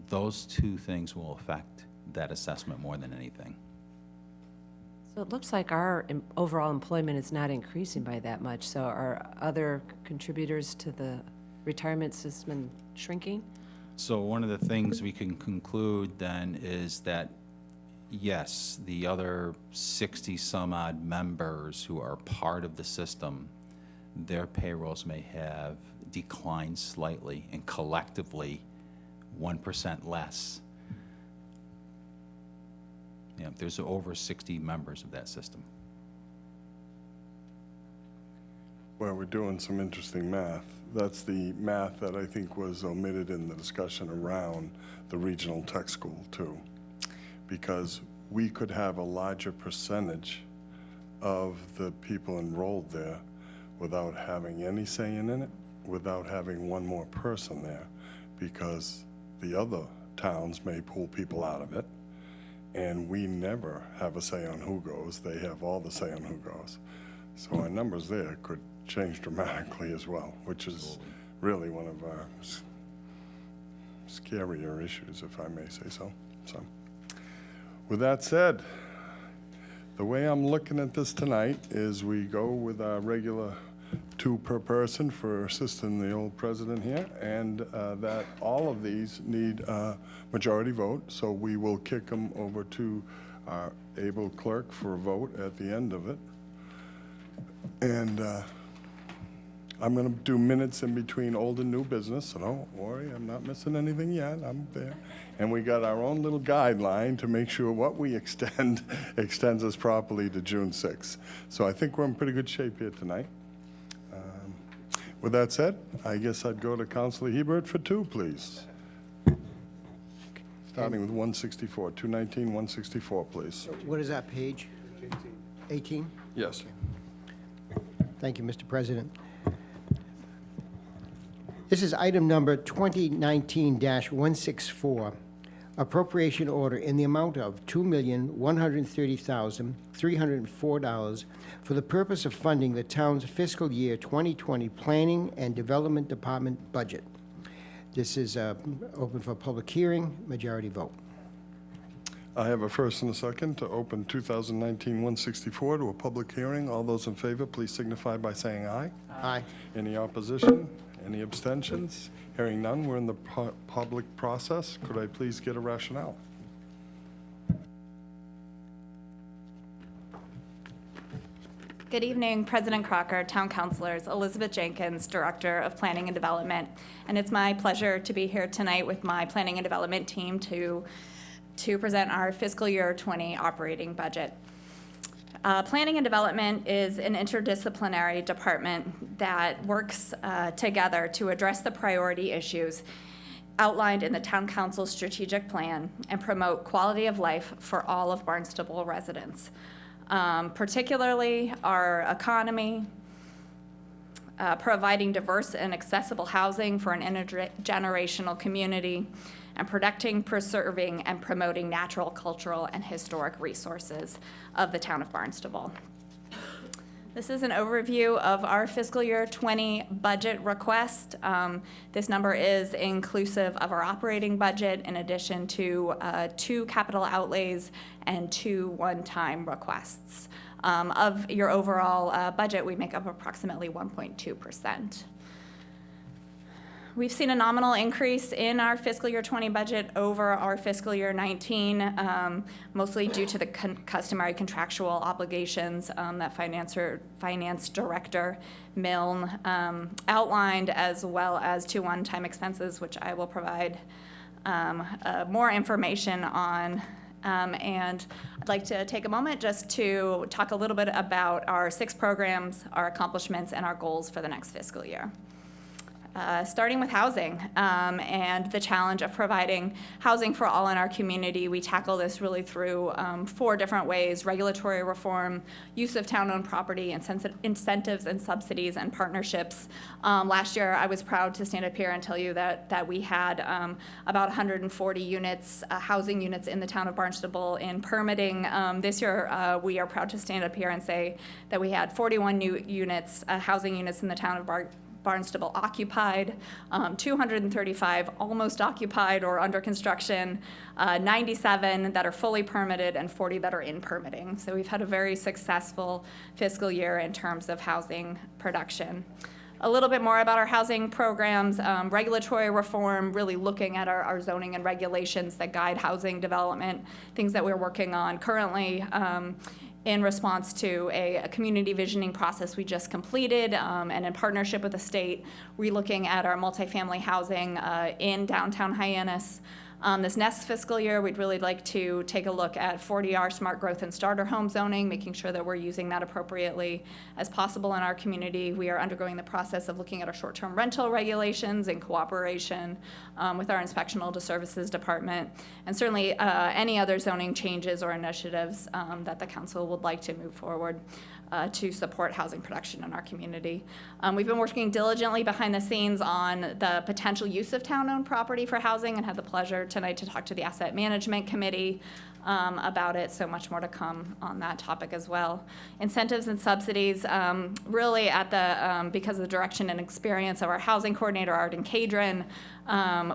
Those two things will affect that assessment more than anything. So it looks like our overall employment is not increasing by that much. So are other contributors to the retirement system shrinking? So one of the things we can conclude then is that, yes, the other 60-some-odd members who are part of the system, their payrolls may have declined slightly, and collectively 1% less. Yeah, there's over 60 members of that system. Well, we're doing some interesting math. That's the math that I think was omitted in the discussion around the regional tech school too. Because we could have a larger percentage of the people enrolled there without having any say in it, without having one more person there, because the other towns may pull people out of it, and we never have a say on who goes. They have all the say on who goes. So our numbers there could change dramatically as well, which is really one of our scarier issues, if I may say so. So, with that said, the way I'm looking at this tonight is we go with our regular 2 per person for assisting the old president here, and that all of these need a majority vote, so we will kick them over to our able clerk for a vote at the end of it. And I'm going to do minutes in between old and new business, so don't worry, I'm not missing anything yet, I'm there. And we got our own little guideline to make sure what we extend extends us properly to June 6th. So I think we're in pretty good shape here tonight. With that said, I guess I'd go to Councilor Hebert for 2, please. Starting with 164, 219, 164, please. What is that page? 18? Yes. Thank you, Mr. President. This is item number 2019-164, appropriation order in the amount of $2,130,304 for the purpose of funding the town's fiscal year 2020 Planning and Development Department budget. This is open for public hearing, majority vote. I have a first and a second to open 2019-164 to a public hearing. All those in favor, please signify by saying aye. Aye. Any opposition? Any abstentions? Hearing none, we're in the public process. Could I please get a rationale? Good evening, President Crocker, Town Councilors, Elizabeth Jenkins, Director of Planning and Development. And it's my pleasure to be here tonight with my Planning and Development team to present our fiscal year 20 operating budget. Planning and Development is an interdisciplinary department that works together to address the priority issues outlined in the Town Council's strategic plan and promote quality of life for all of Barnstable residents. Particularly our economy, providing diverse and accessible housing for an intergenerational community, and protecting, preserving, and promoting natural, cultural, and historic resources of the town of Barnstable. This is an overview of our fiscal year 20 budget request. This number is inclusive of our operating budget in addition to 2 capital outlays and 2 one-time requests. Of your overall budget, we make up approximately 1.2%. We've seen a nominal increase in our fiscal year 20 budget over our fiscal year 19, mostly due to the customary contractual obligations that Finance Director Milne outlined, as well as 2 one-time expenses, which I will provide more information on. And I'd like to take a moment just to talk a little bit about our 6 programs, our accomplishments, and our goals for the next fiscal year. Starting with housing and the challenge of providing housing for all in our community. We tackle this really through 4 different ways: regulatory reform, use of town-owned property, incentives and subsidies, and partnerships. Last year, I was proud to stand up here and tell you that we had about 140 units, housing units in the town of Barnstable in permitting. This year, we are proud to stand up here and say that we had 41 new units, housing units in the town of Barnstable occupied, 235 almost occupied or under construction, 97 that are fully permitted, and 40 that are in permitting. So we've had a very successful fiscal year in terms of housing production. A little bit more about our housing programs, regulatory reform, really looking at our zoning and regulations that guide housing development, things that we're working on currently. In response to a community visioning process we just completed, and in partnership with the state, relooking at our multifamily housing in downtown Hyannis. This next fiscal year, we'd really like to take a look at 40R smart growth and starter home zoning, making sure that we're using that appropriately as possible in our community. We are undergoing the process of looking at our short-term rental regulations in cooperation with our Inspectional Services Department, and certainly any other zoning changes or initiatives that the council would like to move forward to support housing production in our community. We've been working diligently behind the scenes on the potential use of town-owned property for housing, and had the pleasure tonight to talk to the Asset Management Committee about it, so much more to come on that topic as well. Incentives and subsidies, really at the, because of the direction and experience of our housing coordinator, Arden Cadron,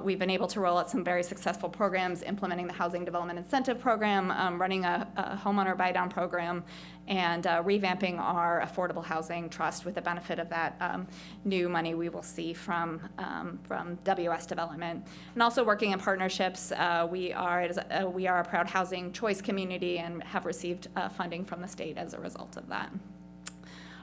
we've been able to roll out some very successful programs, implementing the Housing Development Incentive Program, running a homeowner buy-down program, and revamping our affordable housing trust with the benefit of that new money we will see from WS Development. And also working in partnerships, we are a proud housing choice community and have received funding from the state as a result of that.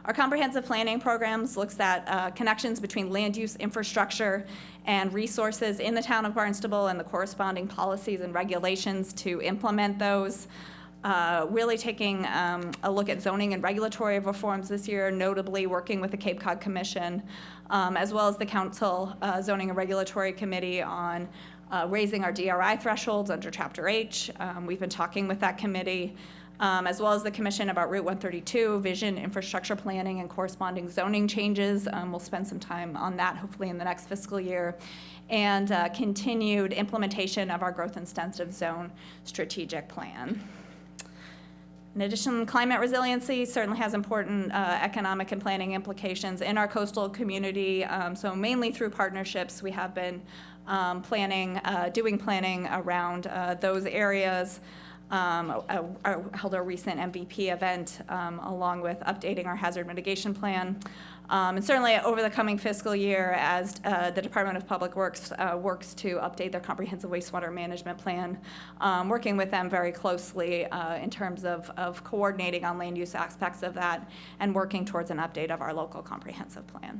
Our comprehensive planning programs looks at connections between land use, infrastructure, and resources in the town of Barnstable and the corresponding policies and regulations to implement those. Really taking a look at zoning and regulatory reforms this year, notably working with the Cape Cod Commission, as well as the Council Zoning and Regulatory Committee on raising our DRI thresholds under Chapter H. We've been talking with that committee, as well as the Commission about Route 132, vision, infrastructure planning, and corresponding zoning changes. We'll spend some time on that hopefully in the next fiscal year. And continued implementation of our growth incentive zone strategic plan. In addition, climate resiliency certainly has important economic and planning implications in our coastal community. So mainly through partnerships, we have been doing planning around those areas. held a recent MVP event, along with updating our hazard mitigation plan. And certainly over the coming fiscal year, as the Department of Public Works works to update their comprehensive wastewater management plan, working with them very closely in terms of coordinating on land use aspects of that and working towards an update of our local comprehensive plan.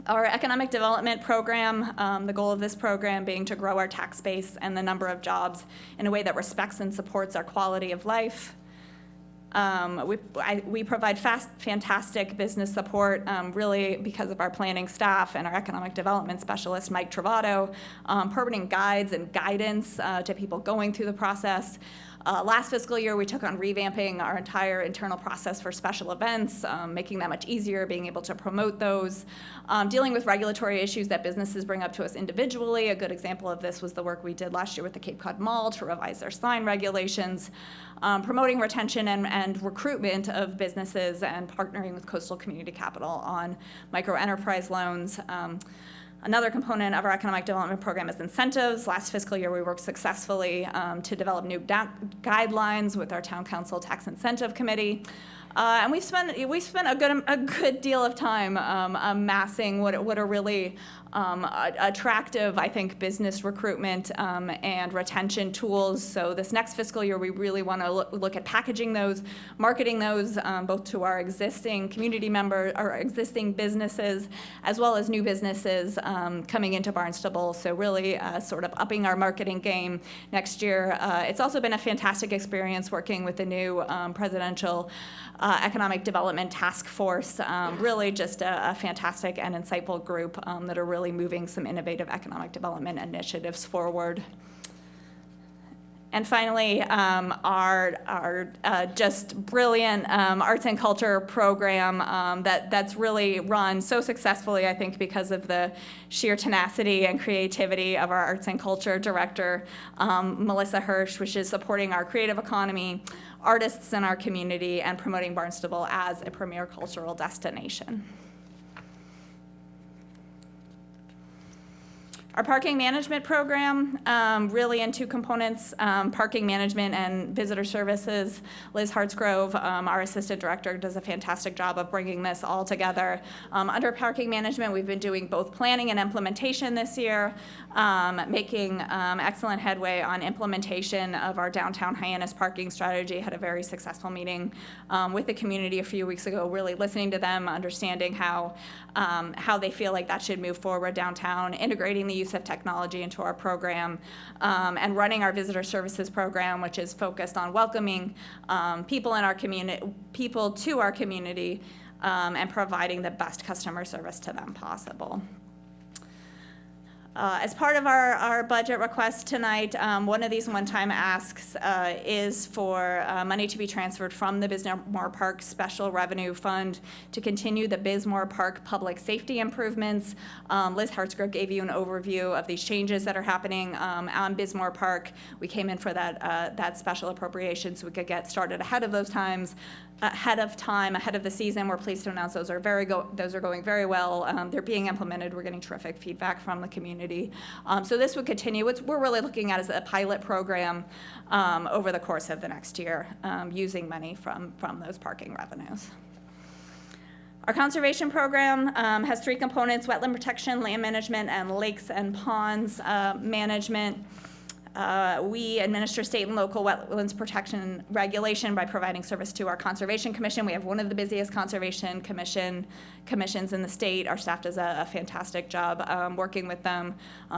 Our economic development program, the goal of this program being to grow our tax base and the number of jobs in a way that respects and supports our quality of life. We provide fantastic business support, really because of our planning staff and our economic development specialist, Mike Travato, permitting guides and guidance to people going through the process. Last fiscal year, we took on revamping our entire internal process for special events, making that much easier, being able to promote those, dealing with regulatory issues that businesses bring up to us individually. A good example of this was the work we did last year with the Cape Cod Mall to revise their sign regulations, promoting retention and recruitment of businesses, and partnering with Coastal Community Capital on micro-enterprise loans. Another component of our economic development program is incentives. Last fiscal year, we worked successfully to develop new guidelines with our Town Council Tax Incentive Committee. And we spent a good deal of time amassing what are really attractive, I think, business recruitment and retention tools. So this next fiscal year, we really want to look at packaging those, marketing those, both to our existing community members, our existing businesses, as well as new businesses coming into Barnstable. So really sort of upping our marketing game next year. It's also been a fantastic experience working with the new presidential Economic Development Task Force, really just a fantastic and insightful group that are really moving some innovative economic development initiatives forward. And finally, our just brilliant arts and culture program that's really run so successfully, I think, because of the sheer tenacity and creativity of our arts and culture director, Melissa Hirsch, which is supporting our creative economy, artists in our community, and promoting Barnstable as a premier cultural destination. Our parking management program, really in two components, parking management and visitor services. Liz Hartsgrove, our assistant director, does a fantastic job of bringing this all together. Under parking management, we've been doing both planning and implementation this year, making excellent headway on implementation of our downtown Hyannis parking strategy. Had a very successful meeting with the community a few weeks ago, really listening to them, understanding how they feel like that should move forward downtown, integrating the use of technology into our program, and running our visitor services program, which is focused on welcoming people in our community, people to our community, and providing the best customer service to them possible. As part of our budget request tonight, one of these one-time asks is for money to be transferred from the Bismarck Park Special Revenue Fund to continue the Bismarck Park public safety improvements. Liz Hartsgrove gave you an overview of these changes that are happening on Bismarck Park. We came in for that special appropriation so we could get started ahead of those times. Ahead of the season. We're pleased to announce those are going very well. They're being implemented. We're getting terrific feedback from the community. So this would continue. What we're really looking at is a pilot program over the course of the next year, using money from those parking revenues. Our conservation program has three components: wetland protection, land management, and lakes and ponds management. We administer state and local wetlands protection regulation by providing service to our Conservation Commission. We have one of the busiest conservation commissions in the state. Our staff does a fantastic job working with them.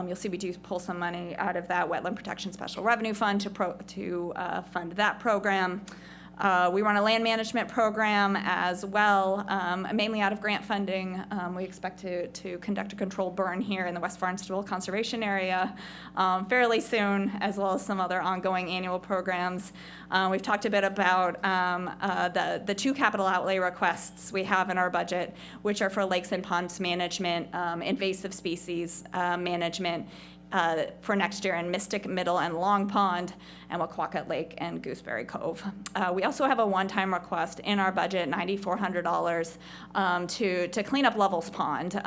You'll see we do pull some money out of that Wetland Protection Special Revenue Fund to fund that program. We run a land management program as well, mainly out of grant funding. We expect to conduct a controlled burn here in the West Barnstable Conservation Area fairly soon, as well as some other ongoing annual programs. We've talked a bit about the two capital outlay requests we have in our budget, which are for lakes and ponds management, invasive species management, for next year in Mystic, Middle, and Long Pond, and Waquacat Lake and Gooseberry Cove. We also have a one-time request in our budget, $9,400, to clean up Levels Pond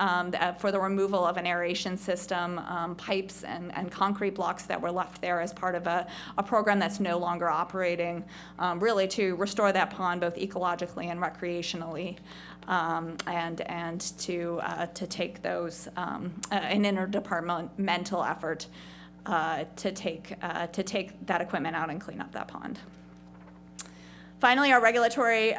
for the removal of an aeration system, pipes and concrete blocks that were left there as part of a program that's no longer operating, really to restore that pond both ecologically and recreationally. And to take those an interdepartmental effort to take that equipment out and clean up that pond. Finally, our regulatory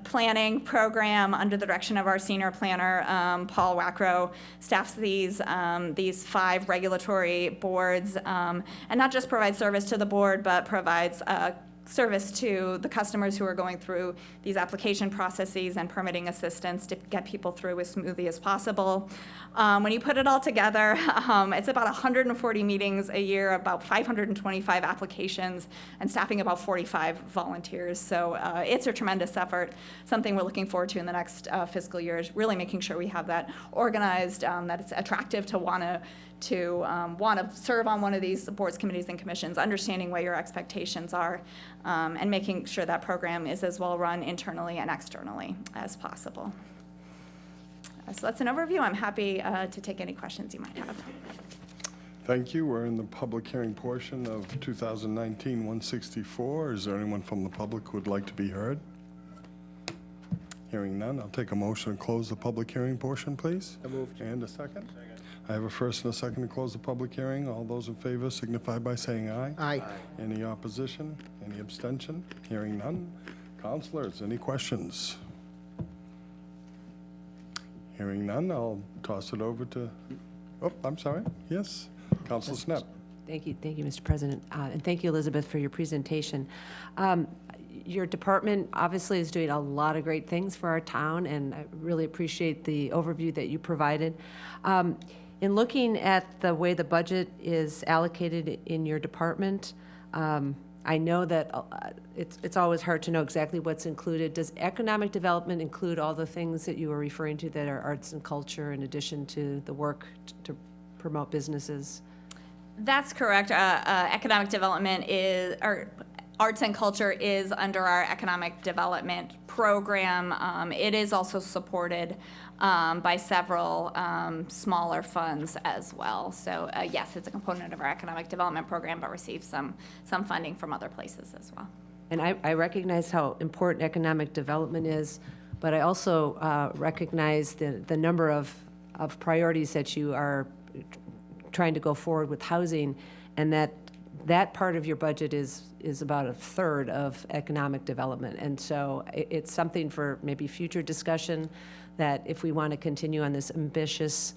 planning program under the direction of our senior planner, Paul Wackrow, staffs these 5 regulatory boards, and not just provides service to the board, but provides service to the customers who are going through these application processes and permitting assistance to get people through as smoothly as possible. When you put it all together, it's about 140 meetings a year, about 525 applications, and staffing about 45 volunteers. So it's a tremendous effort, something we're looking forward to in the next fiscal year, is really making sure we have that organized, that it's attractive to want to serve on one of these boards, committees, and commissions, understanding what your expectations are, and making sure that program is as well run internally and externally as possible. So that's an overview. I'm happy to take any questions you might have. Thank you. We're in the public hearing portion of 2019-164. Is there anyone from the public who would like to be heard? Hearing none, I'll take a motion to close the public hearing portion, please. So moved. And a second? I have a first and a second to close the public hearing. All those in favor signify by saying aye. Aye. Any opposition? Any abstention? Hearing none. Councilors, any questions? Hearing none, I'll toss it over to, oh, I'm sorry. Yes, Councilor Snep. Thank you, Mr. President, and thank you, Elizabeth, for your presentation. Your department obviously is doing a lot of great things for our town, and I really appreciate the overview that you provided. In looking at the way the budget is allocated in your department, I know that it's always hard to know exactly what's included. Does economic development include all the things that you were referring to that are arts and culture in addition to the work to promote businesses? That's correct. Economic development is, or arts and culture is under our economic development program. It is also supported by several smaller funds as well. So yes, it's a component of our economic development program, but receives some funding from other places as well. And I recognize how important economic development is, but I also recognize the number of priorities that you are trying to go forward with housing, and that part of your budget is about a third of economic development. And so it's something for maybe future discussion, that if we want to continue on this ambitious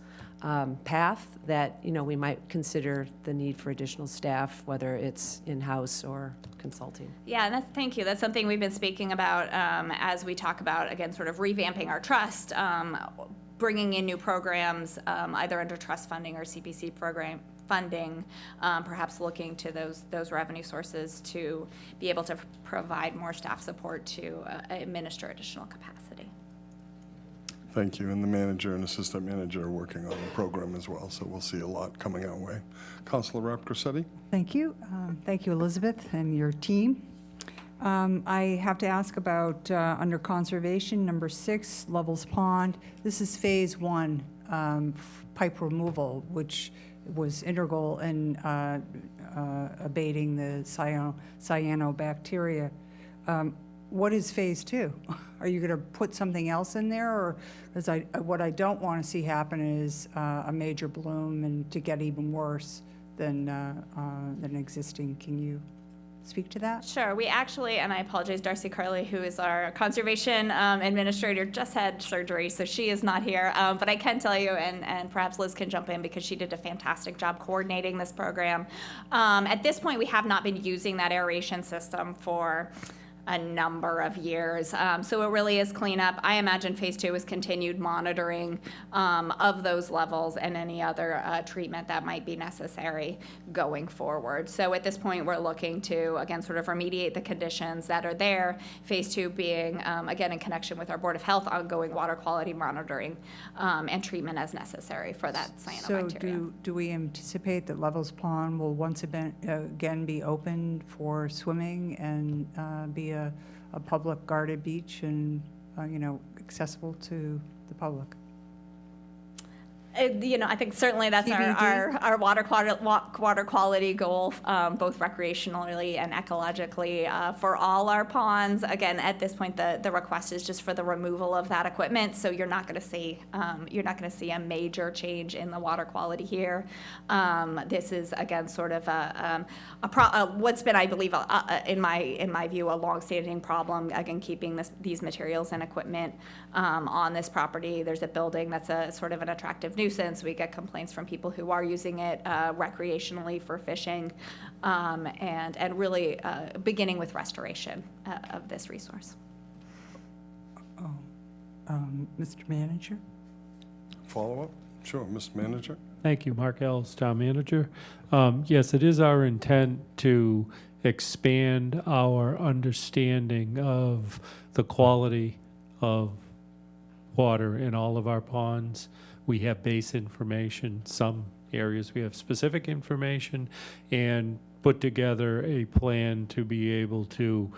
path, that we might consider the need for additional staff, whether it's in-house or consulting. Yeah, and thank you. That's something we've been speaking about as we talk about, again, sort of revamping our trust, bringing in new programs, either under trust funding or CPC program funding, perhaps looking to those revenue sources to be able to provide more staff support to administer additional capacity. Thank you. And the manager and assistant manager are working on the program as well, so we'll see a lot coming our way. Councilor Rapcrossetti. Thank you. Thank you, Elizabeth, and your team. I have to ask about, under conservation, number 6, Levels Pond. This is phase 1, pipe removal, which was integral in abating the cyanobacteria. What is phase 2? Are you going to put something else in there? Or, because what I don't want to see happen is a major bloom and to get even worse than existing. Can you speak to that? Sure. We actually, and I apologize, Darcy Carley, who is our conservation administrator, just had surgery, so she is not here. But I can tell you, and perhaps Liz can jump in because she did a fantastic job coordinating this program. At this point, we have not been using that aeration system for a number of years. So it really is cleanup. I imagine phase 2 is continued monitoring of those levels and any other treatment that might be necessary going forward. So at this point, we're looking to, again, sort of remediate the conditions that are there. Phase 2 being, again, in connection with our Board of Health, ongoing water quality monitoring and treatment as necessary for that cyanobacteria. So do we anticipate that Levels Pond will once again be opened for swimming and be a public guarded beach and, accessible to the public? I think certainly that's our water quality goal, both recreationally and ecologically, for all our ponds. Again, at this point, the request is just for the removal of that equipment, so you're not going to see a major change in the water quality here. This is again sort of what's been, I believe, in my view, a longstanding problem. Again, keeping these materials and equipment on this property. There's a building that's a sort of an attractive nuisance. We get complaints from people who are using it recreationally for fishing, and really beginning with restoration of this resource. Mr. Manager? Follow-up? Sure, Mr. Manager. Thank you, Mark Ellis, Town Manager. Yes, it is our intent to expand our understanding of the quality of water in all of our ponds. We have base information. Some areas we have specific information, and put together a plan to be able to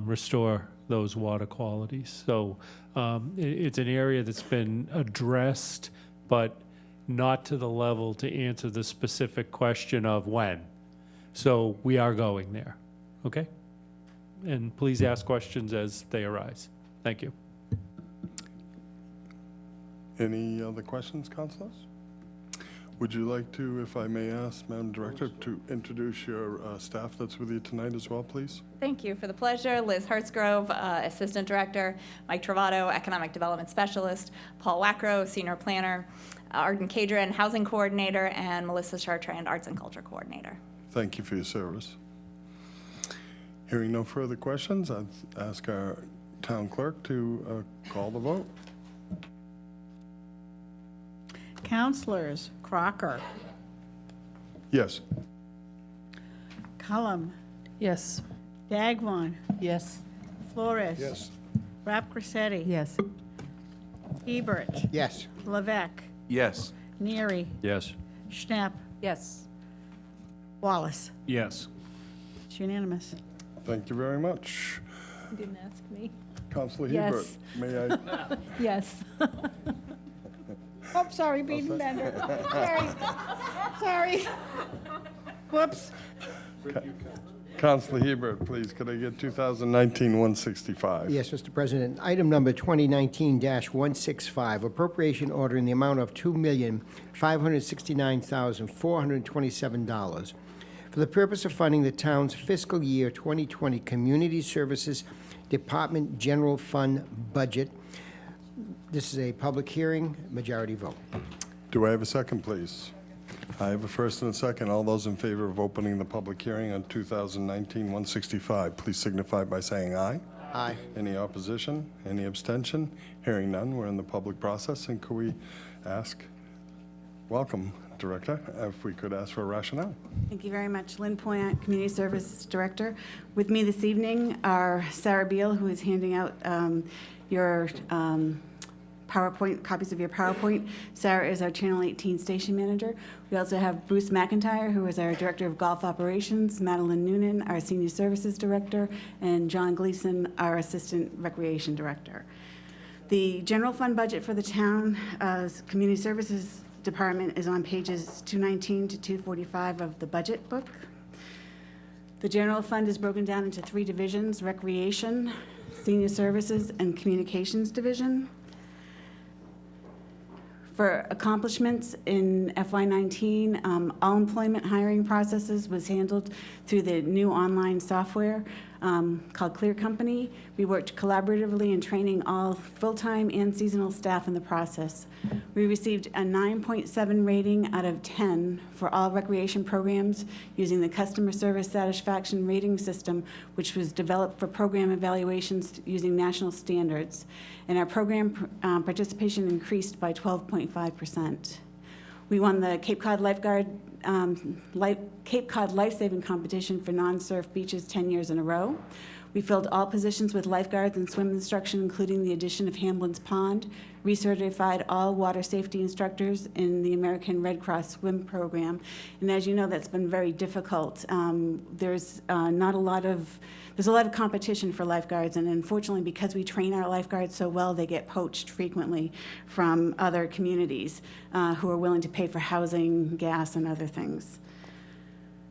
restore those water qualities. So it's an area that's been addressed, but not to the level to answer the specific question of when. So we are going there, okay? And please ask questions as they arise. Thank you. Any other questions, councilors? Would you like to, if I may ask, Madam Director, to introduce your staff that's with you tonight as well, please? Thank you for the pleasure. Liz Hertzgrove, Assistant Director, Mike Travato, Economic Development Specialist, Paul Wackrow, Senior Planner, Arden Cadron, Housing Coordinator, and Melissa Chartrand, Arts and Culture Coordinator. Thank you for your service. Hearing no further questions, I'd ask our town clerk to call the vote. Councilors Crocker, Yes. Cullum, Yes. Dagwan, Yes. Flores. Yes. Rap Grissetti. Yes. Hebert, Yes. Levesque, Yes. Neary, Yes. Schnapp, Yes. Wallace. Yes. It's unanimous. Thank you very much. You didn't ask me. Councilor Yes. Hebert, may I? Yes. Oh, sorry, Beeden Bender. Sorry. Whoops. Councilor Hebert, please, could I get 2019-165? Yes, Mr. President. Item number 2019-165, appropriation order in the amount of $2,569,427 for the purpose of funding the town's fiscal year 2020 Community Services Department General Fund budget. This is a public hearing, majority vote. Do I have a second, please? I have a first and a second. All those in favor of opening the public hearing on 2019-165, please signify by saying aye. Aye. Any opposition? Any abstention? Hearing none, we're in the public process, and could we ask, welcome, Director, if we could ask for a rationale. Thank you very much. Lynn Poyant, Community Service Director. With me this evening are Sarah Beal, who is handing out your PowerPoint, copies of your PowerPoint. Sarah is our Channel 18 station manager. We also have Bruce McIntyre, who is our Director of Golf Operations, Madeline Noonan, our Senior Services Director, and John Gleason, our Assistant Recreation Director. The general fund budget for the town Community Services Department is on pages 219 to 245 of the budget book. The general fund is broken down into 3 divisions: Recreation, Senior Services, and Communications Division. For accomplishments in FY19, all employment hiring processes was handled through the new online software. called Clear Company. We worked collaboratively in training all full-time and seasonal staff in the process. We received a 9.7 rating out of 10 for all recreation programs using the customer service satisfaction rating system, which was developed for program evaluations using national standards. And our program participation increased by 12.5%. We won the Cape Cod Cape Cod Lifesaving Competition for non-surf beaches 10 years in a row. We filled all positions with lifeguards and swim instruction, including the addition of Hamblin's Pond, recertified all water safety instructors in the American Red Cross swim program. And as you know, that's been very difficult. There's a lot of competition for lifeguards, and unfortunately, because we train our lifeguards so well, they get poached frequently from other communities who are willing to pay for housing, gas, and other things.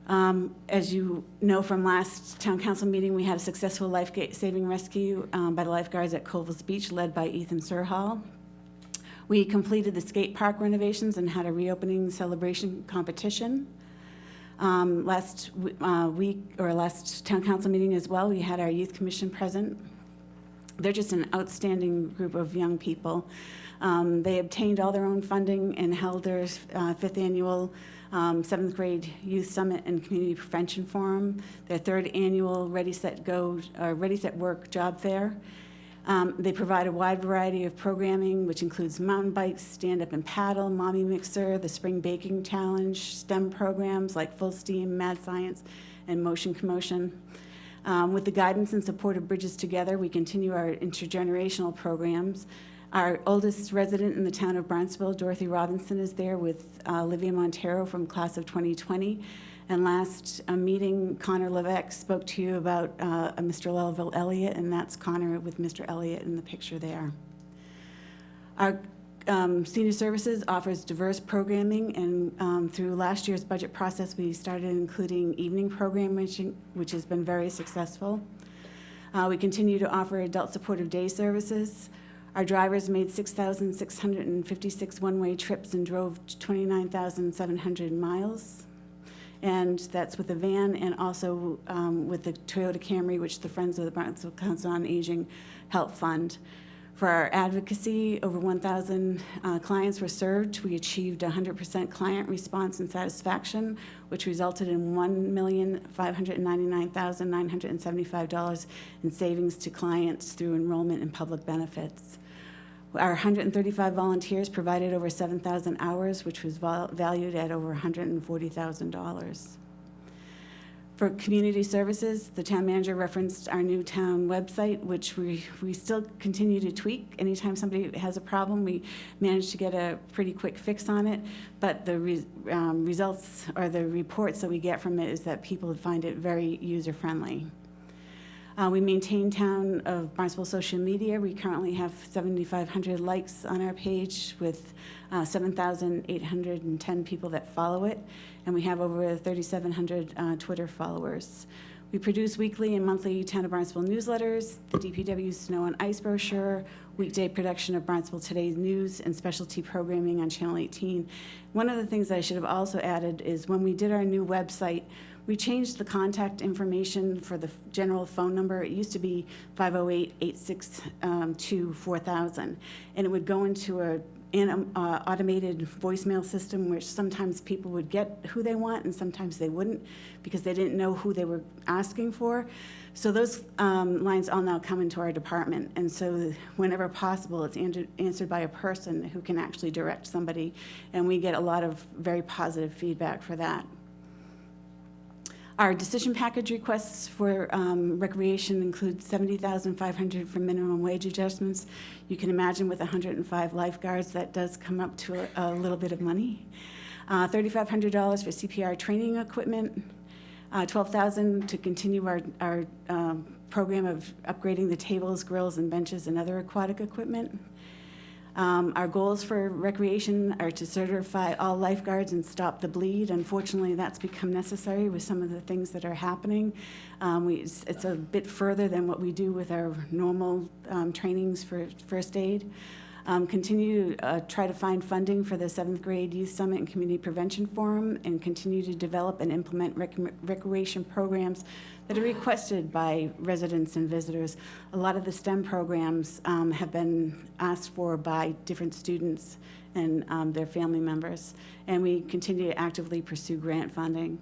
As you know from last town council meeting, we had a successful life-saving rescue by the lifeguards at Colville's Beach, led by Ethan Surhall. We completed the skate park renovations and had a reopening celebration competition. Last town council meeting as well, we had our youth commission present. They're just an outstanding group of young people. They obtained all their own funding and held their 5th annual 7th grade youth summit and community prevention forum, their 3rd annual Ready Set Work job fair. They provide a wide variety of programming, which includes mountain bikes, stand-up and paddle, mommy mixer, the spring baking challenge, STEM programs like Full Steam, Mad Science, and Motion Commotion. With the guidance and support of Bridges Together, we continue our intergenerational programs. Our oldest resident in the town of Barnstable, Dorothy Robinson, is there with Olivia Montero from class of 2020. And last meeting, Connor Levesque spoke to you about Mr. Lelville Elliott, and that's Connor with Mr. Elliott in the picture there. Our senior services offers diverse programming, and through last year's budget process, we started including evening programming, which has been very successful. We continue to offer adult supportive day services. Our drivers made 6,656 one-way trips and drove 29,700 miles. And that's with a van and also with the Toyota Camry, which the Friends of the Barnstable Council on Aging help fund. For our advocacy, over 1,000 clients were served. We achieved 100% client response and satisfaction, which resulted in $1,599,975 in savings to clients through enrollment in public benefits. Our 135 volunteers provided over 7,000 hours, which was valued at over $140,000. For community services, the town manager referenced our new town website, which we still continue to tweak. Anytime somebody has a problem, we manage to get a pretty quick fix on it. But the results or the reports that we get from it is that people find it very user-friendly. We maintain Town of Barnstable social media. We currently have 7,500 likes on our page with 7,810 people that follow it, and we have over 3,700 Twitter followers. We produce weekly and monthly Town of Barnstable newsletters, the DPW Snow and Ice brochure, weekday production of Barnstable Today's News, and specialty programming on Channel 18. One of the things that I should have also added is when we did our new website, we changed the contact information for the general phone number. It used to be 508-862-4000, and it would go into an automated voicemail system, which sometimes people would get who they want and sometimes they wouldn't because they didn't know who they were asking for. So those lines all now come into our department, and so whenever possible, it's answered by a person who can actually direct somebody, and we get a lot of very positive feedback for that. Our decision package requests for recreation include $70,500 for minimum wage adjustments. You can imagine with 105 lifeguards, that does come up to a little bit of money. $3,500 for CPR training equipment. $12,000 to continue our program of upgrading the tables, grills, and benches and other aquatic equipment. Our goals for recreation are to certify all lifeguards and stop the bleed. Unfortunately, that's become necessary with some of the things that are happening. It's a bit further than what we do with our normal trainings for first aid. Continue to try to find funding for the 7th grade Youth Summit and Community Prevention Forum, and continue to develop and implement recreation programs that are requested by residents and visitors. A lot of the STEM programs have been asked for by different students and their family members, and we continue to actively pursue grant funding.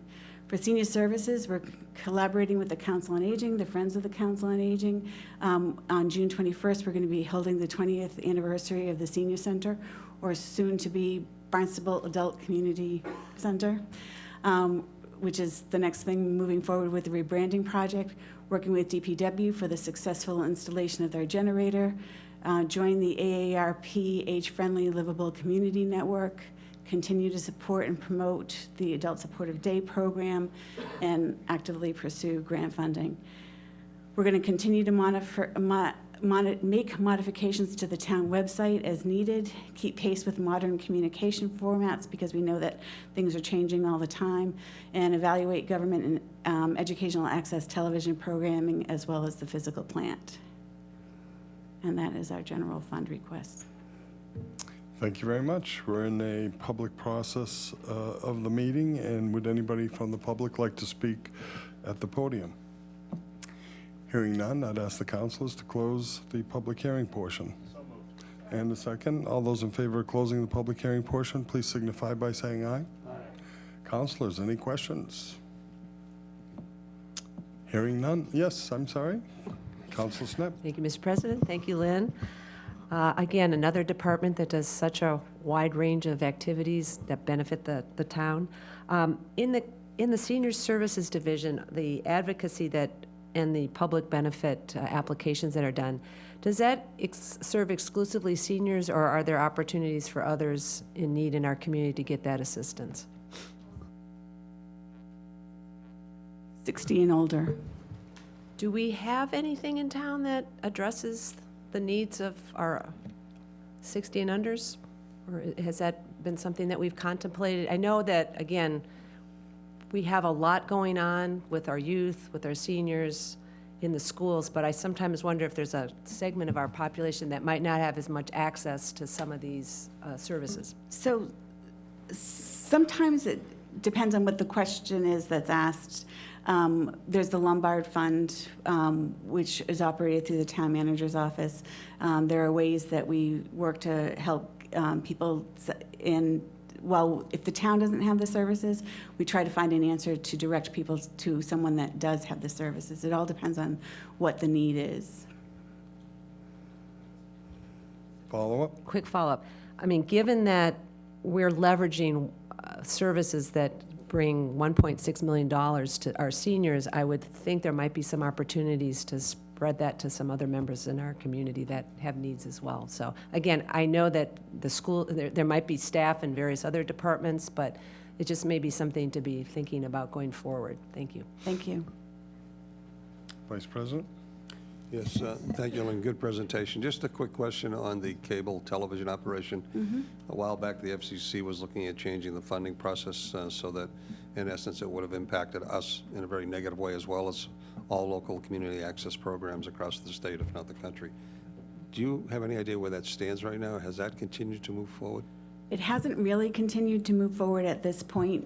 For senior services, we're collaborating with the Council on Aging, the Friends of the Council on Aging. On June 21st, we're going to be holding the 20th anniversary of the Senior Center, or soon to be Barnstable Adult Community Center, which is the next thing moving forward with the rebranding project, working with DPW for the successful installation of their generator, join the AARP Age-Friendly Livable Community Network, continue to support and promote the Adult Supportive Day program, and actively pursue grant funding. We're going to continue to make modifications to the town website as needed, keep pace with modern communication formats because we know that things are changing all the time, and evaluate government and educational access television programming as well as the physical plant. And that is our general fund request. Thank you very much. We're in a public process of the meeting, and would anybody from the public like to speak at the podium? Hearing none, I'd ask the councilors to close the public hearing portion. So moved. And a second. All those in favor of closing the public hearing portion, please signify by saying aye. Aye. Councilors, any questions? Hearing none. Yes, I'm sorry. Councilor Snip. Thank you, Mr. President. Thank you, Lynn. Again, another department that does such a wide range of activities that benefit the town. In the Senior Services Division, the advocacy and the public benefit applications that are done, does that serve exclusively seniors, or are there opportunities for others in need in our community to get that assistance? 60 and older. Do we have anything in town that addresses the needs of our 60 and unders? Or has that been something that we've contemplated? I know that, again, we have a lot going on with our youth, with our seniors in the schools, but I sometimes wonder if there's a segment of our population that might not have as much access to some of these services. So sometimes it depends on what the question is that's asked. There's the Lombard Fund, which is operated through the town manager's office. There are ways that we work to help people if the town doesn't have the services, we try to find an answer to direct people to someone that does have the services. It all depends on what the need is. Follow-up? Quick follow-up. I mean, given that we're leveraging services that bring $1.6 million to our seniors, I would think there might be some opportunities to spread that to some other members in our community that have needs as well. So again, I know that the school, there might be staff in various other departments, but it just may be something to be thinking about going forward. Thank you. Thank you. Vice President? Yes, thank you, Lynn. Good presentation. Just a quick question on the cable television operation. A while back, the FCC was looking at changing the funding process so that, in essence, it would have impacted us in a very negative way, as well as all local community access programs across the state, if not the country. Do you have any idea where that stands right now? Has that continued to move forward? It hasn't really continued to move forward at this point.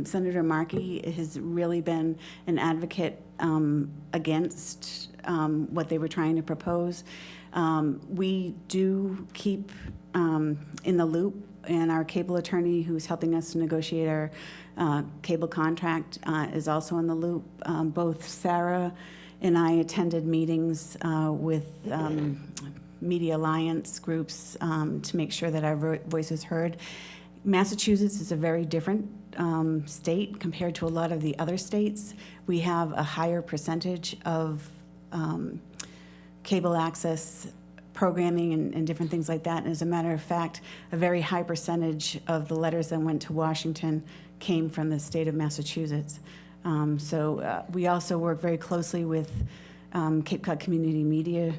Senator Markey has really been an advocate against what they were trying to propose. We do keep in the loop, and our cable attorney who's helping us to negotiate our cable contract is also in the loop. Both Sarah and I attended meetings with Media Alliance groups to make sure that our voice is heard. Massachusetts is a very different state compared to a lot of the other states. We have a higher percentage of cable access programming and different things like that. And as a matter of fact, a very high percentage of the letters that went to Washington came from the state of Massachusetts. So we also work very closely with Cape Cod Community Media,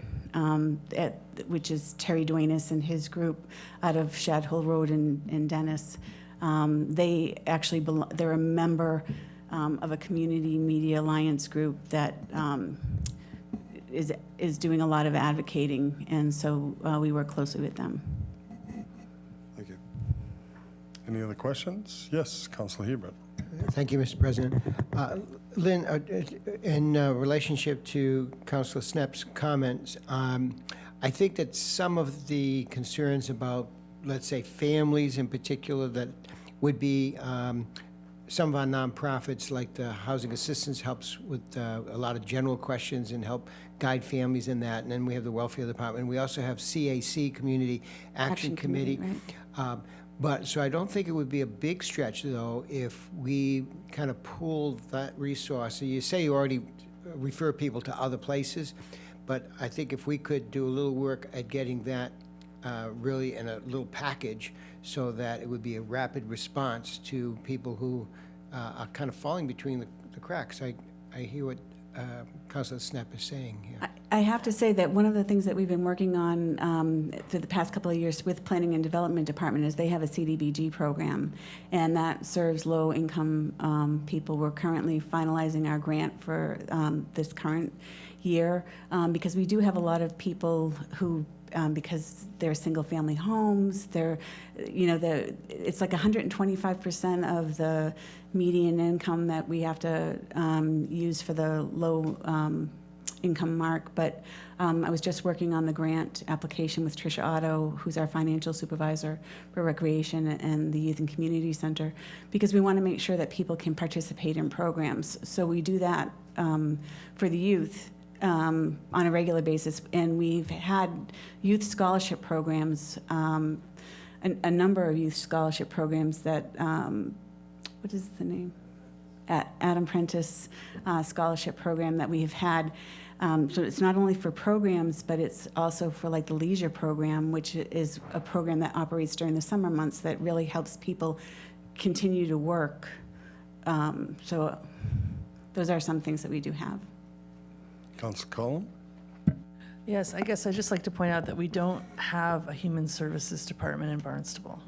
which is Terry Duenas and his group out of Shad Hill Road in Dennis. They actually they're a member of a Community Media Alliance group that is doing a lot of advocating, and so we work closely with them. Any other questions? Yes, Councilor Hebert. Thank you, Mr. President. Lynn, in relationship to Councilor Snep's comments, I think that some of the concerns about, let's say, families in particular, that would be some of our nonprofits, like the Housing Assistance, helps with a lot of general questions and help guide families in that. And then we have the Welfare Department. We also have CAC, Community Action Committee. Right. But, so I don't think it would be a big stretch, though, if we kind of pooled that resource. So you say you already refer people to other places, but I think if we could do a little work at getting that really in a little package so that it would be a rapid response to people who are kind of falling between the cracks. I hear what Councilor Snep is saying here. I have to say that one of the things that we've been working on for the past couple of years with Planning and Development Department is they have a CDBG program, and that serves low-income people. We're currently finalizing our grant for this current year because we do have a lot of people who because they're single-family homes, they're, it's like 125% of the median income that we have to use for the low income mark. But I was just working on the grant application with Tricia Otto, who's our financial supervisor for recreation and the Youth and Community Center, because we want to make sure that people can participate in programs. So we do that for the youth on a regular basis, and we've had youth scholarship programs, a number of youth scholarship programs that, what is the name? Adam Prentice scholarship program that we've had. So it's not only for programs, but it's also for like the leisure program, which is a program that operates during the summer months that really helps people continue to work. So those are some things that we do have. Councilor Collins? Yes, I guess I'd just like to point out that we don't have a Human Services Department in Barnstable.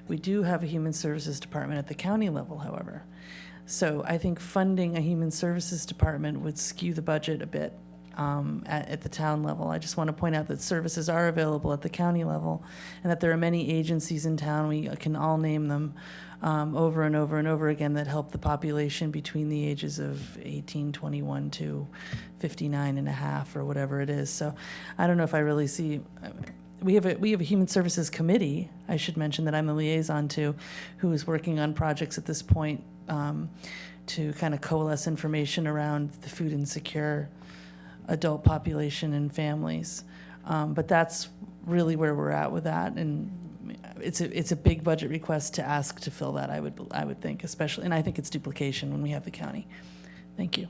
We do have a Human Services Department at the county level, however. So I think funding a Human Services Department would skew the budget a bit at the town level. I just want to point out that services are available at the county level and that there are many agencies in town, we can all name them, over and over and over again, that help the population between the ages of 18, 21 to 59 and a half or whatever it is. So I don't know if I really see, we have a Human Services Committee, I should mention, that I'm the liaison to, who is working on projects at this point to kind of coalesce information around the food insecure adult population and families. But that's really where we're at with that, and it's a big budget request to ask to fill that, I would think, especially, and I think it's duplication when we have the county. Thank you.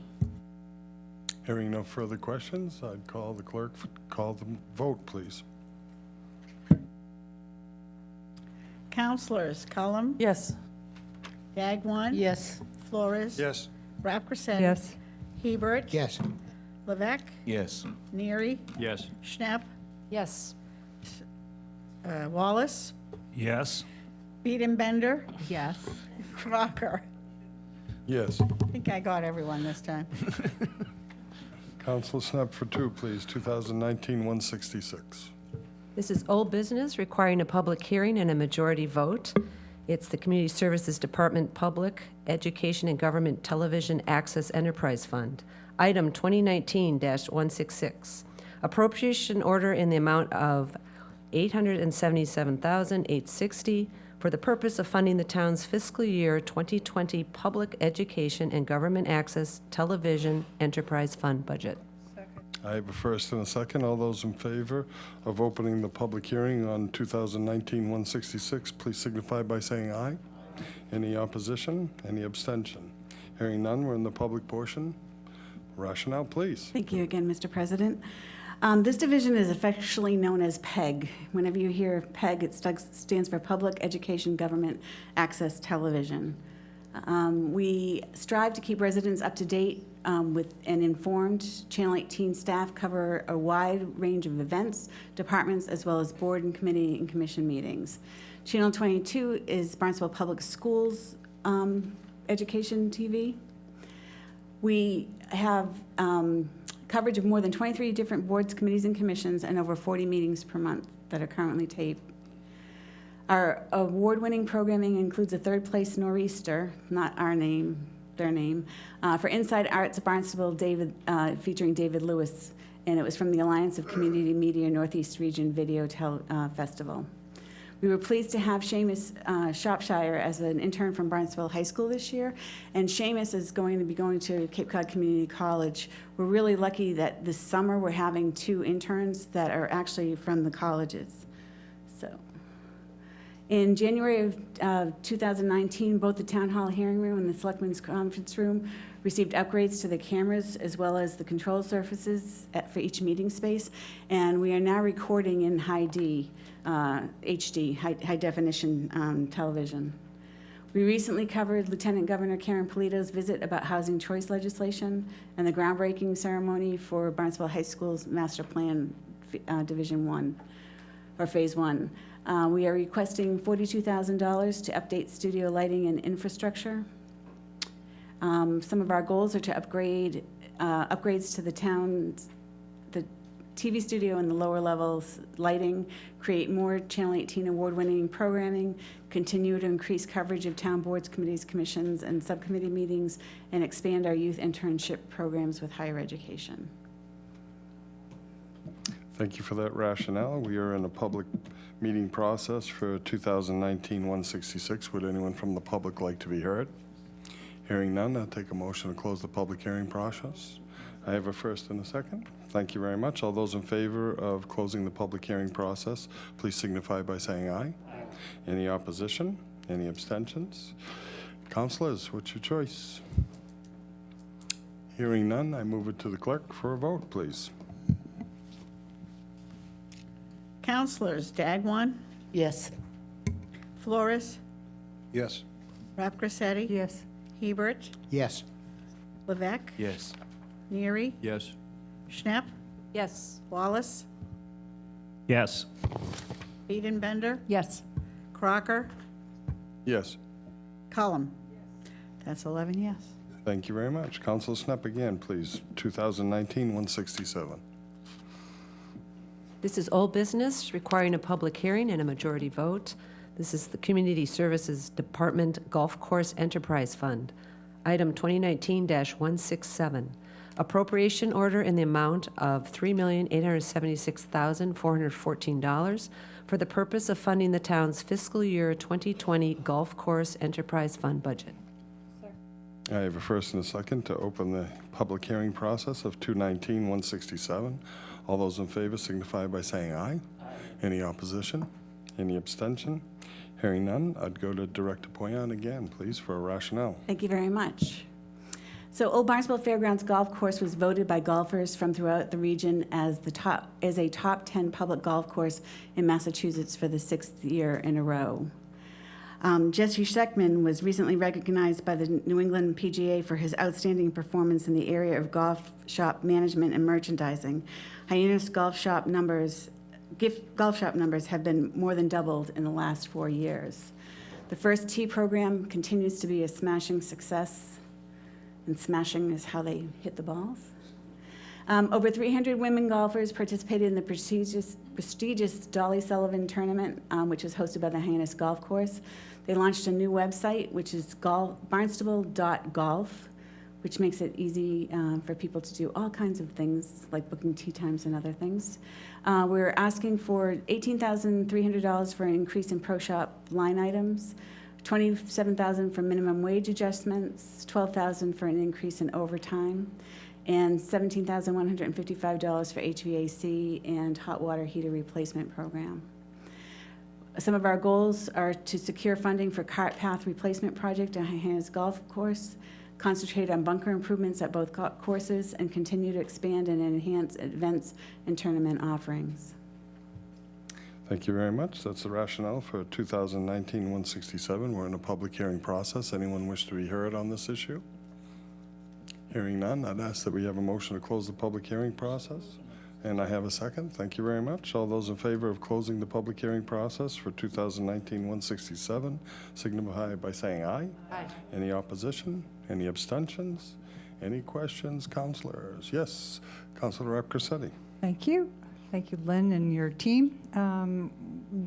Hearing no further questions, I'd call the clerk, call the vote, please. Councilors Cullum? Yes. Dagwan? Yes. Flores? Yes. Rapkersen? Yes. Hebert? Yes. Levesque? Yes. Neary? Yes. Schnapp? Yes. Wallace? Yes. Bender? Yes. Crocker? Yes. I think I got everyone this time. Councilor Snep for two, please. 2019-166. This is old business requiring a public hearing and a majority vote. It's the Community Services Department Public Education and Government Television Access Enterprise Fund. Item 2019-166. Appropriation order in the amount of $877,860 for the purpose of funding the town's fiscal year 2020 Public Education and Government Access Television Enterprise Fund budget. I have a first and a second. All those in favor of opening the public hearing on 2019-166, please signify by saying aye. Any opposition? Any abstention? Hearing none, we're in the public portion. Rationale, please. Thank you again, Mr. President. This division is affectionately known as PEG. Whenever you hear PEG, it stands for Public Education Government Access Television. We strive to keep residents up to date with and informed. Channel 18 staff cover a wide range of events, departments, as well as board and committee and commission meetings. Channel 22 is Barnstable Public Schools education TV. We have coverage of more than 23 different boards, committees, and commissions, and over 40 meetings per month that are currently taped. Our award-winning programming includes a third-place Nor'easter, not our name, their name, for Inside Arts Barnstable, featuring David Lewis, and it was from the Alliance of Community Media Northeast Region Video Festival. We were pleased to have Seamus Shropshire as an intern from Barnstable High School this year, and Seamus is going to be going to Cape Cod Community College. We're really lucky that this summer we're having 2 interns that are actually from the colleges. So, in January of 2019, both the Town Hall hearing room and the Selectmen's Conference Room received upgrades to the cameras as well as the control surfaces for each meeting space, and we are now recording in HD, high definition television. We recently covered Lieutenant Governor Karen Polito's visit about housing choice legislation and the groundbreaking ceremony for Barnstable High School's Master Plan Division 1, or Phase 1. We are requesting $42,000 to update studio lighting and infrastructure. Some of our goals are to upgrades to the town's TV studio and the lower levels lighting, create more Channel 18 award-winning programming, continue to increase coverage of town boards, committees, commissions, and subcommittee meetings, and expand our youth internship programs with higher education. Thank you for that rationale. We are in a public meeting process for 2019-166. Would anyone from the public like to be heard? Hearing none, I'll take a motion to close the public hearing process. I have a first and a second. Thank you very much. All those in favor of closing the public hearing process, please signify by saying aye. Aye. Any opposition? Any abstentions? Councilors, what's your choice? Hearing none, I move it to the clerk for a vote, please. Councilors Dagwan, Yes. Flores, Yes. Rapgrassetti. Yes. Hebert, Yes. Levesque, Yes. Neary, Yes. Schnapp, Yes. Wallace, Yes. Biedenbender, Yes. Crocker, Yes. Cullum. That's 11 yes. Thank you very much. Councilor Snap again, please. 2019-167. This is old business requiring a public hearing and a majority vote. This is the Community Services Department Golf Course Enterprise Fund. Item 2019-167. Appropriation order in the amount of $3,876,414 for the purpose of funding the town's fiscal year 2020 Golf Course Enterprise Fund budget. I have a first and a second to open the public hearing process of 219-167. All those in favor signify by saying aye. Aye. Any opposition? Any abstention? Hearing none, I'd go to Director Poyon again, please, for a rationale. Thank you very much. So Old Barnstable Fairgrounds Golf Course was voted by golfers from throughout the region as a top 10 public golf course in Massachusetts for the 6th year in a row. Jesse Scheckman was recently recognized by the New England PGA for his outstanding performance in the area of golf shop management and merchandising. Hyannis golf shop numbers have been more than doubled in the last 4 years. The First Tee program continues to be a smashing success, and smashing is how they hit the balls. Over 300 women golfers participated in the prestigious Dolly Sullivan Tournament, which was hosted by the Hyannis Golf Course. They launched a new website, which is barnstable.golf, which makes it easy for people to do all kinds of things, like booking tee times and other things. We're asking for $18,300 for an increase in pro shop line items, $27,000 for minimum wage adjustments, $12,000 for an increase in overtime, and $17,155 for HVAC and hot water heater replacement program. Some of our goals are to secure funding for cart path replacement project at Hyannis Golf Course, concentrate on bunker improvements at both courses, and continue to expand and enhance events and tournament offerings. Thank you very much. That's the rationale for 2019-167. We're in a public hearing process. Anyone wish to be heard on this issue? Hearing none, I'd ask that we have a motion to close the public hearing process. And I have a second. Thank you very much. All those in favor of closing the public hearing process for 2019-167 signify by saying aye. Aye. Any opposition? Any abstentions? Any questions, councilors? Yes, Councilor Rapgrassetti. Thank you. Thank you, Lynn and your team.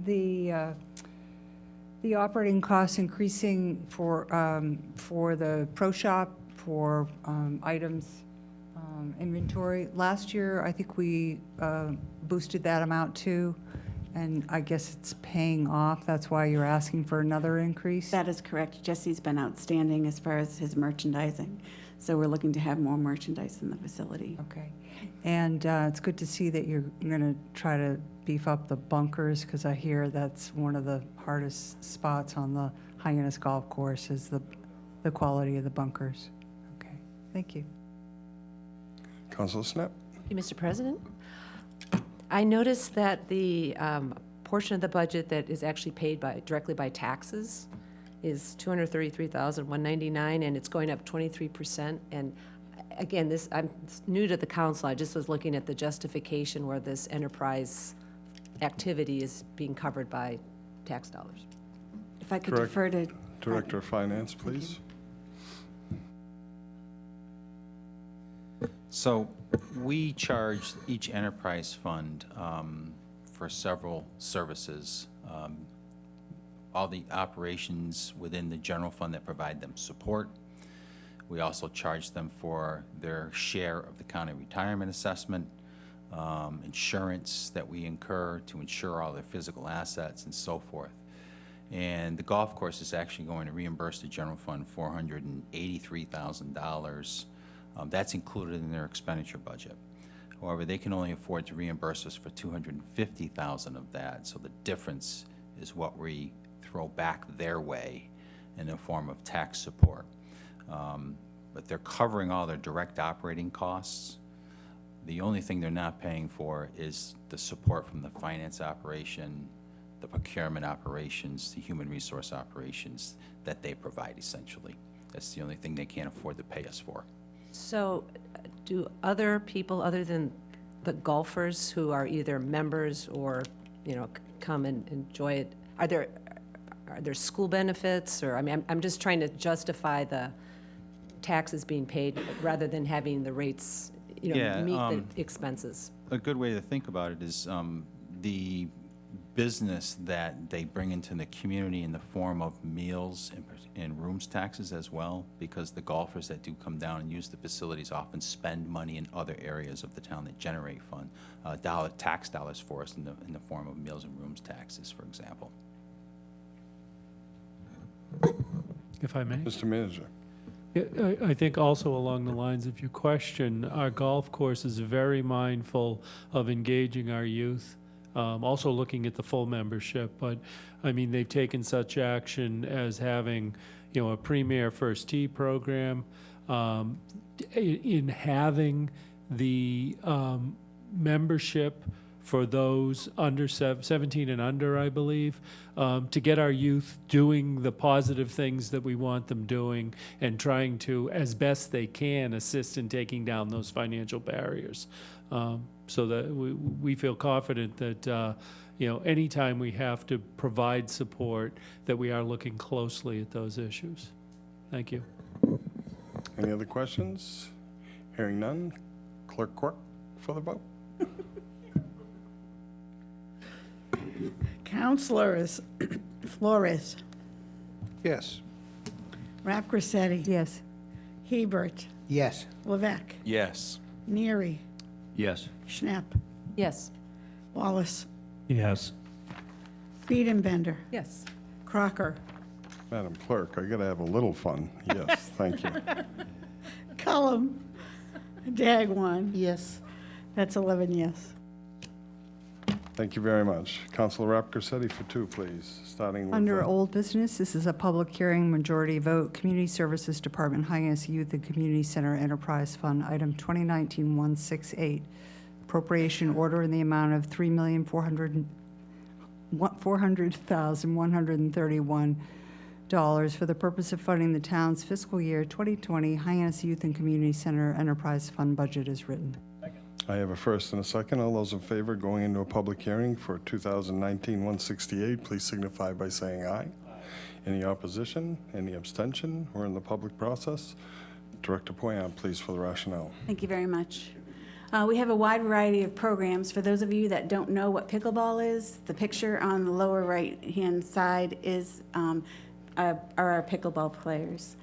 The The operating costs increasing for the pro shop, for items, inventory. Last year, I think we boosted that amount too, and I guess it's paying off. That's why you're asking for another increase? That is correct. Jesse's been outstanding as far as his merchandising, so we're looking to have more merchandise in the facility. Okay. And it's good to see that you're going to try to beef up the bunkers, because I hear that's one of the hardest spots on the Hyannis Golf Course is the quality of the bunkers. Okay, thank you. Councilor Snap? Thank you, Mr. President. I noticed that the portion of the budget that is actually paid directly by taxes is $233,199, and it's going up 23%. And again, I'm new to the council. I just was looking at the justification where this enterprise activity is being covered by tax dollars. If I could defer to Director of Finance, please. So we charge each enterprise fund for several services. All the operations within the general fund that provide them support. We also charge them for their share of the county retirement assessment, insurance that we incur to insure all their physical assets and so forth. And the golf course is actually going to reimburse the general fund $483,000. That's included in their expenditure budget. However, they can only afford to reimburse us for $250,000 of that. So the difference is what we throw back their way in the form of tax support. But they're covering all their direct operating costs. The only thing they're not paying for is the support from the finance operation, the procurement operations, the human resource operations that they provide, essentially. That's the only thing they can't afford to pay us for. So do other people, other than the golfers who are either members or, come and enjoy it, are there school benefits? Or, I mean, I'm just trying to justify the taxes being paid rather than having the rates, meet the expenses. A good way to think about it is the business that they bring into the community in the form of meals and rooms taxes as well, because the golfers that do come down and use the facilities often spend money in other areas of the town that generate tax dollars for us in the form of meals and rooms taxes, for example. If I may? Mr. Manager. Yeah, I think also along the lines of your question, our golf course is very mindful of engaging our youth, also looking at the full membership. But, I mean, they've taken such action as having, a premier first tee program, in having the membership for those under 17 and under, I believe, to get our youth doing the positive things that we want them doing and trying to, as best they can, assist in taking down those financial barriers. So that we feel confident that, anytime we have to provide support, that we are looking closely at those issues. Thank you. Any other questions? Hearing none. Clerk Quirk for the vote. Councilors Flores, Yes. Rapcorsetti, Yes. Hebert, Yes. Levesque, Yes. Neary, Yes. Schnapp, Yes. Wallace, Yes. Biedenbender, Yes. Crocker, Madam Clerk, I gotta have a little fun. Yes, thank you. Cullum, Dagwan. Yes. That's 11 yes. Thank you very much. Councilor Rapcorsetti for two, please, starting with... Under old business, this is a public hearing, majority vote, Community Services Department, Hyannis Youth and Community Center Enterprise Fund, item 2019-168, appropriation order in the amount of $400,131 for the purpose of funding the town's fiscal year 2020 Hyannis Youth and Community Center Enterprise Fund budget as written. I have a first and a second. All those in favor going into a public hearing for 2019-168, please signify by saying aye. Any opposition? Any abstention? We're in the public process. Director Poyon, please, for the rationale. Thank you very much. We have a wide variety of programs. For those of you that don't know what pickleball is, the picture on the lower right-hand side is are our pickleball players.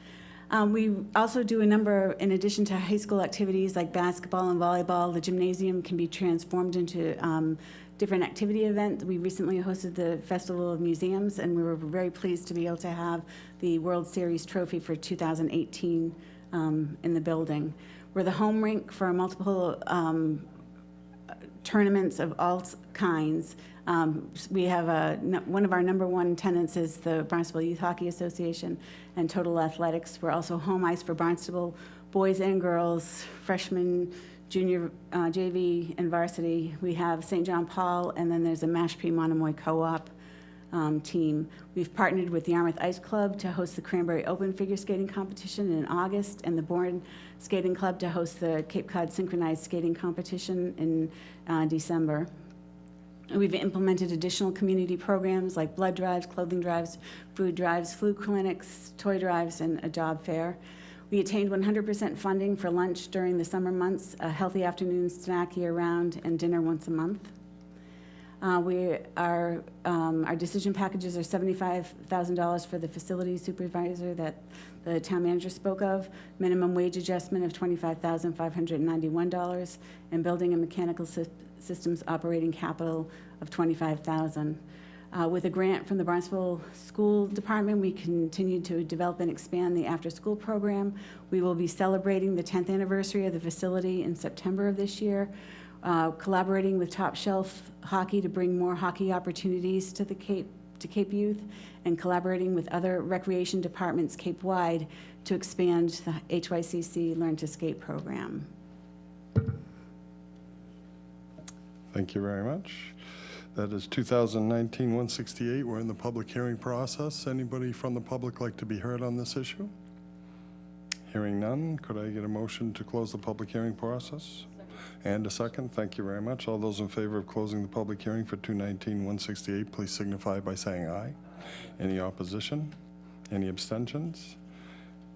We also do a number, in addition to high school activities like basketball and volleyball, the gymnasium can be transformed into different activity events. We recently hosted the Festival of Museums, and we were very pleased to be able to have the World Series trophy for 2018 in the building. We're the home rink for multiple tournaments of all kinds. We have one of our #1 tenants is the Barnstable Youth Hockey Association and Total Athletics. We're also home ice for Barnstable boys and girls, freshmen, junior, JV, and varsity. We have St. John Paul, and then there's a Mashpee Monomoy Co-op team. We've partnered with the Yarmouth Ice Club to host the Cranberry Open figure skating competition in August, and the Bourne Skating Club to host the Cape Cod Synchronized Skating Competition in December. We've implemented additional community programs like blood drives, clothing drives, food drives, flu clinics, toy drives, and a job fair. We attained 100% funding for lunch during the summer months, a healthy afternoon snack year-round, and dinner once a month. Our decision packages are $75,000 for the facility supervisor that the town manager spoke of, minimum wage adjustment of $25,591, and building and mechanical systems operating capital of $25,000. With a grant from the Barnstable School Department, we continue to develop and expand the after-school program. We will be celebrating the 10th anniversary of the facility in September of this year, collaborating with Top Shelf Hockey to bring more hockey opportunities to the Cape youth, and collaborating with other recreation departments Cape-wide to expand the HYCC Learn to Skate program. Thank you very much. That is 2019-168. We're in the public hearing process. Anybody from the public like to be heard on this issue? Hearing none, could I get a motion to close the public hearing process? And a second. Thank you very much. All those in favor of closing the public hearing for 219-168, please signify by saying aye. Any opposition? Any abstentions?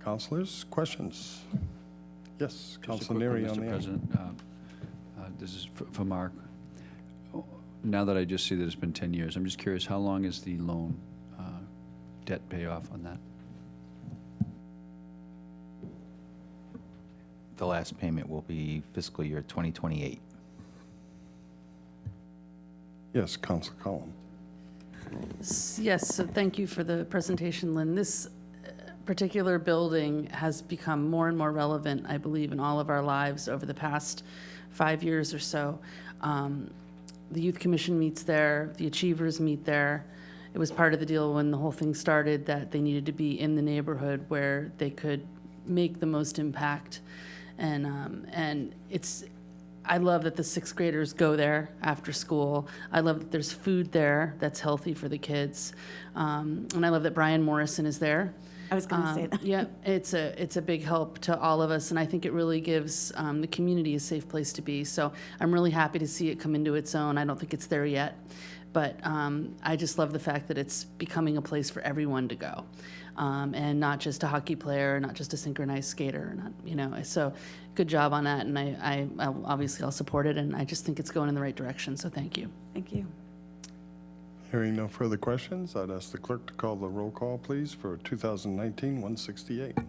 Councilors, questions? Yes, Councilor Neary on the end. Mr. President, this is for Mark. Now that I just see that it's been 10 years, I'm just curious, how long is the loan debt payoff on that? The last payment will be fiscal year 2028. Yes, Councilor Collins. Yes, so thank you for the presentation, Lynn. This particular building has become more and more relevant, I believe, in all of our lives over the past 5 years or so. The Youth Commission meets there, the Achievers meet there. It was part of the deal when the whole thing started that they needed to be in the neighborhood where they could make the most impact. And I love that the 6th graders go there after school. I love that there's food there that's healthy for the kids. And I love that Brian Morrison is there. I was going to say that. Yeah, it's a big help to all of us, and I think it really gives the community a safe place to be. So I'm really happy to see it come into its own. I don't think it's there yet, but I just love the fact that it's becoming a place for everyone to go, and not just a hockey player, not just a synchronized skater, So good job on that, and I'll support it, and I just think it's going in the right direction. So thank you. Thank you. Hearing no further questions, I'd ask the clerk to call the roll call, please, for 2019-168.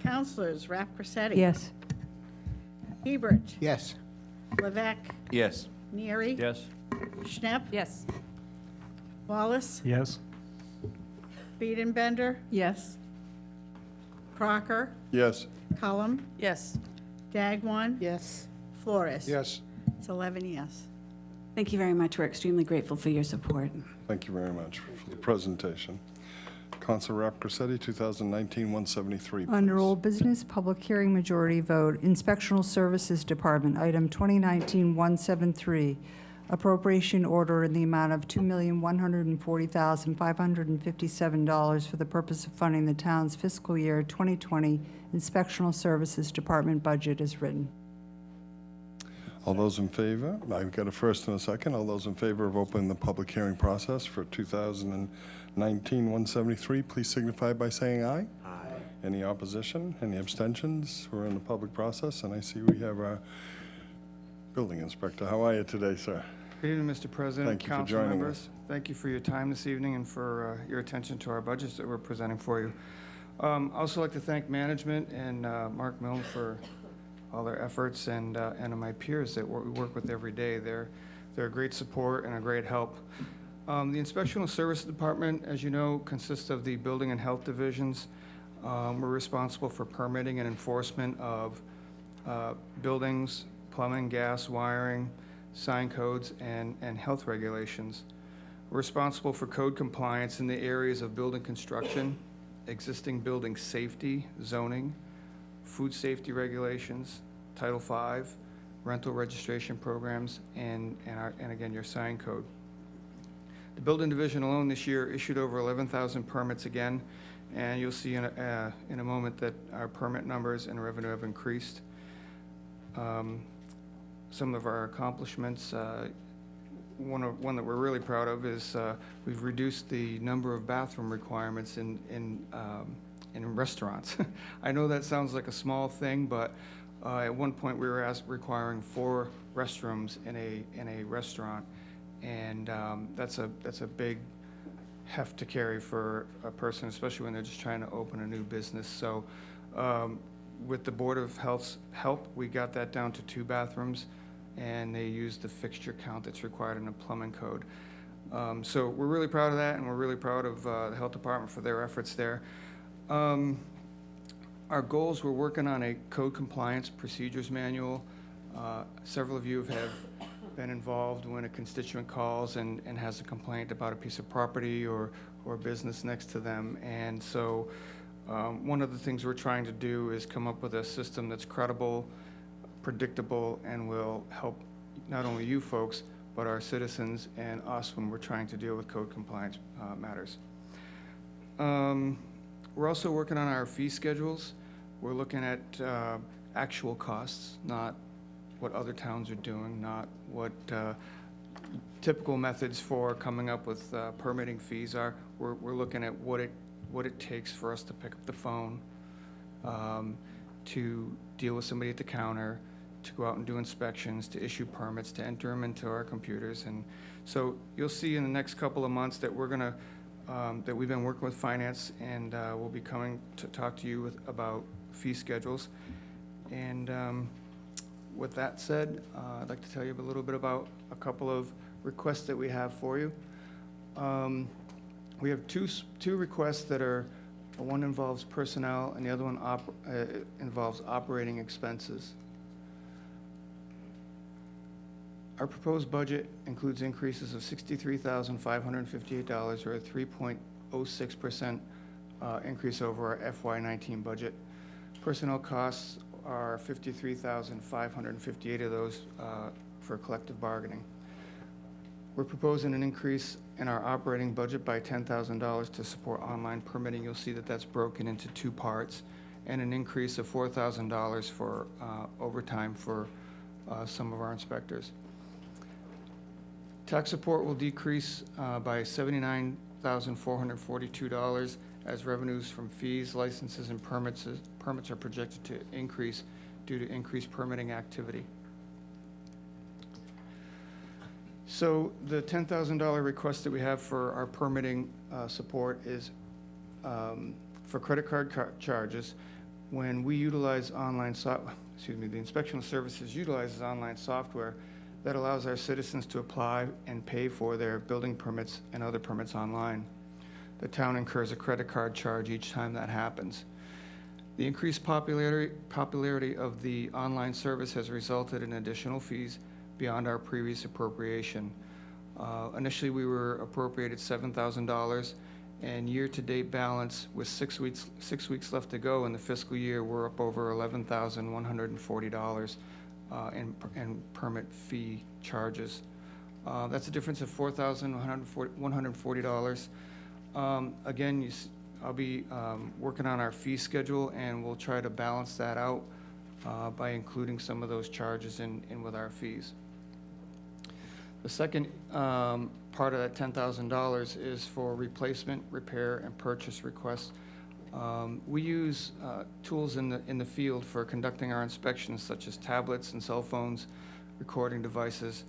Councilors, Rapp Grissetti. Yes. Hebert. Yes. Levesque. Yes. Neary. Yes. Schnepp. Yes. Wallace. Yes. Biedenbender. Yes. Crocker. Yes. Cullum. Yes. Dagwan. Yes. Flores. Yes. It's 11 yes. Thank you very much. We're extremely grateful for your support. Thank you very much for the presentation. Councilor Rapp Grissetti, 2019-173. Under please. old business, public hearing majority vote, Inspectional Services Department, item 2019-173, appropriation order in the amount of $2,140,557 for the purpose of funding the town's fiscal year 2020 Inspectional Services Department budget as written. All those in favor? I've got a first and a second. All those in favor of opening the public hearing process for 2019-173, please signify by saying aye. Aye. Any opposition? Any abstentions? We're in the public process, and I see we have Building Inspector, how are you today, sir? Good evening, Mr. President, Thank you for council joining members. us. Thank you for your time this evening and for your attention to our budgets that we're presenting for you. I'd also like to thank management and Mark Milne for all their efforts and my peers that we work with every day. They're a great support and a great help. The Inspectional Services Department, as you know, consists of the Building and Health Divisions. We're responsible for permitting and enforcement of buildings, plumbing, gas, wiring, sign codes, and health regulations. We're responsible for code compliance in the areas of building construction, existing building safety, zoning, food safety regulations, Title V, rental registration programs, and again, your sign code. The building division alone this year issued over 11,000 permits again, and you'll see in a moment that our permit numbers and revenue have increased. Some of our accomplishments, one that we're really proud of is we've reduced the number of bathroom requirements in restaurants. I know that sounds like a small thing, but at one point we were requiring 4 restrooms in a restaurant, and that's a big heft to carry for a person, especially when they're just trying to open a new business. So with the Board of Health's help, we got that down to 2 bathrooms, and they used the fixture count that's required in the plumbing code. So we're really proud of that, and we're really proud of the Health Department for their efforts there. Our goals, we're working on a code compliance procedures manual. Several of you have been involved when a constituent calls and has a complaint about a piece of property or business next to them. And so one of the things we're trying to do is come up with a system that's credible, predictable, and will help not only you folks, but our citizens and us when we're trying to deal with code compliance matters. We're also working on our fee schedules. We're looking at actual costs, not what other towns are doing, not what typical methods for coming up with permitting fees are. We're looking at what it takes for us to pick up the phone, to deal with somebody at the counter, to go out and do inspections, to issue permits, to enter them into our computers. And so you'll see in the next couple of months that that we've been working with finance, and we'll be coming to talk to you about fee schedules. And with that said, I'd like to tell you a little bit about a couple of requests that we have for you. We have two requests that are, one involves personnel and the other one involves operating expenses. Our proposed budget includes increases of $63,558, or a 3.06% increase over our FY19 budget. Personnel costs are $53,558 of those for collective bargaining. We're proposing an increase in our operating budget by $10,000 to support online permitting. You'll see that that's broken into 2 parts, and an increase of $4,000 for overtime for some of our inspectors. Tax support will decrease by $79,442 as revenues from fees, licenses, and permits are projected to increase due to increased permitting activity. So the $10,000 request that we have for our permitting support is for credit card charges. When we utilize the Inspection Services utilizes online software that allows our citizens to apply and pay for their building permits and other permits online. The town incurs a credit card charge each time that happens. The increased popularity of the online service has resulted in additional fees beyond our previous appropriation. Initially, we were appropriated $7,000, and year-to-date balance with 6 weeks left to go in the fiscal year, we're up over $11,140 in permit fee charges. That's a difference of $4,140. Again, I'll be working on our fee schedule, and we'll try to balance that out by including some of those charges in with our fees. The second part of that $10,000 is for replacement, repair, and purchase requests. We use tools in the field for conducting our inspections, such as tablets and cell phones. recording devices.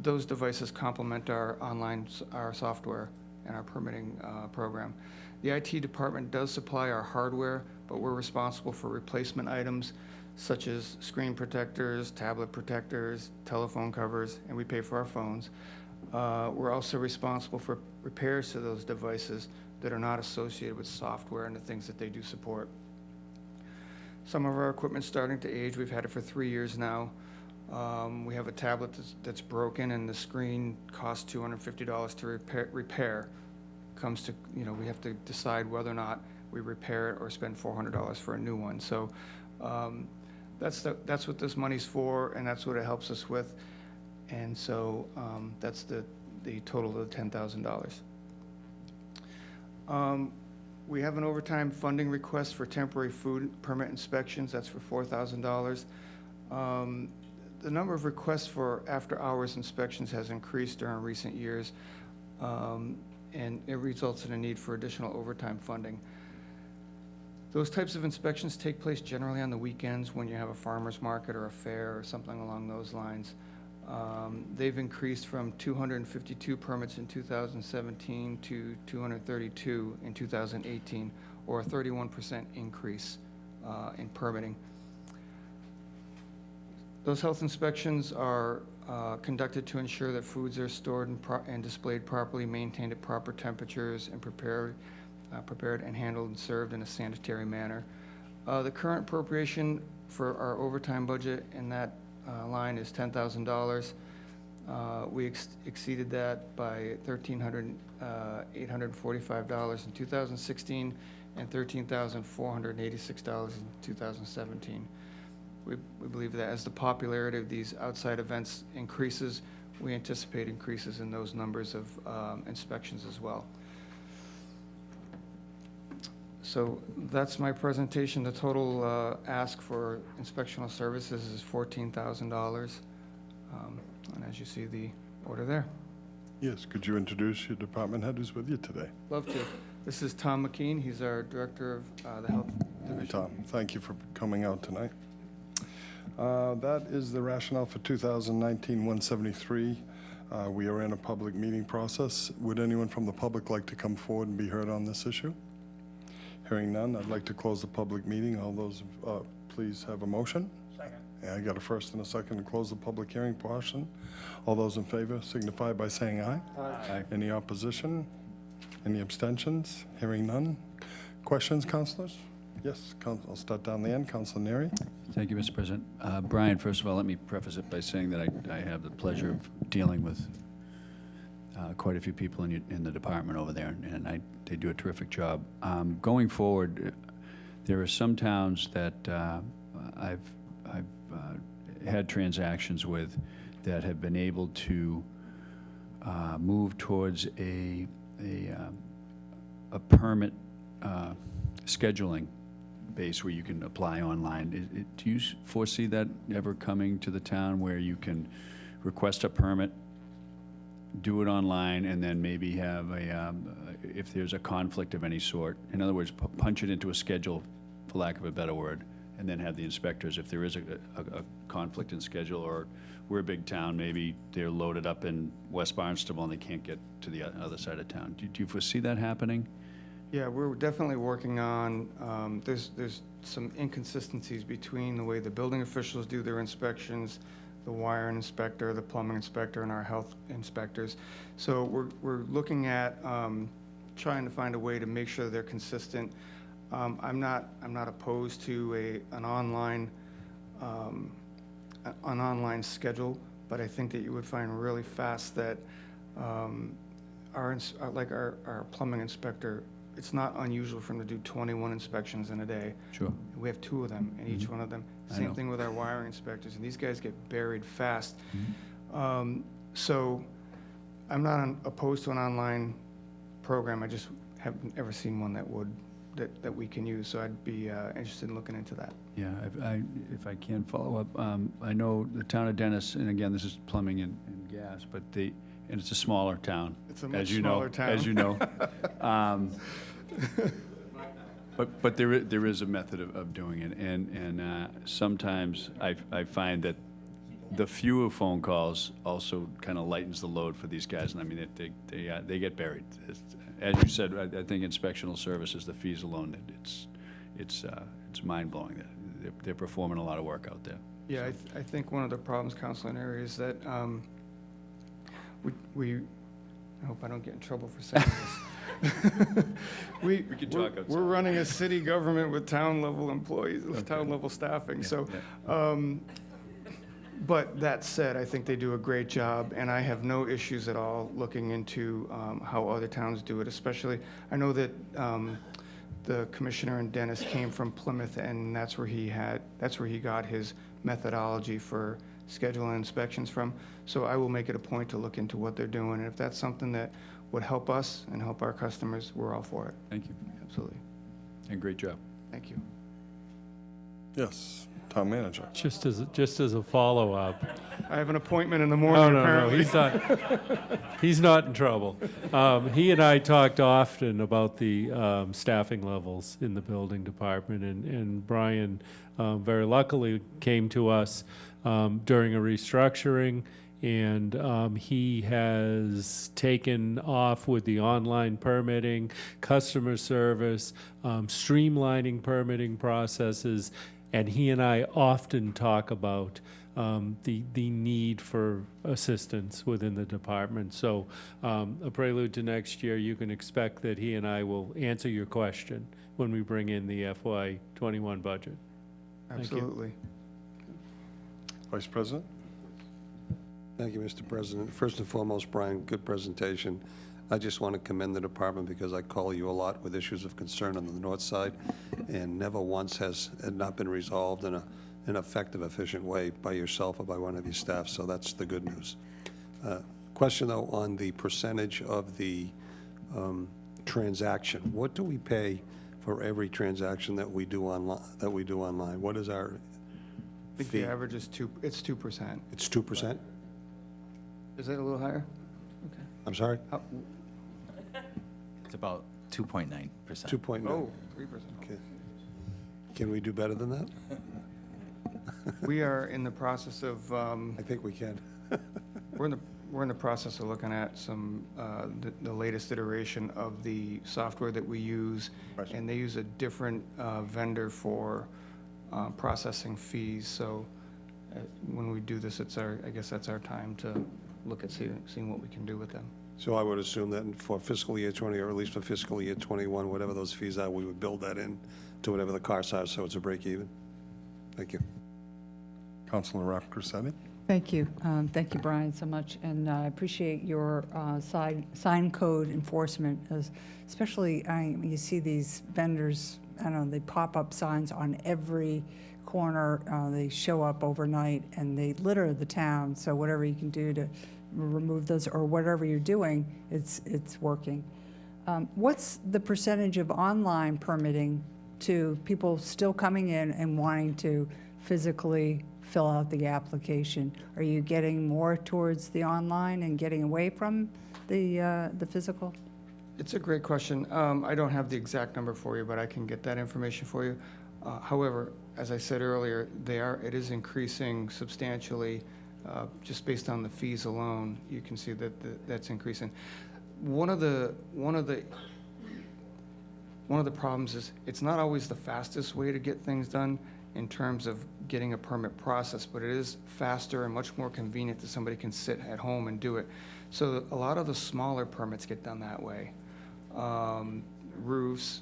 Those devices complement our our software and our permitting program. The IT department does supply our hardware, but we're responsible for replacement items such as screen protectors, tablet protectors, telephone covers, and we pay for our phones. We're also responsible for repairs to those devices that are not associated with software and the things that they do support. Some of our equipment's starting to age. We've had it for 3 years now. We have a tablet that's broken, and the screen costs $250 to repair. Comes to, we have to decide whether or not we repair it or spend $400 for a new one. So that's what this money's for, and that's what it helps us with. And so that's the total of the $10,000. We have an overtime funding request for temporary food permit inspections. That's for $4,000. The number of requests for after-hours inspections has increased during recent years, and it results in a need for additional overtime funding. Those types of inspections take place generally on the weekends when you have a farmer's market or a fair or something along those lines. They've increased from 252 permits in 2017 to 232 in 2018, or a 31% increase in permitting. Those health inspections are conducted to ensure that foods are stored and displayed properly, maintained at proper temperatures, and prepared and handled and served in a sanitary manner. The current appropriation for our overtime budget in that line is $10,000. We exceeded that by $1,845 in 2016 and $13,486 in 2017. We believe that as the popularity of these outside events increases, we anticipate increases in those numbers of inspections as well. So that's my presentation. The total ask for inspectional services is $14,000. And as you see the order there. Yes, could you introduce your department head who's with you today? Love to. This is Tom McKean. He's our Director of the Health Division. Tom, thank you for coming out tonight. That is the rationale for 2019-173. We are in a public meeting process. Would anyone from the public like to come forward and be heard on this issue? Hearing none, I'd like to close the public meeting. All those, please have a motion. Second. I got a first and a second to close the public hearing portion. All those in favor signify by saying aye. Aye. Any opposition? Any abstentions? Hearing none. Questions, councilors? Yes, I'll start down the end. Councilor Neary. Thank you, Mr. President. Brian, first of all, let me preface it by saying that I have the pleasure of dealing with quite a few people in the department over there, and they do a terrific job. Going forward, there are some towns that I've had transactions with that have been able to move towards a permit scheduling base where you can apply online. Do you foresee that ever coming to the town where you can request a permit, do it online, and then maybe have if there's a conflict of any sort, in other words, punch it into a schedule, for lack of a better word, and then have the inspectors, if there is a conflict in schedule, or we're a big town, maybe they're loaded up in West Barnstable and they can't get to the other side of town. Do you foresee that happening? Yeah, we're definitely working on, there's some inconsistencies between the way the building officials do their inspections, the wiring inspector, the plumbing inspector, and our health inspectors. So we're looking at trying to find a way to make sure they're consistent. I'm not opposed to an online schedule, but I think that you would find really fast that our plumbing inspector, it's not unusual for him to do 21 inspections in a day. Sure. We have 2 of them, and each one of them. Same thing with our wiring inspectors, and these guys get buried fast. So I'm not opposed to an online program. I just haven't ever seen one that we can use. So I'd be interested in looking into that. Yeah, if I can follow up, I know the town of Dennis, and again, this is plumbing and gas, but and it's a smaller town. It's a much smaller town. As you know. But there is a method of doing it, and sometimes I find that the fewer phone calls also kind of lightens the load for these guys, and I mean, they get buried. As you said, I think inspectional services, the fees alone, it's mind-blowing. They're performing a lot of work out there. Yeah, I think one of the problems, Councilor Neri, is that we I hope I don't get in trouble for saying this. We can talk outside. We're running a city government with town-level employees, town-level staffing, so. But that said, I think they do a great job, and I have no issues at all looking into how other towns do it, especially, I know that the commissioner and Dennis came from Plymouth, and that's where he got his methodology for scheduling inspections from. So I will make it a point to look into what they're doing, and if that's something that would help us and help our customers, we're all for it. Thank you. Absolutely. And great job. Thank you. Yes, town manager. Just as a follow-up. I have an appointment in the morning, apparently. No, he's not in trouble. He and I talked often about the staffing levels in the building department, and Brian very luckily came to us during a restructuring, and he has taken off with the online permitting, customer service, streamlining permitting processes, and he and I often talk about the need for assistance within the department. So a prelude to next year, you can expect that he and I will answer your question when we bring in the FY21 budget. Thank you. Absolutely. Vice President? Thank you, Mr. President. First and foremost, Brian, good presentation. I just want to commend the department because I call you a lot with issues of concern on the north side, and never once has it not been resolved in an effective, efficient way by yourself or by one of your staff, so that's the good news. Question, though, on the percentage of the transaction. What do we pay for every transaction that we do online? What is our I think fee? the average is 2%. It's 2%. It's 2%? Is that a little higher? I'm sorry? It's about 2.9%. 2.9. Oh, 3%. Okay. Can we do better than that? We are in the process of, I think we can. we're in the process of looking at some, the latest iteration of the software that we use, and they use a different vendor for processing fees. So when we do this, I guess that's our time to look at seeing what we can do with them. So I would assume that for fiscal year 20, or at least for fiscal year 21, whatever those fees are, we would build that in to whatever the costs are, so it's a break even. Thank you. Councilor Rafferty? Thank you. Thank you, Brian, so much. And I appreciate your sign code enforcement, especially you see these vendors, I don't know, they pop up signs on every corner. They show up overnight and they litter the town. So whatever you can do to remove those, or whatever you're doing, it's working. What's the percentage of online permitting to people still coming in and wanting to physically fill out the application? Are you getting more towards the online and getting away from the physical? It's a great question. I don't have the exact number for you, but I can get that information for you. However, as I said earlier, it is increasing substantially. Just based on the fees alone, you can see that that's increasing. One of the problems is it's not always the fastest way to get things done in terms of getting a permit process, but it is faster and much more convenient that somebody can sit at home and do it. So a lot of the smaller permits get done that way. Roofs,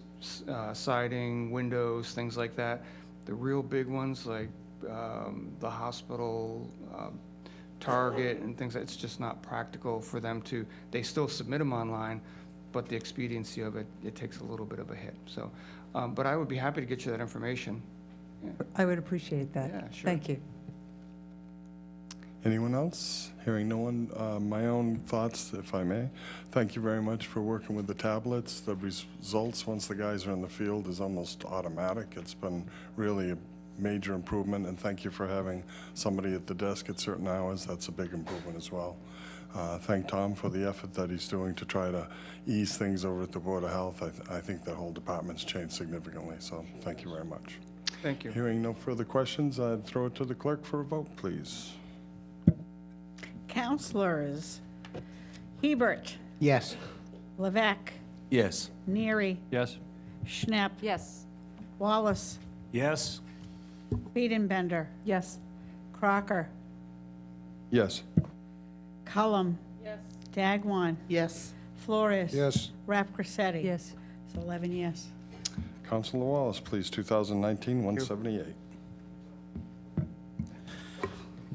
siding, windows, things like that. The real big ones like the hospital, Target and things, it's just not practical for them to, they still submit them online, but the expediency of it takes a little bit of a hit. So, but I would be happy to get you that information. Yeah. I would appreciate that. Yeah, sure. Thank you. Anyone else? Hearing no one, my own thoughts, if I may. Thank you very much for working with the tablets. The results, once the guys are in the field, is almost automatic. It's been really a major improvement, and thank you for having somebody at the desk at certain hours. That's a big improvement as well. Thank Tom for the effort that he's doing to try to ease things over at the Board of Health. I think that whole department's changed significantly, so thank you very much. Thank you. Hearing no further questions, I'd throw it to the clerk for a vote, please. Counselors, Hebert, Yes. Levesque, Yes. Neary, Yes. Schnapp, Yes. Wallace, Yes. Beedenbender, Yes. Crocker, Yes. Cullum, Dagwan, Yes. Flores. Yes. Rapcorsetti. Yes. It's 11 yes. Counselor Wallace, please, 2019-178.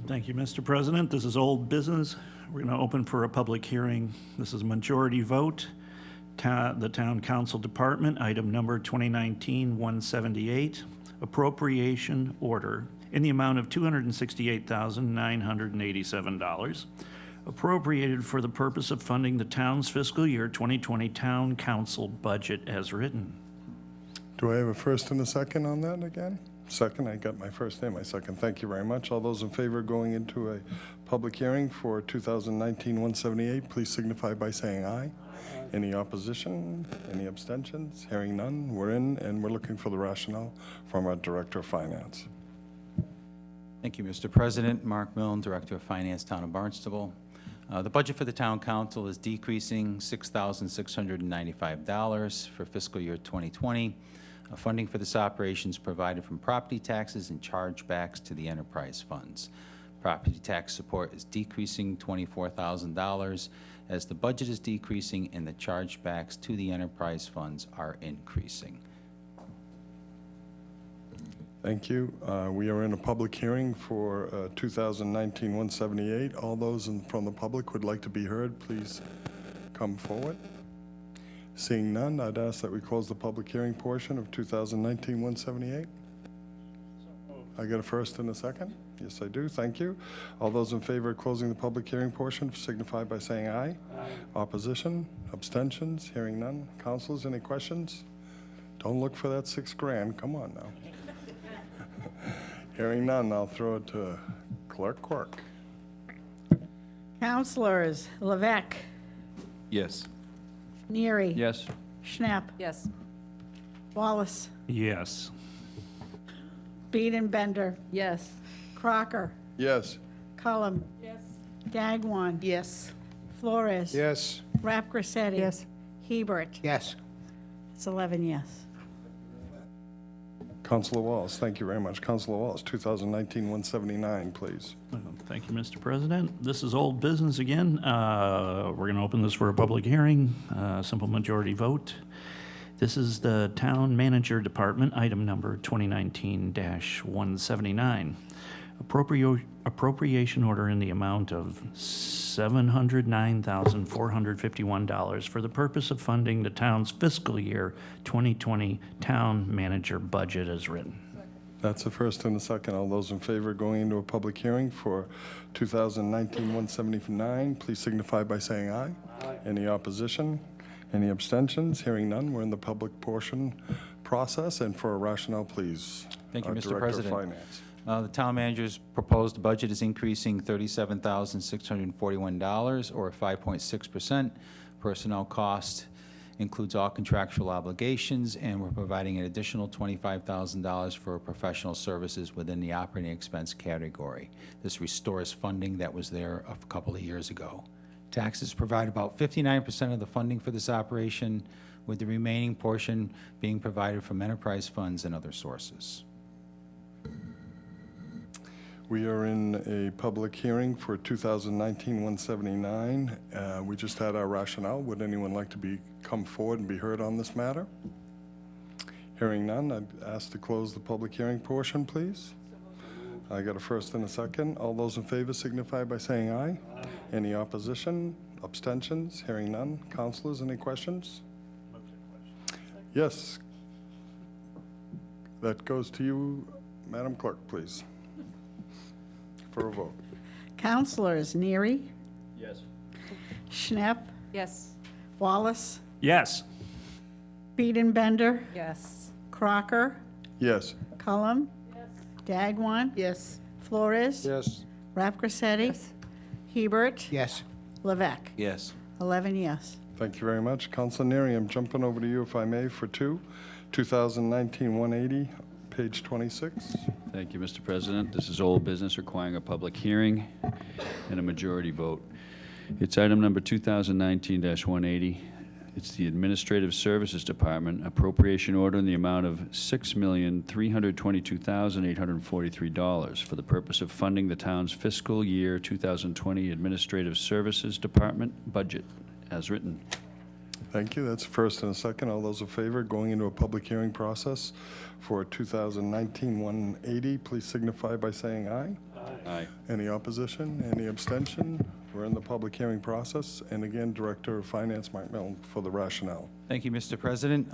Thank you, Mr. President. This is old business. We're going to open for a public hearing. This is majority vote. The Town Council Department, item number 2019-178, appropriation order in the amount of $268,987, appropriated for the purpose of funding the town's fiscal year 2020 Town Council budget as written. Do I have a first and a second on that again? Second, I got my first and my second. Thank you very much. All those in favor of going into a public hearing for 2019-178, please signify by saying aye. Any opposition? Any abstentions? Hearing none, we're in, and we're looking for the rationale from our Director of Finance. Thank you, Mr. President. Mark Milne, Director of Finance, Town of Barnstable. The budget for the Town Council is decreasing $6,695 for fiscal year 2020. Funding for this operation is provided from property taxes and chargebacks to the enterprise funds. Property tax support is decreasing $24,000 as the budget is decreasing and the chargebacks to the enterprise funds are increasing. Thank you. We are in a public hearing for 2019-178. All those from the public would like to be heard, please come forward. Seeing none, I'd ask that we close the public hearing portion of 2019-178. I got a first and a second? Yes, I do. Thank you. All those in favor of closing the public hearing portion signify by saying aye. Aye. Opposition? Abstentions? Hearing none. Councilors, any questions? Don't look for that $6,000. Come on now. Hearing none, I'll throw it to Clerk Quirk. Counselors, Levesque, Yes. Neary. Yes. Schnapp, Yes. Wallace, Yes. Beedenbender, Yes. Crocker, Yes. Cullum. Yes. Dagwan. Yes. Flores. Yes. Rapcorsetti. Yes. Hebert. Yes. It's 11 yes. Councilor Wallace, thank you very much. Councilor Wallace, 2019-179, please. Thank you, Mr. President. This is old business again. We're going to open this for a public hearing, simple majority vote. This is the Town Manager Department, item number 2019-179. Appropriation order in the amount of $709,451 for the purpose of funding the town's fiscal year 2020 Town Manager budget as written. That's the first and the second. All those in favor of going into a public hearing for 2019-179, please signify by saying aye. Aye. Any opposition? Any abstentions? Hearing none, we're in the public portion process, and for a rationale, please. Thank you, Mr. Director of President. Finance. The town manager's proposed budget is increasing $37,641, or 5.6%. Personnel cost includes all contractual obligations, and we're providing an additional $25,000 for professional services within the operating expense category. This restores funding that was there a couple of years ago. Taxes provide about 59% of the funding for this operation, with the remaining portion being provided from enterprise funds and other sources. We are in a public hearing for 2019-179. We just had our rationale. Would anyone like to come forward and be heard on this matter? Hearing none, I'd ask to close the public hearing portion, please. I got a first and a second. All those in favor signify by saying aye. Aye. Any opposition? Abstentions? Hearing none. Councilors, any questions? Yes. That goes to you, Madam Clerk, please, for a vote. Counselors, Neary. Yes. Schnapp, Yes. Wallace, Yes. Beedenbender, Yes. Crocker, Yes. Cullum. Dagwan. Yes. Flores. Yes. Rapcorsetti. Yes. Hebert. Yes. Levesque. Yes. 11 yes. Thank you very much. Councilor Neary, I'm jumping over to you, if I may, for 2019-180, page 26. Thank you, Mr. President. This is old business requiring a public hearing and a majority vote. It's item number 2019-180. It's the Administrative Services Department appropriation order in the amount of $6,322,843 for the purpose of funding the town's fiscal year 2020 Administrative Services Department budget, as written. Thank you. That's a first and a second. All those in favor going into a public hearing process for 2019-180, please signify by saying aye. Aye. Any opposition? Any abstention? We're in the public hearing process. And again, Director of Finance, Mark Milne, for the rationale. Thank you, Mr. President.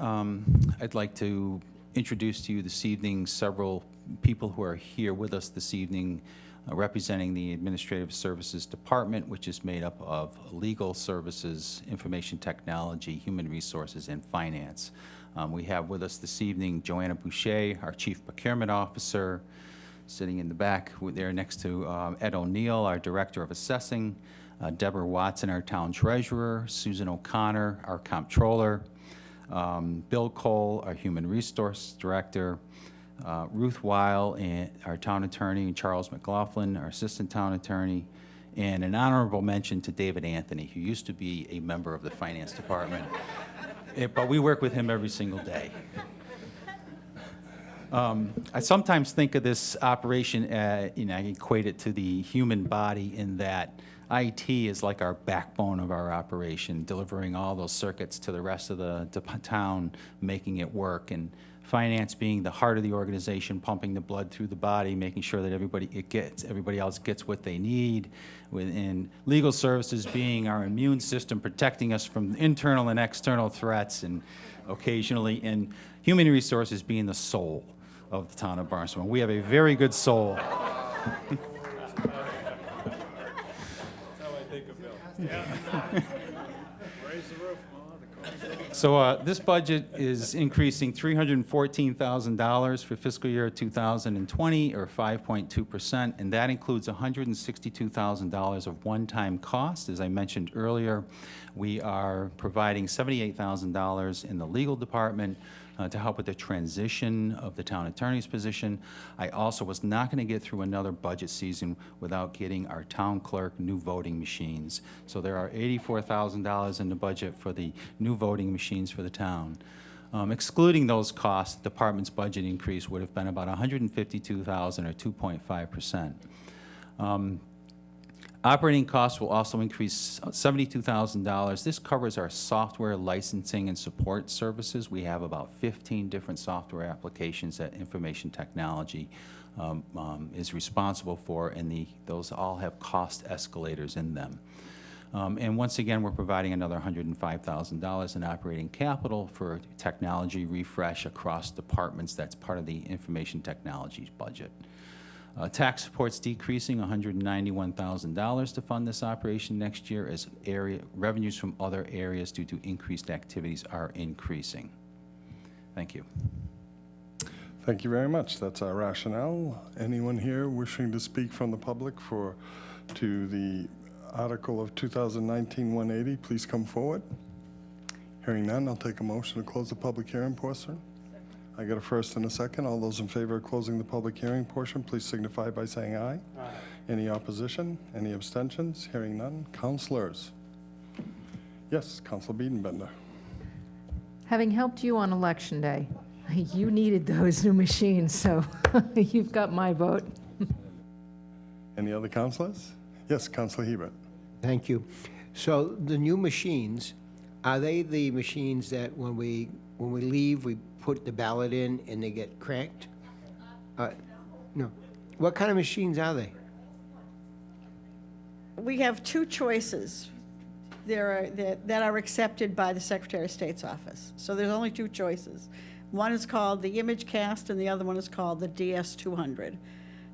I'd like to introduce to you this evening several people who are here with us this evening representing the Administrative Services Department, which is made up of legal services, information technology, human resources, and finance. We have with us this evening Joanna Boucher, our Chief Procurement Officer, sitting in the back there next to Ed O'Neill, our Director of Assessing, Deborah Watson, our Town Treasurer, Susan O'Connor, our Comptroller, Bill Cole, our Human Resource Director, Ruth Weil, and our Town Attorney, and Charles McLaughlin, our Assistant Town Attorney, and an honorable mention to David Anthony, who used to be a member of the Finance Department, but we work with him every single day. I sometimes think of this operation, I equate it to the human body in that IT is like our backbone of our operation, delivering all those circuits to the rest of the town, making it work, and finance being the heart of the organization, pumping the blood through the body, making sure that everybody else gets what they need, and legal services being our immune system, protecting us from internal and external threats, and occasionally, and human resources being the soul of the town of Barnstable. We have a very good soul. So this budget is increasing $314,000 for fiscal year 2020, or 5.2%, and that includes $162,000 of one-time cost. As I mentioned earlier, we are providing $78,000 in the legal department to help with the transition of the town attorney's position. I also was not going to get through another budget season without getting our town clerk new voting machines. So there are $84,000 in the budget for the new voting machines for the town. Excluding those costs, the department's budget increase would have been about $152,000 or 2.5%. Operating costs will also increase $72,000. This covers our software licensing and support services. We have about 15 different software applications that information technology is responsible for, and those all have cost escalators in them. And once again, we're providing another $105,000 in operating capital for technology refresh across departments. That's part of the information technology budget. Tax support's decreasing $191,000 to fund this operation next year as revenues from other areas due to increased activities are increasing. Thank you. Thank you very much. That's our rationale. Anyone here wishing to speak from the public to the article of 2019-180, please come forward. Hearing none, I'll take a motion to close the public hearing portion. I got a first and a second. All those in favor of closing the public hearing portion, please signify by saying aye. Aye. Any opposition? Any abstentions? Hearing none. Councilors? Yes, Councilor Biedenbender. Having helped you on Election Day, you needed those new machines, so you've got my vote. Any other councilors? Yes, Councilor Hebert. Thank you. So the new machines, are they the machines that when we leave, we put the ballot in and they get cranked? No. What kind of machines are they? We have two choices that are accepted by the Secretary of State's office. So there's only two choices. One is called the Image Cast and the other one is called the DS200.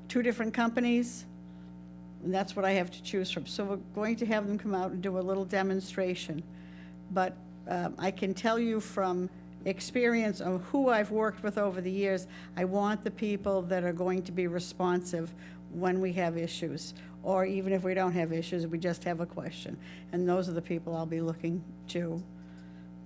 Two different companies, and that's what I have to choose from. So we're going to have them come out and do a little demonstration. But I can tell you from experience of who I've worked with over the years, I want the people that are going to be responsive when we have issues, or even if we don't have issues, we just have a question. And those are the people I'll be looking to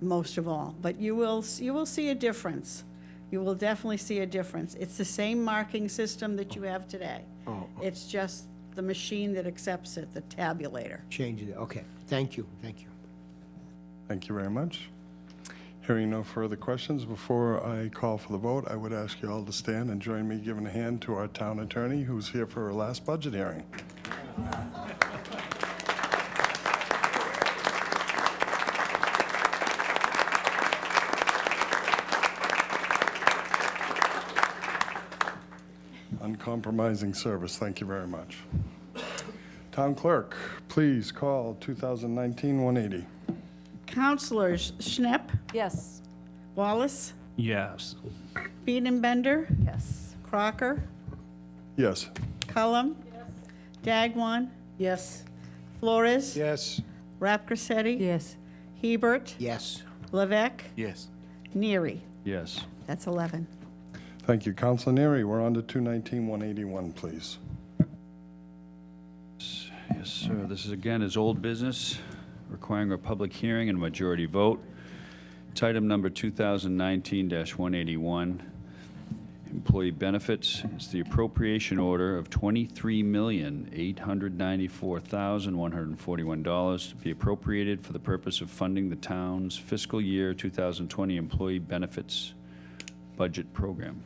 most of all. But you will see a difference You will definitely see a difference. It's the same marking system that you have today. Oh. It's just the machine that accepts it, the tabulator. Change it, okay. Thank you, thank you. Thank you very much. Hearing no further questions, before I call for the vote, I would ask you all to stand and join me giving a hand to our town attorney who's here for her last budget hearing. Uncompromising service, thank you very much. Town clerk, please call 2019-180. Counselors Schnepp, Yes. Wallace, Yes. Beenenbender, Yes. Crocker, Yes. Cullum, Dagwan, Yes. Flores, Yes. Rapcorsetti, Yes. Hebert, Yes. Levesque, Yes. Neary. Yes. That's 11. Thank you. Counselor Neary, we're on to 219-181, please. Yes, sir. This is, again, is old business, requiring a public hearing and a majority vote. It's item number 2019-181, employee benefits. It's the appropriation order of $23,894,141 to be appropriated for the purpose of funding the town's fiscal year 2020 employee benefits budget program,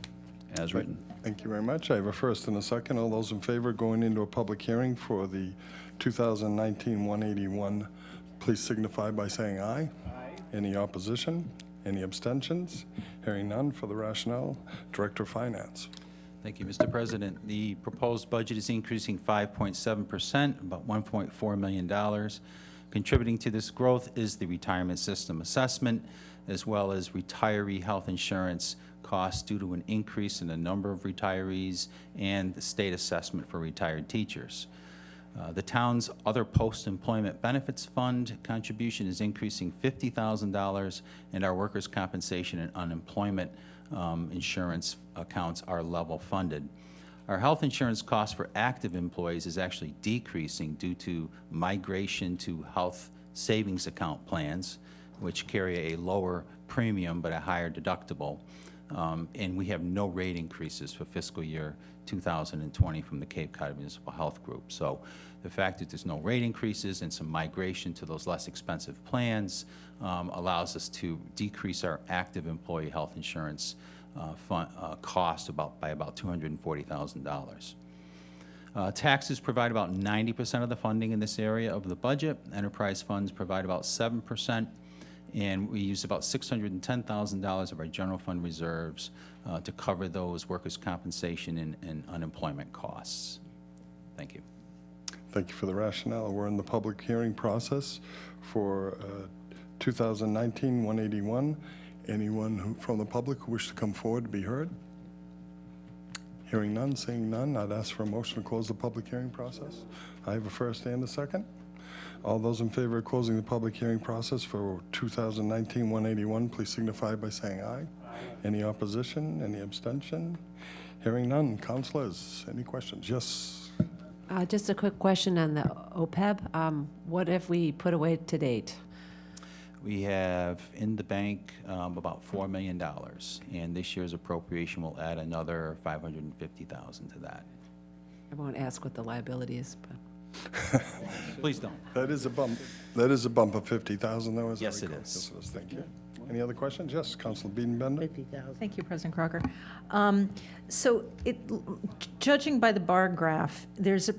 as written. Thank you very much. I have a first and a second. All those in favor going into a public hearing for the 2019-181, please signify by saying aye. Aye. Any opposition? Any abstentions? Hearing none, for the rationale, Director of Finance. Thank you, Mr. President. The proposed budget is increasing 5.7%, about $1.4 million. Contributing to this growth is the retirement system assessment, as well as retiree health insurance costs due to an increase in the number of retirees and the state assessment for retired teachers. The town's other post-employment benefits fund contribution is increasing $50,000, and our workers' compensation and unemployment insurance accounts are level funded. Our health insurance cost for active employees is actually decreasing due to migration to health savings account plans, which carry a lower premium but a higher deductible. And we have no rate increases for fiscal year 2020 from the Cape Cod Municipal Health Group. So the fact that there's no rate increases and some migration to those less expensive plans allows us to decrease our active employee health insurance cost by about $240,000. Taxes provide about 90% of the funding in this area of the budget. Enterprise funds provide about 7%. And we use about $610,000 of our general fund reserves to cover those workers' compensation and unemployment costs. Thank you. Thank you for the rationale. We're in the public hearing process for 2019-181. Anyone from the public who wishes to come forward to be heard? Hearing none, seeing none, I'd ask for a motion to close the public hearing process. I have a first and a second. All those in favor of closing the public hearing process for 2019-181, please signify by saying aye. Aye. Any opposition? Any abstention? Hearing none. Councilors, any questions? Yes. Just a quick question on the OPEB. What have we put away to date? We have in the bank about $4 million, and this year's appropriation will add another $550,000 to that. I won't ask what the liability is, but. Please don't. That is a bump. That is a bump of 50,000, though, is Yes, that it right? is. Yes, it is. Thank you. Any other questions? Yes, Councilor Biedenbender. 50,000. Thank you, President Crocker. So judging by the bar graph, there's a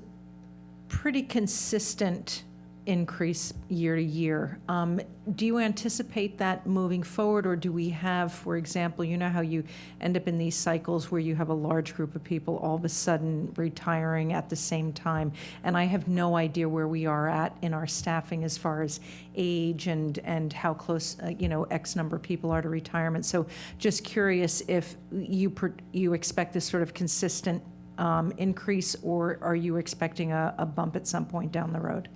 pretty consistent increase year to year. Do you anticipate that moving forward, or do we have, for example, you know how you end up in these cycles where you have a large group of people all of a sudden retiring at the same time, and I have no idea where we are at in our staffing as far as age and how close, X number of people are to retirement. So just curious if you expect this sort of consistent increase, or are you expecting a bump at some point down the road?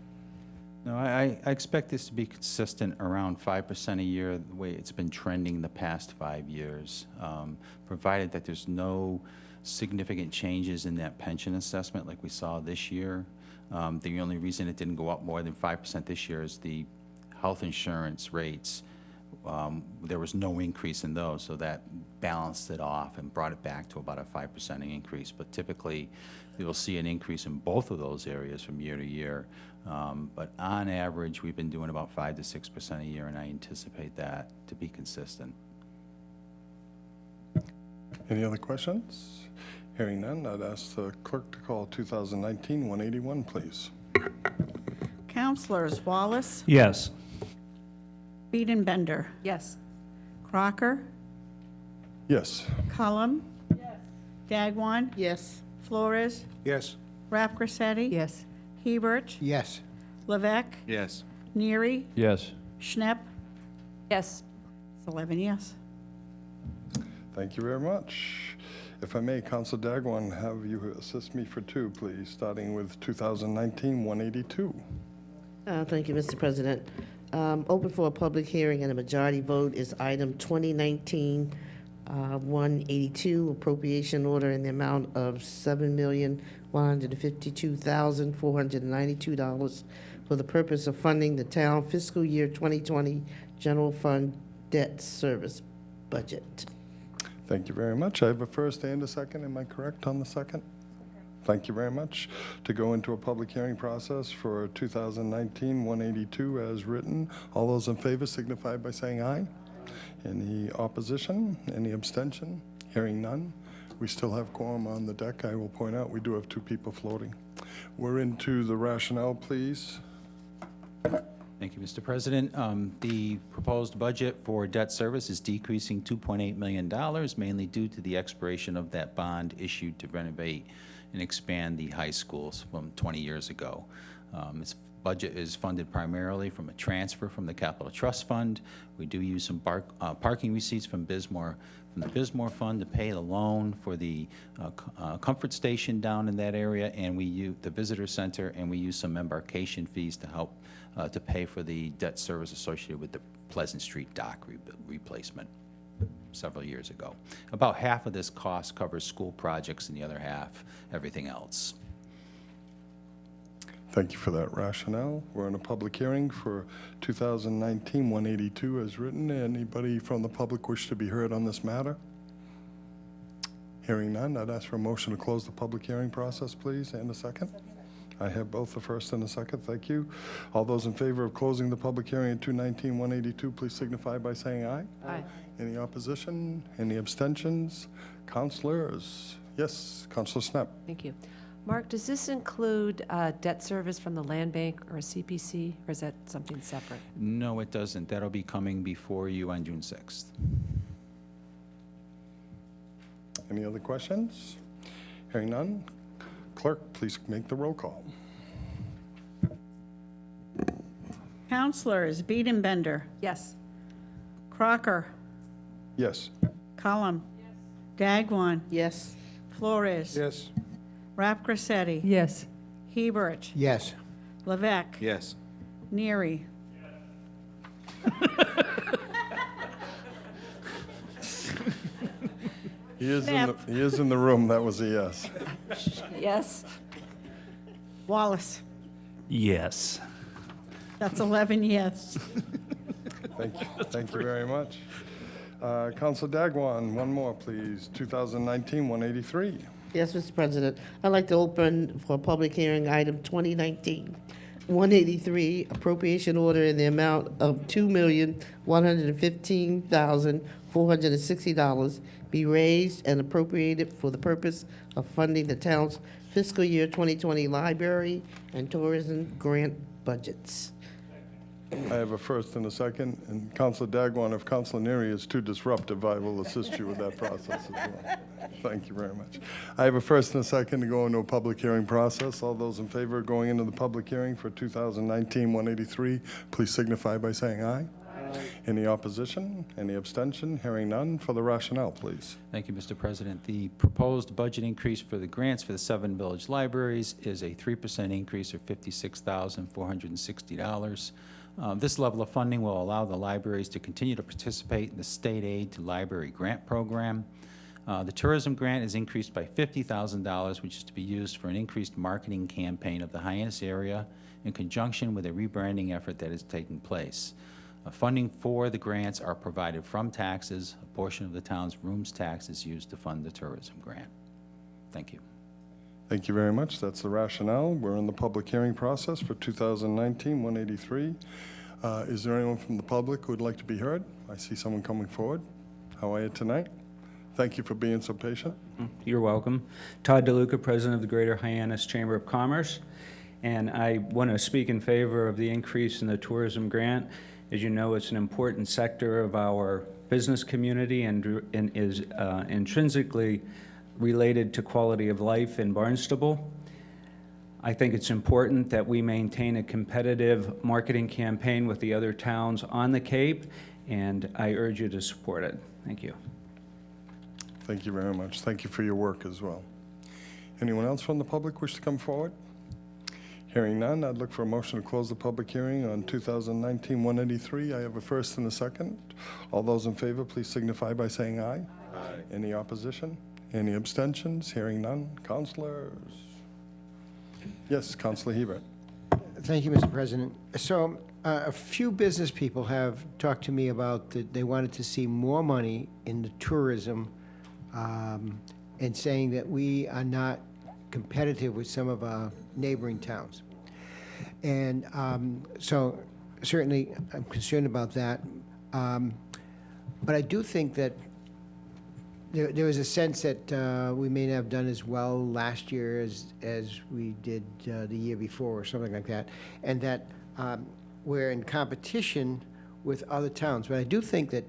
No, I expect this to be consistent around 5% a year, the way it's been trending the past 5 years, provided that there's no significant changes in that pension assessment like we saw this year. The only reason it didn't go up more than 5% this year is the health insurance rates there was no increase in those, so that balanced it off and brought it back to about a 5% increase. But typically, you'll see an increase in both of those areas from year to year. But on average, we've been doing about 5 to 6% a year, and I anticipate that to be consistent. Any other questions? Hearing none, I'd ask the clerk to call 2019-181, please. Counselors Wallace, Yes. Bender, Yes. Crocker, Yes. Cullum, Dagwan, Yes. Flores, Yes. Rapgrassetti, Yes. Hebert, Yes. Levesque, Yes. Neary, Yes. Schnepp. Yes. It's 11 yes. Thank you very much. If I may, Council Dagwan, have you assist me for two, please, starting with 2019-182. Thank you, Mr. President. Open for a public hearing and a majority vote is item 2019-182, appropriation order in the amount of $7,152,492 for the purpose of funding the town fiscal year 2020 general fund debt service budget. Thank you very much. I have a first and a second. Am I correct on the second? Thank you very much. To go into a public hearing process for 2019-182 as written. All those in favor signify by saying aye. Any opposition? Any abstention? Hearing none. We still have quorum on the deck. I will point out we do have two people floating. We're into the rationale, please. Thank you, Mr. President. The proposed budget for debt service is decreasing $2.8 million, mainly due to the expiration of that bond issued to renovate and expand the high schools from 20 years ago. This budget is funded primarily from a transfer from the Capital Trust Fund. We do use some parking receipts from the Bismore Fund to pay the loan for the comfort station down in that area, and we use the visitor center, and we use some embarkation fees to help to pay for the debt service associated with the Pleasant Street dock replacement several years ago. About half of this cost covers school projects and the other half everything else. Thank you for that rationale. We're in a public hearing for 2019-182 as written. Anybody from the public wish to be heard on this matter? Hearing none, I'd ask for a motion to close the public hearing process, please, and a second. I have both the first and the second. Thank you. All those in favor of closing the public hearing at 219-182, please signify by saying aye. Aye. Any opposition? Any abstentions? Councilors? Yes, Councilor Snap. Thank you. Mark, does this include debt service from the land bank or a CPC, or is that something separate? No, it doesn't. That'll be coming before you on June 6th. Any other questions? Hearing none. Clerk, please make the roll call. Counselors Bender, Yes. Crocker, Yes. Cullum, Dagwan, Yes. Flores, Yes. Rapgrassetti, Yes. Hebert, Yes. Levesque, Yes. Neary. He is in the room. That was a yes. Yes. Wallace. Yes. That's 11 yes. Thank you. Thank you very much. Council Dagwan, one more, please. 2019-183. Yes, Mr. President. I'd like to open for a public hearing item 2019-183, appropriation order in the amount of $2,115,460 be raised and appropriated for the purpose of funding the town's fiscal year 2020 library and tourism grant budgets. I have a first and a second, and Councilor Dagwan, if Councilor Neary is too disruptive, I will assist you with that process as well. Thank you very much. I have a first and a second to go into a public hearing process. All those in favor of going into the public hearing for 2019-183, please signify by saying aye. Any opposition? Any abstention? Hearing none. For the rationale, please. Thank you, Mr. President. The proposed budget increase for the grants for the 7 village libraries is a 3% increase of $56,460. This level of funding will allow the libraries to continue to participate in the state aid to library grant program. The tourism grant is increased by $50,000, which is to be used for an increased marketing campaign of the Hyannis area in conjunction with a rebranding effort that is taking place. Funding for the grants are provided from taxes. A portion of the town's rooms tax is used to fund the tourism grant. Thank you. Thank you very much. That's the rationale. We're in the public hearing process for 2019-183. Is there anyone from the public who would like to be heard? I see someone coming forward. How are you tonight? Thank you for being so patient. You're welcome. Todd DeLuca, President of the Greater Hyannis Chamber of Commerce. And I want to speak in favor of the increase in the tourism grant. As you know, it's an important sector of our business community and is intrinsically related to quality of life in Barnstable. I think it's important that we maintain a competitive marketing campaign with the other towns on the Cape, and I urge you to support it. Thank you. Thank you very much. Thank you for your work as well. Anyone else from the public wish to come forward? Hearing none, I'd look for a motion to close the public hearing on 2019-183. I have a first and a second. All those in favor, please signify by saying aye. Aye. Any opposition? Any abstentions? Hearing none. Councilors? Yes, Councilor Hebert. Thank you, Mr. President. So a few business people have talked to me about that they wanted to see more money in the tourism and saying that we are not competitive with some of our neighboring towns. And so certainly I'm concerned about that. But I do think that there was a sense that we may not have done as well last year as we did the year before or something like that, and that we're in competition with other towns. But I do think that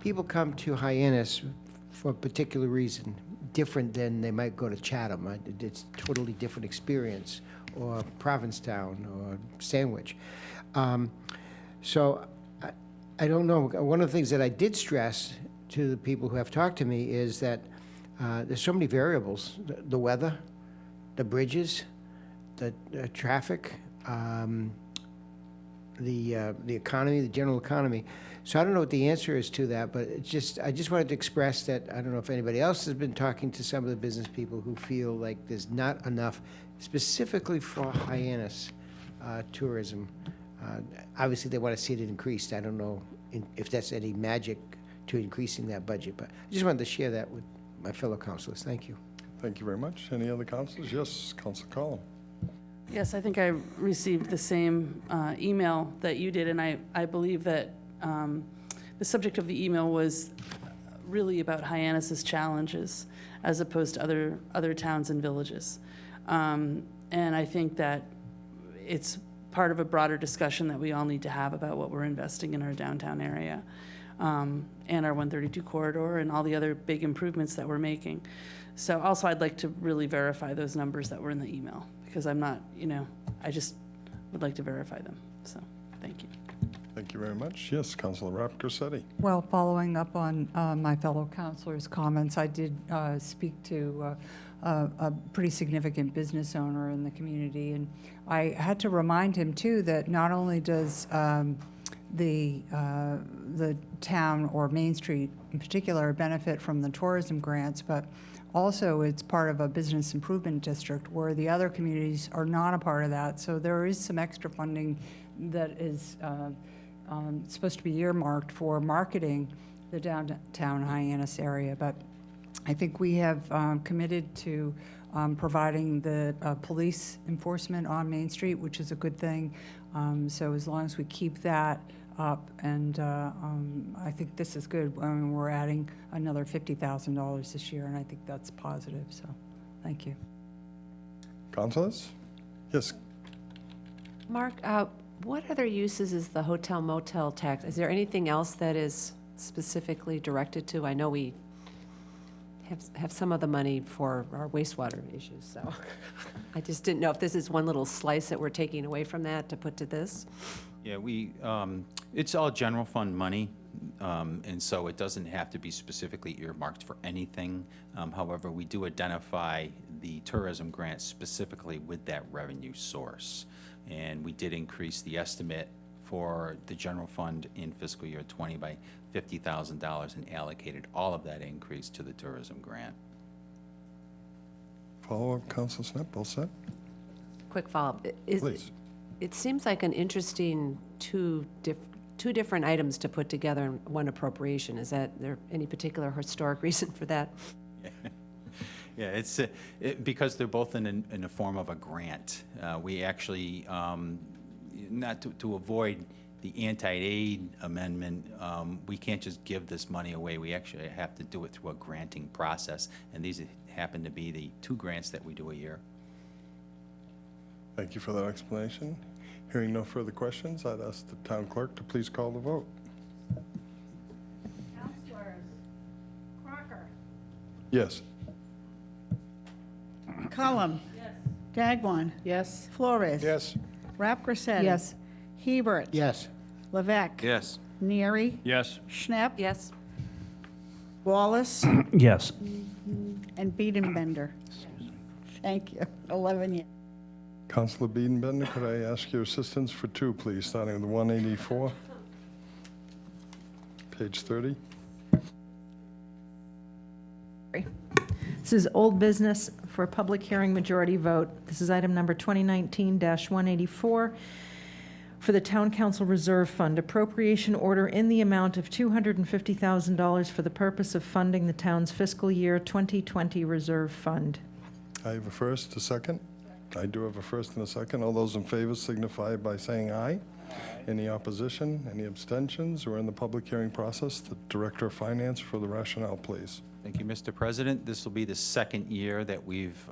people come to Hyannis for a particular reason, different than they might go to Chatham. It's a totally different experience, or Provincetown, or Sandwich. So I don't know. One of the things that I did stress to the people who have talked to me is that there's so many variables: the weather, the bridges, the traffic, the economy, the general economy. So I don't know what the answer is to that, but I just wanted to express that. I don't know if anybody else has been talking to some of the business people who feel like there's not enough specifically for Hyannis tourism. Obviously, they want to see it increased. I don't know if that's any magic to increasing that budget, but I just wanted to share that with my fellow councilors. Thank you. Thank you very much. Any other councilors? Yes, Councilor Collum. Yes, I think I received the same email that you did, and I believe that the subject of the email was really about Hyannis's challenges as opposed to other towns and villages. And I think that it's part of a broader discussion that we all need to have about what we're investing in our downtown area and our 132 corridor and all the other big improvements that we're making. So also I'd like to really verify those numbers that were in the email, because I'm not, I just would like to verify them. So thank you. Thank you very much. Yes, Councilor Rapcorsetti. Well, following up on my fellow councilors' comments, I did speak to a pretty significant business owner in the community, and I had to remind him too that not only does the town or Main Street in particular benefit from the tourism grants, but also it's part of a business improvement district where the other communities are not a part of that. So there is some extra funding that is supposed to be earmarked for marketing the downtown Hyannis area. But I think we have committed to providing the police enforcement on Main Street, which is a good thing. So as long as we keep that up, and I think this is good. I mean, we're adding another $50,000 this year, and I think that's positive. So thank you. Councilors? Yes. Mark, what other uses is the hotel motel tax? Is there anything else that is specifically directed to? I know we have some of the money for our wastewater issues, so I just didn't know if this is one little slice that we're taking away from that to put to this. Yeah, it's all general fund money, and so it doesn't have to be specifically earmarked for anything. However, we do identify the tourism grant specifically with that revenue source. And we did increase the estimate for the general fund in fiscal year 20 by $50,000 and allocated all of that increase to the tourism grant. Follow-up, Councilor Snip, all set? Quick follow-up. Please. It seems like an interesting two two different items to put together in one appropriation. Is there any particular historic reason for that? Yeah, it's because they're both in the form of a grant. We actually, not to avoid the anti-aid amendment, we can't just give this money away. We actually have to do it through a granting process, and these happen to be the two grants that we do a year. Thank you for that explanation. Hearing no further questions, I'd ask the town clerk to please call the vote. Councilors, Crocker. Yes. Cullum. Yes. Dagwan. Yes. Flores. Yes. Rapcorsetti. Yes. Hebert. Yes. Levesque. Yes. Neary. Yes. Schnapp. Yes. Wallace. Yes. And Biedenbender. Thank you. 11 yes. Councilor Biedenbender, could I ask your assistance for two, please, starting with 184, page 30? This is old business for a public hearing majority vote. This is item number 2019-184 for the Town Council Reserve Fund, appropriation order in the amount of $250,000 for the purpose of funding the town's fiscal year 2020 reserve fund. I have a first, a second. I do have a first and a second. All those in favor signify by saying aye. Any opposition, any abstentions? We're in the public hearing process. The Director of Finance for the rationale, please. Thank you, Mr. President. This will be the second year that we've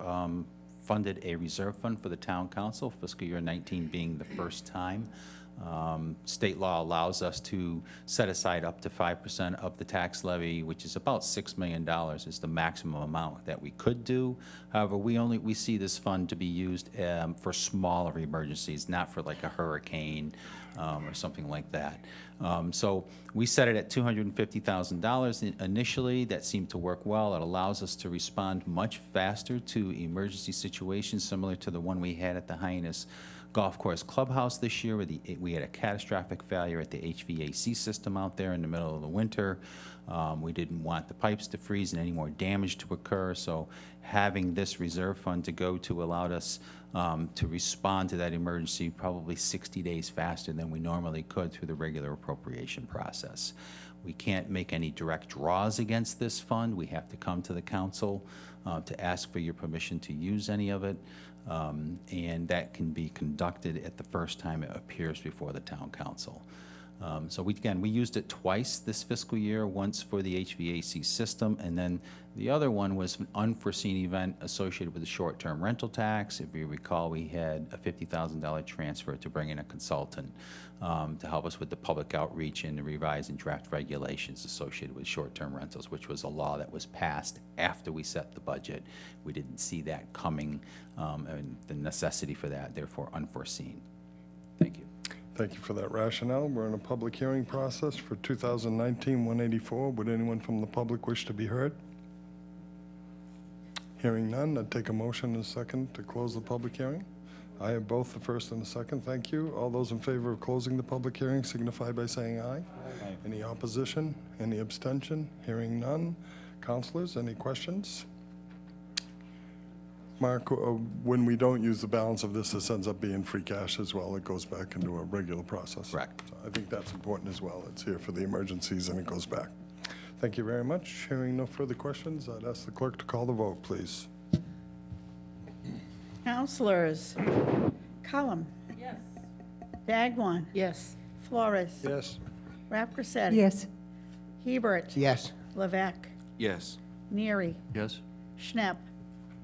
funded a reserve fund for the town council, fiscal year 19 being the first time. State law allows us to set aside up to 5% of the tax levy, which is about $6 million is the maximum amount that we could do. However, we see this fund to be used for smaller emergencies, not for like a hurricane or something like that. So we set it at $250,000 initially. That seemed to work well. It allows us to respond much faster to emergency situations similar to the one we had at the Hyannis Golf Course Clubhouse this year, where we had a catastrophic failure at the HVAC system out there in the middle of the winter. We didn't want the pipes to freeze and any more damage to occur, so having this reserve fund to go to allowed us to respond to that emergency probably 60 days faster than we normally could through the regular appropriation process. We can't make any direct draws against this fund. We have to come to the council to ask for your permission to use any of it. And that can be conducted at the first time it appears before the town council. So we used it twice this fiscal year, once for the HVAC system, and then the other one was an unforeseen event associated with the short-term rental tax. If you recall, we had a $50,000 transfer to bring in a consultant to help us with the public outreach and the revise and draft regulations associated with short-term rentals, which was a law that was passed after we set the budget. We didn't see that coming, and the necessity for that, therefore unforeseen. Thank you. Thank you for that rationale. We're in a public hearing process for 2019-184. Would anyone from the public wish to be heard? Hearing none, I'd take a motion and a second to close the public hearing. I have both the first and the second. Thank you. All those in favor of closing the public hearing signify by saying aye. Aye. Any opposition? Any abstention? Hearing none. Councilors, any questions? Mark, when we don't use the balance of this ends up being free cash as well. It goes back into a regular process. Correct. So I think that's important as well. It's here for the emergencies and it goes back. Thank you very much. Hearing no further questions, I'd ask the clerk to call the vote, please. Councilors, Cullum. Yes. Dagwan. Yes. Flores. Yes. Rapcorsetti. Yes. Hebert. Yes. Levesque. Yes. Neary. Yes. Schnapp.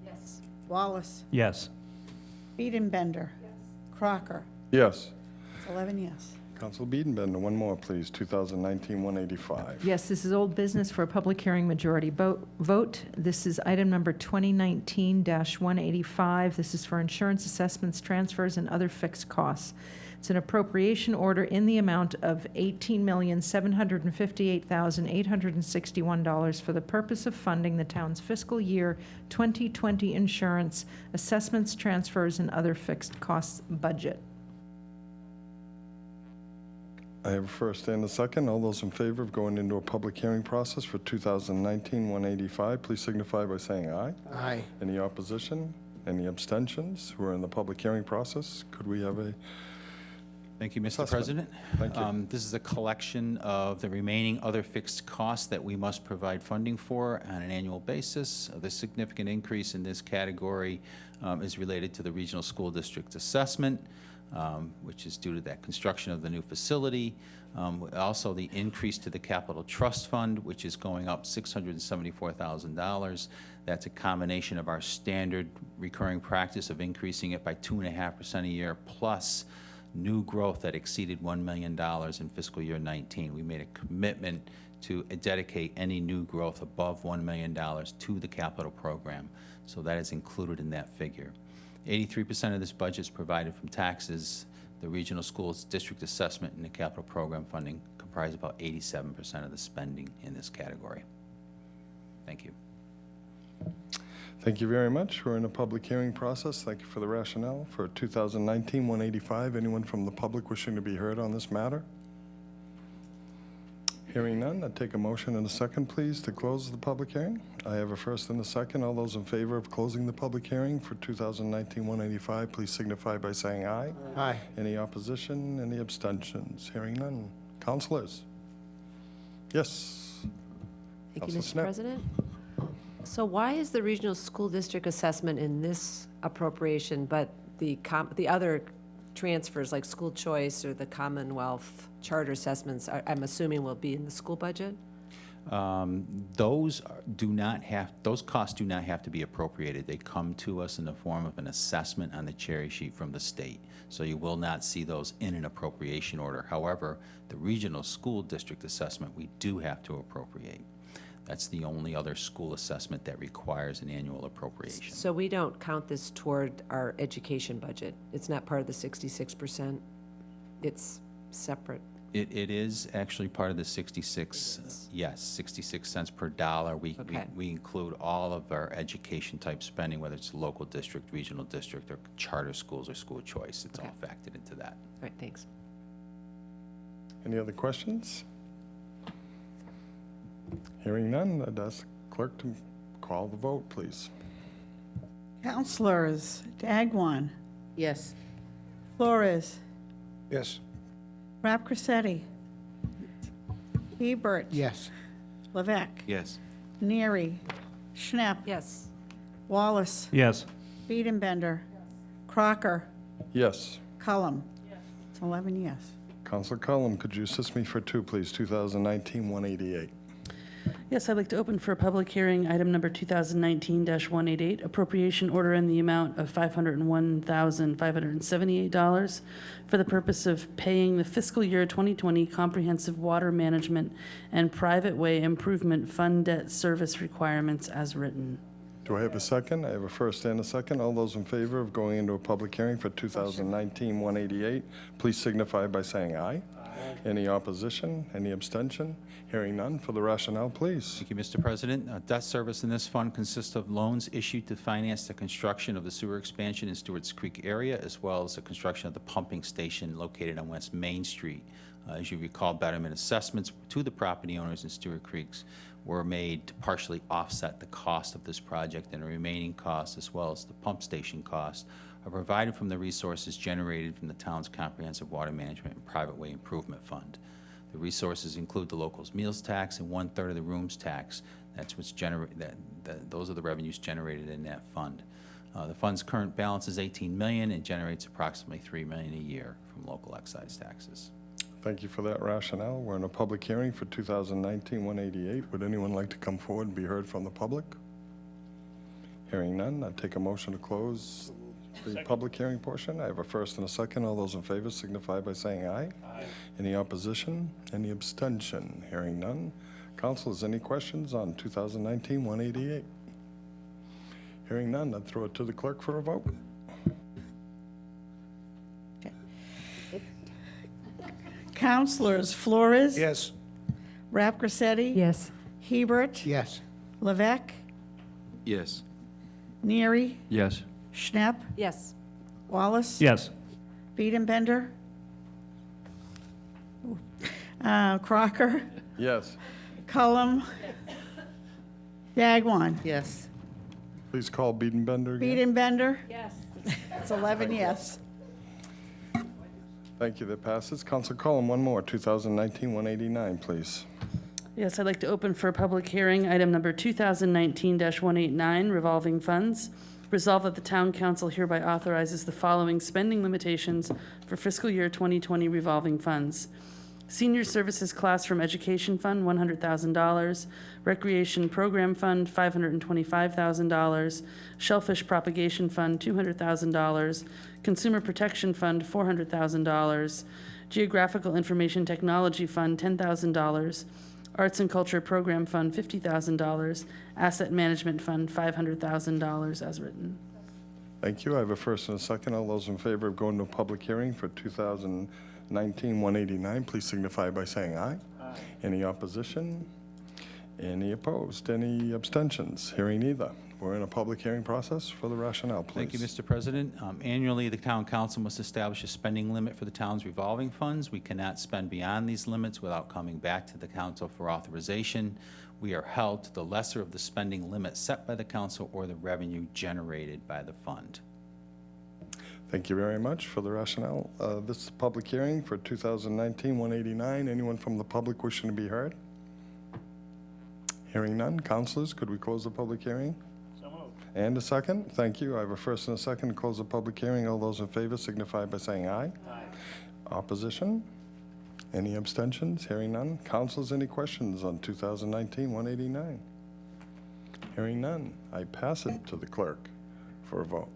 Yes. Wallace. Yes. Biedenbender. Crocker. Yes. 11 yes. Council Biedenbender, one more, please. 2019-185. Yes, this is old business for a public hearing majority vote. This is item number 2019-185. This is for insurance assessments, transfers, and other fixed costs. It's an appropriation order in the amount of $18,758,861 for the purpose of funding the town's fiscal year 2020 insurance, assessments, transfers, and other fixed costs budget. I have a first and a second. All those in favor of going into a public hearing process for 2019-185, please signify by saying aye. Aye. Any opposition? Any abstentions? We're in the public hearing process. Could we have a Thank you, Mr. assessment. President. Thank you. This is a collection of the remaining other fixed costs that we must provide funding for on an annual basis. The significant increase in this category is related to the regional school district assessment, which is due to that construction of the new facility. Also, the increase to the capital trust fund, which is going up $674,000. That's a combination of our standard recurring practice of increasing it by 2.5% a year, plus new growth that exceeded $1 million in fiscal year 19. We made a commitment to dedicate any new growth above $1 million to the capital program. So that is included in that figure. 83% of this budget is provided from taxes. The regional schools district assessment and the capital program funding comprise about 87% of the spending in this category. Thank you. Thank you very much. We're in a public hearing process. Thank you for the rationale. For 2019-185, anyone from the public wishing to be heard on this matter? Hearing none, I'd take a motion and a second, please, to close the public hearing. I have a first and a second. All those in favor of closing the public hearing for 2019-185, please signify by saying aye. Aye. Any opposition? Any abstentions? Hearing none. Councilors? Yes. Thank you, Councilor Mr. Snip. President. So why is the regional school district assessment in this appropriation, but the other transfers like school choice or the Commonwealth charter assessments, I'm assuming will be in the school budget? Those costs do not have to be appropriated. They come to us in the form of an assessment on the cherry sheet from the state. So you will not see those in an appropriation order. However, the regional school district assessment, we do have to appropriate. That's the only other school assessment that requires an annual appropriation. So we don't count this toward our education budget? It's not part of the 66%? It's separate? It is actually part of the 66, yes, 66 cents per dollar. We include all of our education type spending, whether it's local district, regional district, or charter schools or school choice. It's all factored into that. All right, thanks. Any other questions? Hearing none, I'd ask the clerk to call the vote, please. Councilors Dagwan, Yes. Flores, Yes. Rapcrissetti, Hebert. Yes. Levesque. Yes. Neary, Schnapp. Yes. Wallace. Yes. Biedenbender. Crocker. Yes. Cullum. It's 11 yes. Councilor Cullum, could you assist me for two, please? 2019-188. Yes, I'd like to open for a public hearing, item number 2019-188, appropriation order in the amount of $501,578 for the purpose of paying the fiscal year 2020 comprehensive water management and private way improvement fund debt service requirements as written. Do I have a second? I have a first and a second. All those in favor of going into a public hearing for 2019-188, please signify by saying aye. Any opposition? Any abstention? Hearing none. For the rationale, please. Thank you, Mr. President. Debt service in this fund consists of loans issued to finance the construction of the sewer expansion in Stewart's Creek area, as well as the construction of the pumping station located on West Main Street. As you recall, betterment assessments to the property owners in Stewart Creeks were made to partially offset the cost of this project, and the remaining costs, as well as the pump station cost, are provided from the resources generated from the town's comprehensive water management and private way improvement fund. The resources include the locals' meals tax and 1/3 of the rooms tax. That's what's those are the revenues generated in that fund. The fund's current balance is $18 million and generates approximately $3 million a year from local excise taxes. Thank you for that rationale. We're in a public hearing for 2019-188. Would anyone like to come forward and be heard from the public? Hearing none, I'd take a motion to close the public hearing portion. I have a first and a second. All those in favor signify by saying aye. Aye. Any opposition? Any abstention? Hearing none. Councilors, any questions on 2019-188? Hearing none, I'd throw it to the clerk for a vote. Councilors Flores. Yes. Rapcrissetti. Yes. Hebert. Yes. Levesque. Yes. Neary. Yes. Schnapp. Yes. Wallace. Yes. Biedenbender. Crocker. Yes. Cullum. Dagwan. Yes. Please call Biedenbender again. Biedenbender. Yes. It's 11 yes. Thank you, that passes. Council Cullen, one more, 2019-189, please. Yes, I'd like to open for a public hearing, item number 2019-189, revolving funds. Resolved that the town council hereby authorizes the following spending limitations for fiscal year 2020 revolving funds. Senior Services Classroom Education Fund, $100,000. Recreation Program Fund, $525,000. Shellfish Propagation Fund, $200,000. Consumer Protection Fund, $400,000. Geographical Information Technology Fund, $10,000. Arts and Culture Program Fund, $50,000. Asset Management Fund, $500,000 as written. Thank you. I have a first and a second. All those in favor of going to a public hearing for 2019-189, please signify by saying aye. Aye. Any opposition? Any opposed? Any abstentions? Hearing neither. We're in a public hearing process for the rationale, please. Thank you, Mr. President. Annually, the town council must establish a spending limit for the town's revolving funds. We cannot spend beyond these limits without coming back to the council for authorization. We are held to the lesser of the spending limit set by the council or the revenue generated by the fund. Thank you very much for the rationale. This is a public hearing for 2019-189. Anyone from the public wishing to be heard? Hearing none. Councilors, could we close the public hearing? So moved. And a second? Thank you. I have a first and a second to close the public hearing. All those in favor signify by saying aye. Aye. Opposition? Any abstentions? Hearing none. Councilors, any questions on 2019-189? Hearing none. I pass it to the clerk for a vote.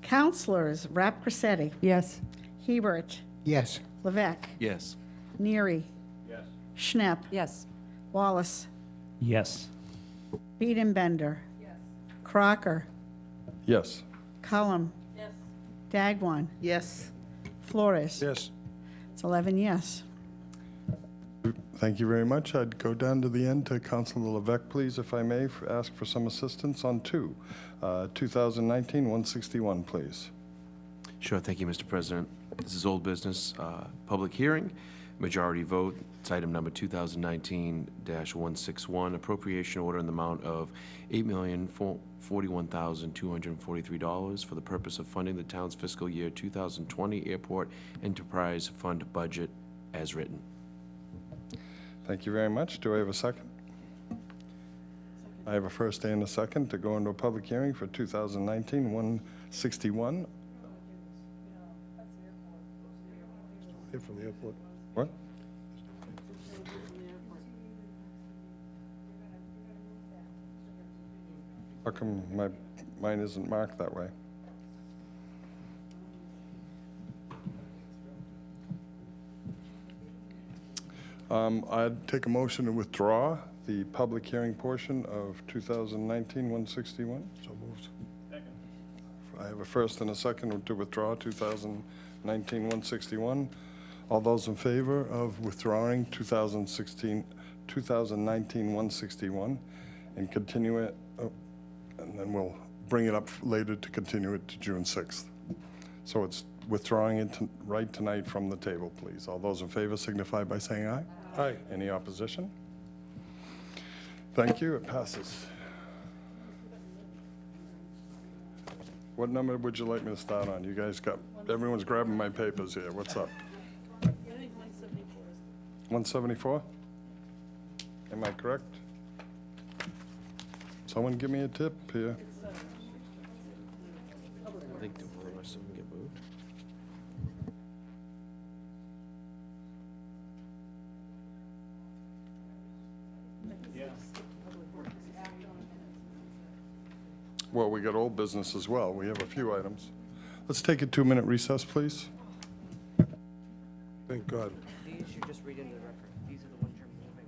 Councilors Rapp Grissetti. Yes. Hebert. Yes. Levesque. Yes. Neary. Yes. Schnepp. Yes. Wallace. Yes. Bender. Yes. Crocker. Yes. Cullum. Yes. Dagwan. Yes. Flores. Yes. It's 11 yes. Thank you very much. I'd go down to the end to Councilor Levesque, please, if I may, ask for some assistance on 2019-161, please. Sure, thank you, Mr. President. This is old business, public hearing, majority vote. It's item number 2019-161, appropriation order in the amount of $8,041,243 for the purpose of funding the town's fiscal year 2020 Airport Enterprise Fund budget as written. Thank you very much. Do I have a second? I have a first and a second to go into a public hearing for 2019-161. Here from the airport. What? How come mine isn't marked that way? I'd take a motion to withdraw the public hearing portion of 2019-161. So moved. I have a first and a second to withdraw 2019-161. All those in favor of withdrawing 2019-161 and continue it, and then we'll bring it up later to continue it to June 6th. So it's withdrawing it right tonight from the table, please. All those in favor signify by saying aye. Aye. Any opposition? Thank you, it passes. What number would you like me to start on? You guys everyone's grabbing my papers here. What's up? 174? Am I correct? Someone give me a tip here. I think the rest of them get moved. Well, we got old business as well. We have a few items. Let's take a 2-minute recess, please. Thank God. These you just read into the record. These are the ones you're moving.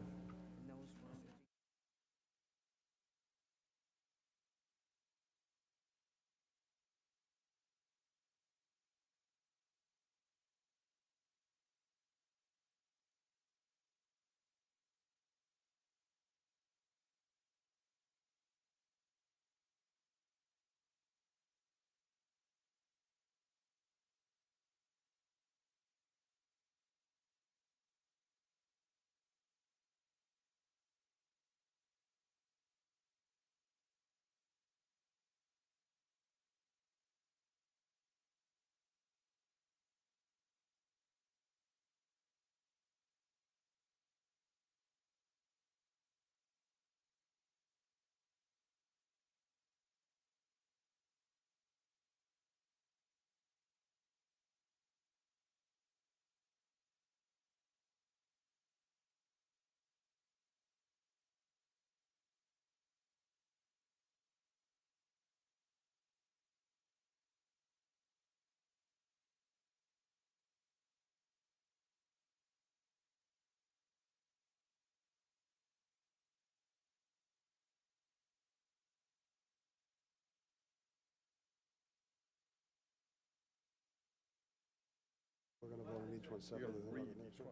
each one separately. than the next one.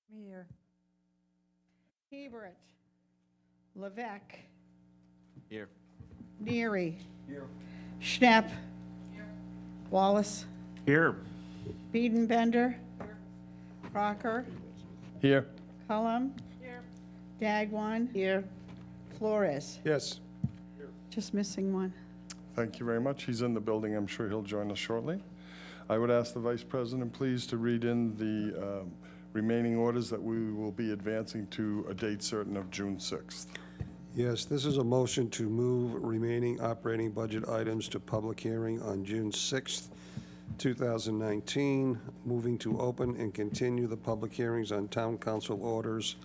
Here. Hebert. Levesque. Here. Neary. Schnapp. Wallace. Here. Biedenbender. Crocker. Here. Cullum. Dagwan. Here. Flores. Yes. Just missing one. Thank you very much. He's in the building. I'm sure he'll join us shortly. I would ask the Vice President, please, to read in the remaining orders that we will be advancing to a date certain of June 6th. Yes, this is a motion to move remaining operating budget items to public hearing on June 6th, 2019, moving to open and continue the public hearings on Town Council Orders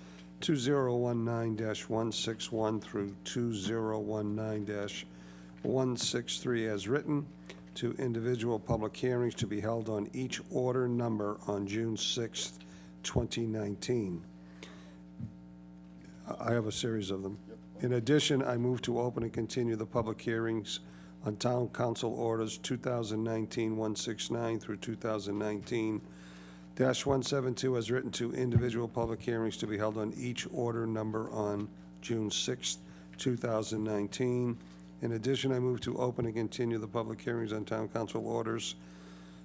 2019-161 through 2019-163 as written, to individual public hearings to be held on each order number on June 6th, 2019. I have a series of them. In addition, I move to open and continue the public hearings on Town Council Orders 2019-169 through 2019-172 as written, to individual public hearings to be held on each order number on June 6th, 2019. In addition, I move to open and continue the public hearings on Town Council Orders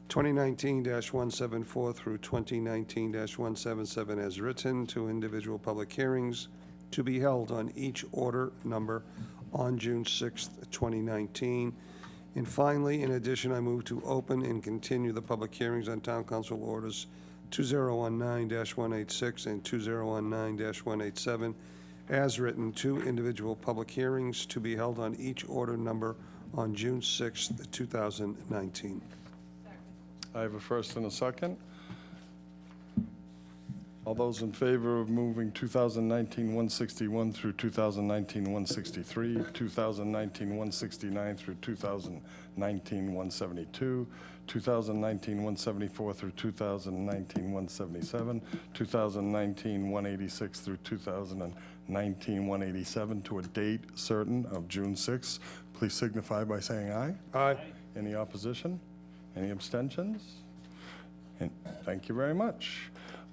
2019-174 through 2019-177 as written, to individual public hearings to be held on each order number on June 6th, 2019. And finally, in addition, I move to open and continue the public hearings on Town Council Orders 2019-186 and 2019-187 as written, to individual public hearings to be held on each order number on June 6th, 2019. I have a first and a second. All those in favor of moving 2019-161 through 2019-163, 2019-169 through 2019-172, 2019-174 through 2019-177, 2019-186 through 2019-187 to a date certain of June 6th, please signify by saying aye. Aye. Any opposition? Any abstentions? And thank you very much.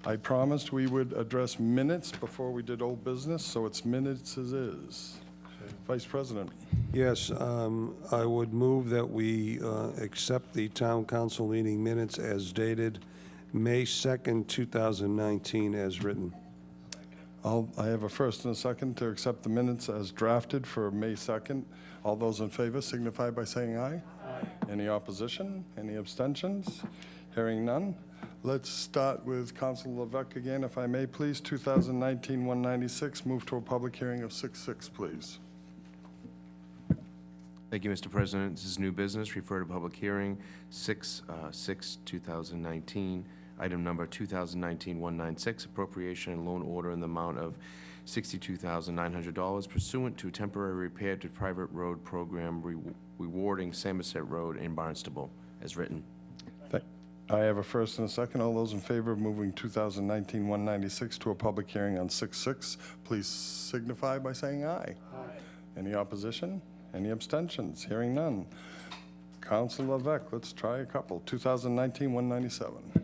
I promised we would address minutes before we did old business, so it's minutes as is. Vice President. Yes, I would move that we accept the Town Council meeting minutes as dated May 2nd, 2019, as written. I have a first and a second to accept the minutes as drafted for May 2nd. All those in favor signify by saying aye. Aye. Any opposition? Any abstentions? Hearing none. Let's start with Council Levesque again, if I may, please. 2019-196, move to a public hearing of 6/6, please. Thank you, Mr. President. This is new business. Refer to public hearing 6/6/2019. Item number 2019-196, appropriation and loan order in the amount of $62,900 pursuant to temporary repair to private road program rewarding Somerset Road in Barnstable, as written. I have a first and a second. All those in favor of moving 2019-196 to a public hearing on 6/6, please signify by saying aye. Aye. Any opposition? Any abstentions? Hearing none. Councilor Vec, let's try a couple. 2019-197.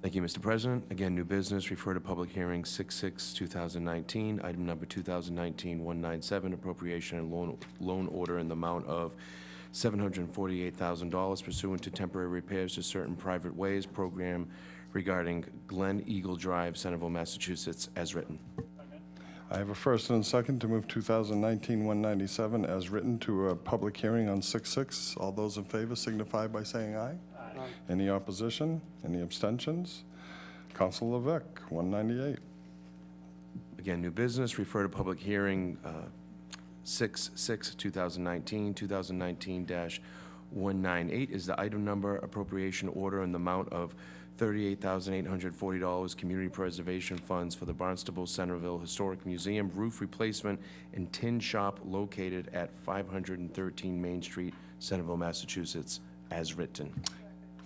Thank you, Mr. President. Again, new business. Refer to public hearing 6/6/2019. Item number 2019-197, appropriation and loan order in the amount of $748,000 pursuant to temporary repairs to certain private ways program regarding Glen Eagle Drive, Centerville, Massachusetts, as written. I have a first and a second to move 2019-197 as written to a public hearing on 6/6. All those in favor signify by saying aye. Aye. Any opposition? Any abstentions? Councilor Levesque, 198. Again, new business. Refer to public hearing 6/6/2019. 2019-198 is the item number, appropriation order in the amount of $38,840 community preservation funds for the Barnstable Centerville Historic Museum roof replacement and tin shop located at 513 Main Street, Centerville, Massachusetts, as written.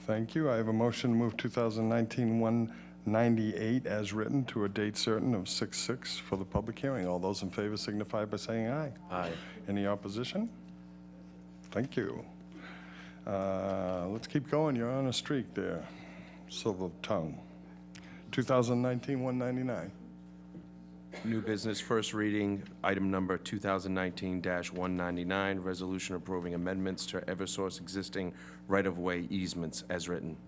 Thank you. I have a motion to move 2019-198 as written to a date certain of 6/6 for the public hearing. All those in favor signify by saying aye. Aye. Any opposition? Thank you. Let's keep going. You're on a streak there, silver tongue. 2019-199. New business, first reading, item number 2019-199, resolution approving amendments to Eversource existing right-of-way easements as written.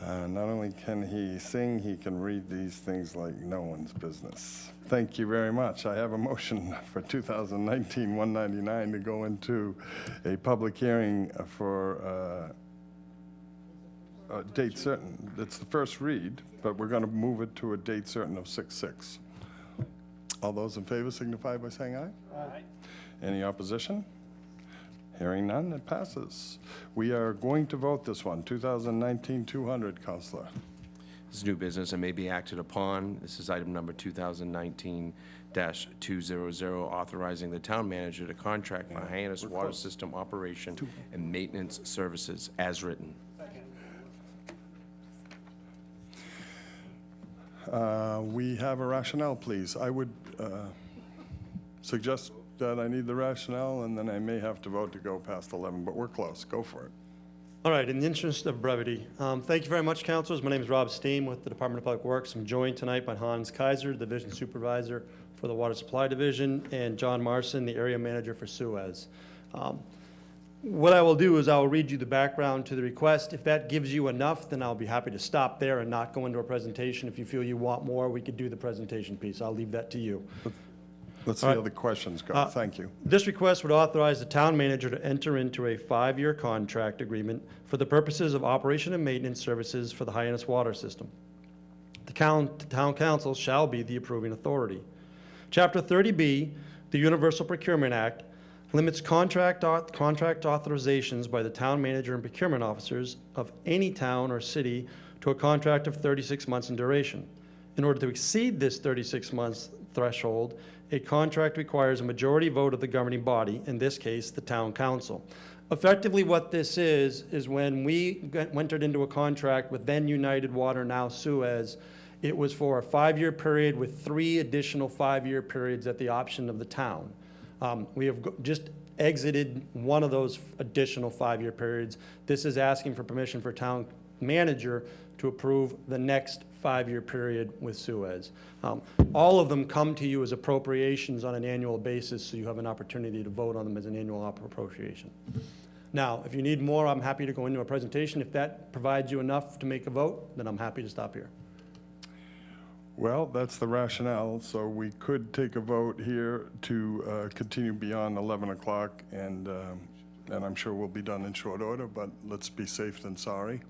Not only can he sing, he can read these things like no one's business. Thank you very much. I have a motion for 2019-199 to go into a public hearing for a date certain. It's the first read, but we're going to move it to a date certain of 6/6. All those in favor signify by saying aye. Aye. Any opposition? Hearing none, it passes. We are going to vote this one, 2019-200, Counselor. This is new business and may be acted upon. This is item number 2019-200, authorizing the town manager to contract for Hyannis Water System operation and maintenance services as written. We have a rationale, please. I would suggest that I need the rationale, and then I may have to vote to go past 11, but we're close. Go for it. All right, in the interest of brevity, thank you very much, councilors. My name is Rob Steen with the Department of Public Works. I'm joined tonight by Hans Kaiser, Division Supervisor for the Water Supply Division, and John Marson, the Area Manager for Suez. What I will do is I'll read you the background to the request. If that gives you enough, then I'll be happy to stop there and not go into a presentation. If you feel you want more, we could do the presentation piece. I'll leave that to you. Let's see how the questions go. Thank you. This request would authorize the town manager to enter into a 5-year contract agreement for the purposes of operation and maintenance services for the Hyannis Water System. The town council shall be the approving authority. Chapter 30B, the Universal Procurement Act, limits contract authorizations by the town manager and procurement officers of any town or city to a contract of 36 months in duration. In order to exceed this 36 months threshold, a contract requires a majority vote of the governing body, in this case, the town council. Effectively, what this is when we entered into a contract with then United Water, now Suez, it was for a 5-year period with 3 additional 5-year periods at the option of the town. We have just exited one of those additional 5-year periods. This is asking for permission for town manager to approve the next 5-year period with Suez. All of them come to you as appropriations on an annual basis, so you have an opportunity to vote on them as an annual appropriation. Now, if you need more, I'm happy to go into a presentation. If that provides you enough to make a vote, then I'm happy to stop here. Well, that's the rationale, so we could take a vote here to continue beyond 11 o'clock, and I'm sure we'll be done in short order, but let's be safe than sorry.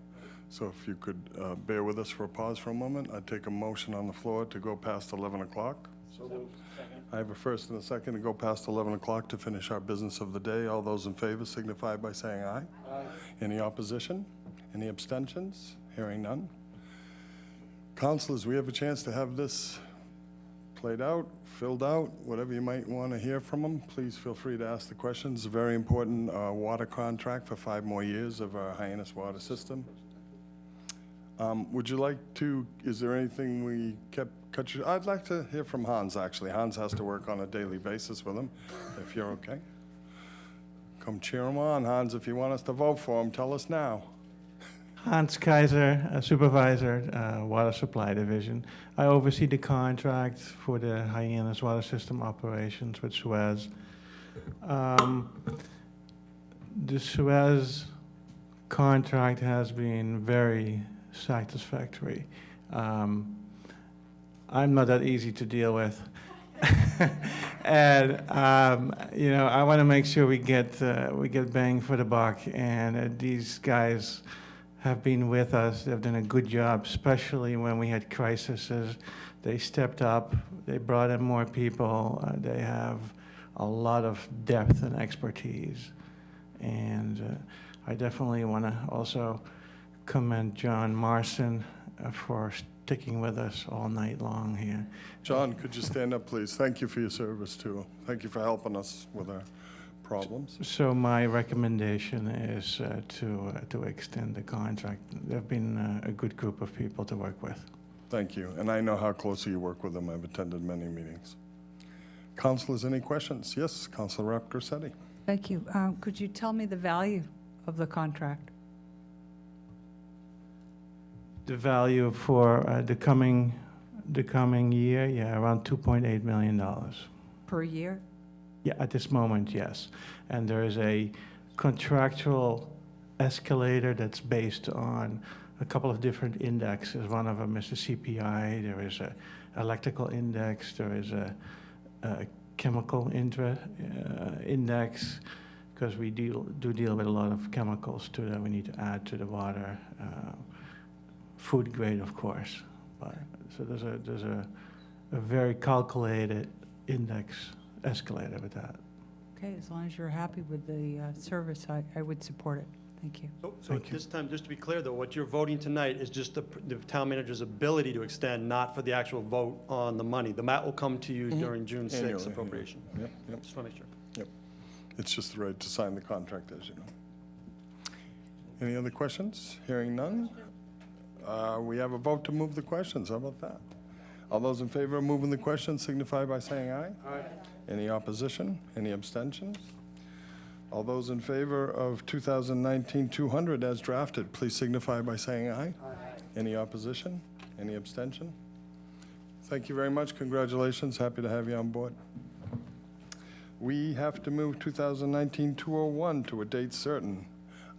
So if you could bear with us for a pause for a moment, I'd take a motion on the floor to go past 11 o'clock. So moved. I have a first and a second to go past 11 o'clock to finish our business of the day. All those in favor signify by saying aye. Aye. Any opposition? Any abstentions? Hearing none. Councilors, we have a chance to have this played out, filled out, whatever you might want to hear from them. Please feel free to ask the questions. It's a very important water contract for 5 more years of our Hyannis water system. Would you like to, is there anything we cut you? I'd like to hear from Hans, actually. Hans has to work on a daily basis with him, if you're okay. Come cheer him on, Hans. If you want us to vote for him, tell us now. Hans Kaiser, Supervisor, Water Supply Division. I oversee the contract for the Hyannis Water System operations with Suez. The Suez contract has been very satisfactory. I'm not that easy to deal with. And, you know, I want to make sure we get bang for the buck, and these guys have been with us. They've done a good job, especially when we had crises. They stepped up. They brought in more people. They have a lot of depth and expertise. And I definitely want to also commend John Marson for sticking with us all night long here. John, could you stand up, please? Thank you for your service, too. Thank you for helping us with our problems. So my recommendation is to extend the contract. They've been a good group of people to work with. Thank you. And I know how closely you work with them. I've attended many meetings. Councilors, any questions? Yes, Councilor Rep Garcetti. Thank you. Could you tell me the value of the contract? The value for the coming year, yeah, around $2.8 million. Per year? Yeah, at this moment, yes. And there is a contractual escalator that's based on a couple of different indexes. One of them is the CPI, there is a electrical index, there is a chemical index, because we do deal with a lot of chemicals too that we need to add to the water. Food grade, of course. But, so there's a very calculated index escalator with that. Okay, as long as you're happy with the service, I would support it. Thank you. So at this time, just to be clear though, what you're voting tonight is just the town manager's ability to extend, not for the actual vote on the money. The mat will come to you during June 6th Annually, appropriation. Yep, yep. Just want to make sure. Yep. It's just the right to sign the contract, as you know. Any other questions? Hearing none? We have a vote to move the questions. How about that? All those in favor of moving the questions signify by saying aye. Aye. Any opposition? Any abstentions? All those in favor of 2019-200 as drafted, please signify by saying aye. Aye. Any opposition? Any abstention? Thank you very much. Congratulations. Happy to have you on board. We have to move 2019-201 to a date certain.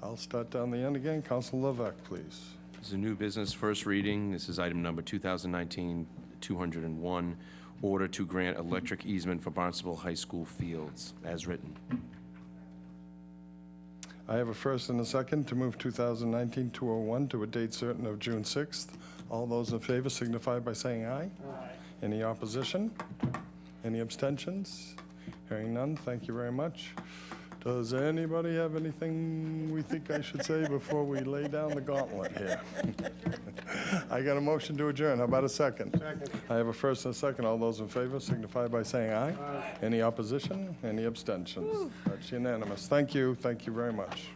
I'll start down the end again. Councilor Levesque, please. This is a new business, first reading. This is item number 2019-201, order to grant electric easement for Barnstable High School fields, as written. I have a first and a second to move 2019-201 to a date certain of June 6th. All those in favor signify by saying aye. Aye. Any opposition? Any abstentions? Hearing none, thank you very much. Does anybody have anything we think I should say before we lay down the gauntlet here? I got a motion to adjourn. How about a second? Second. I have a first and a second. All those in favor signify by saying aye. Aye. Any opposition? Any abstentions? That's unanimous. Thank you. Thank you very much.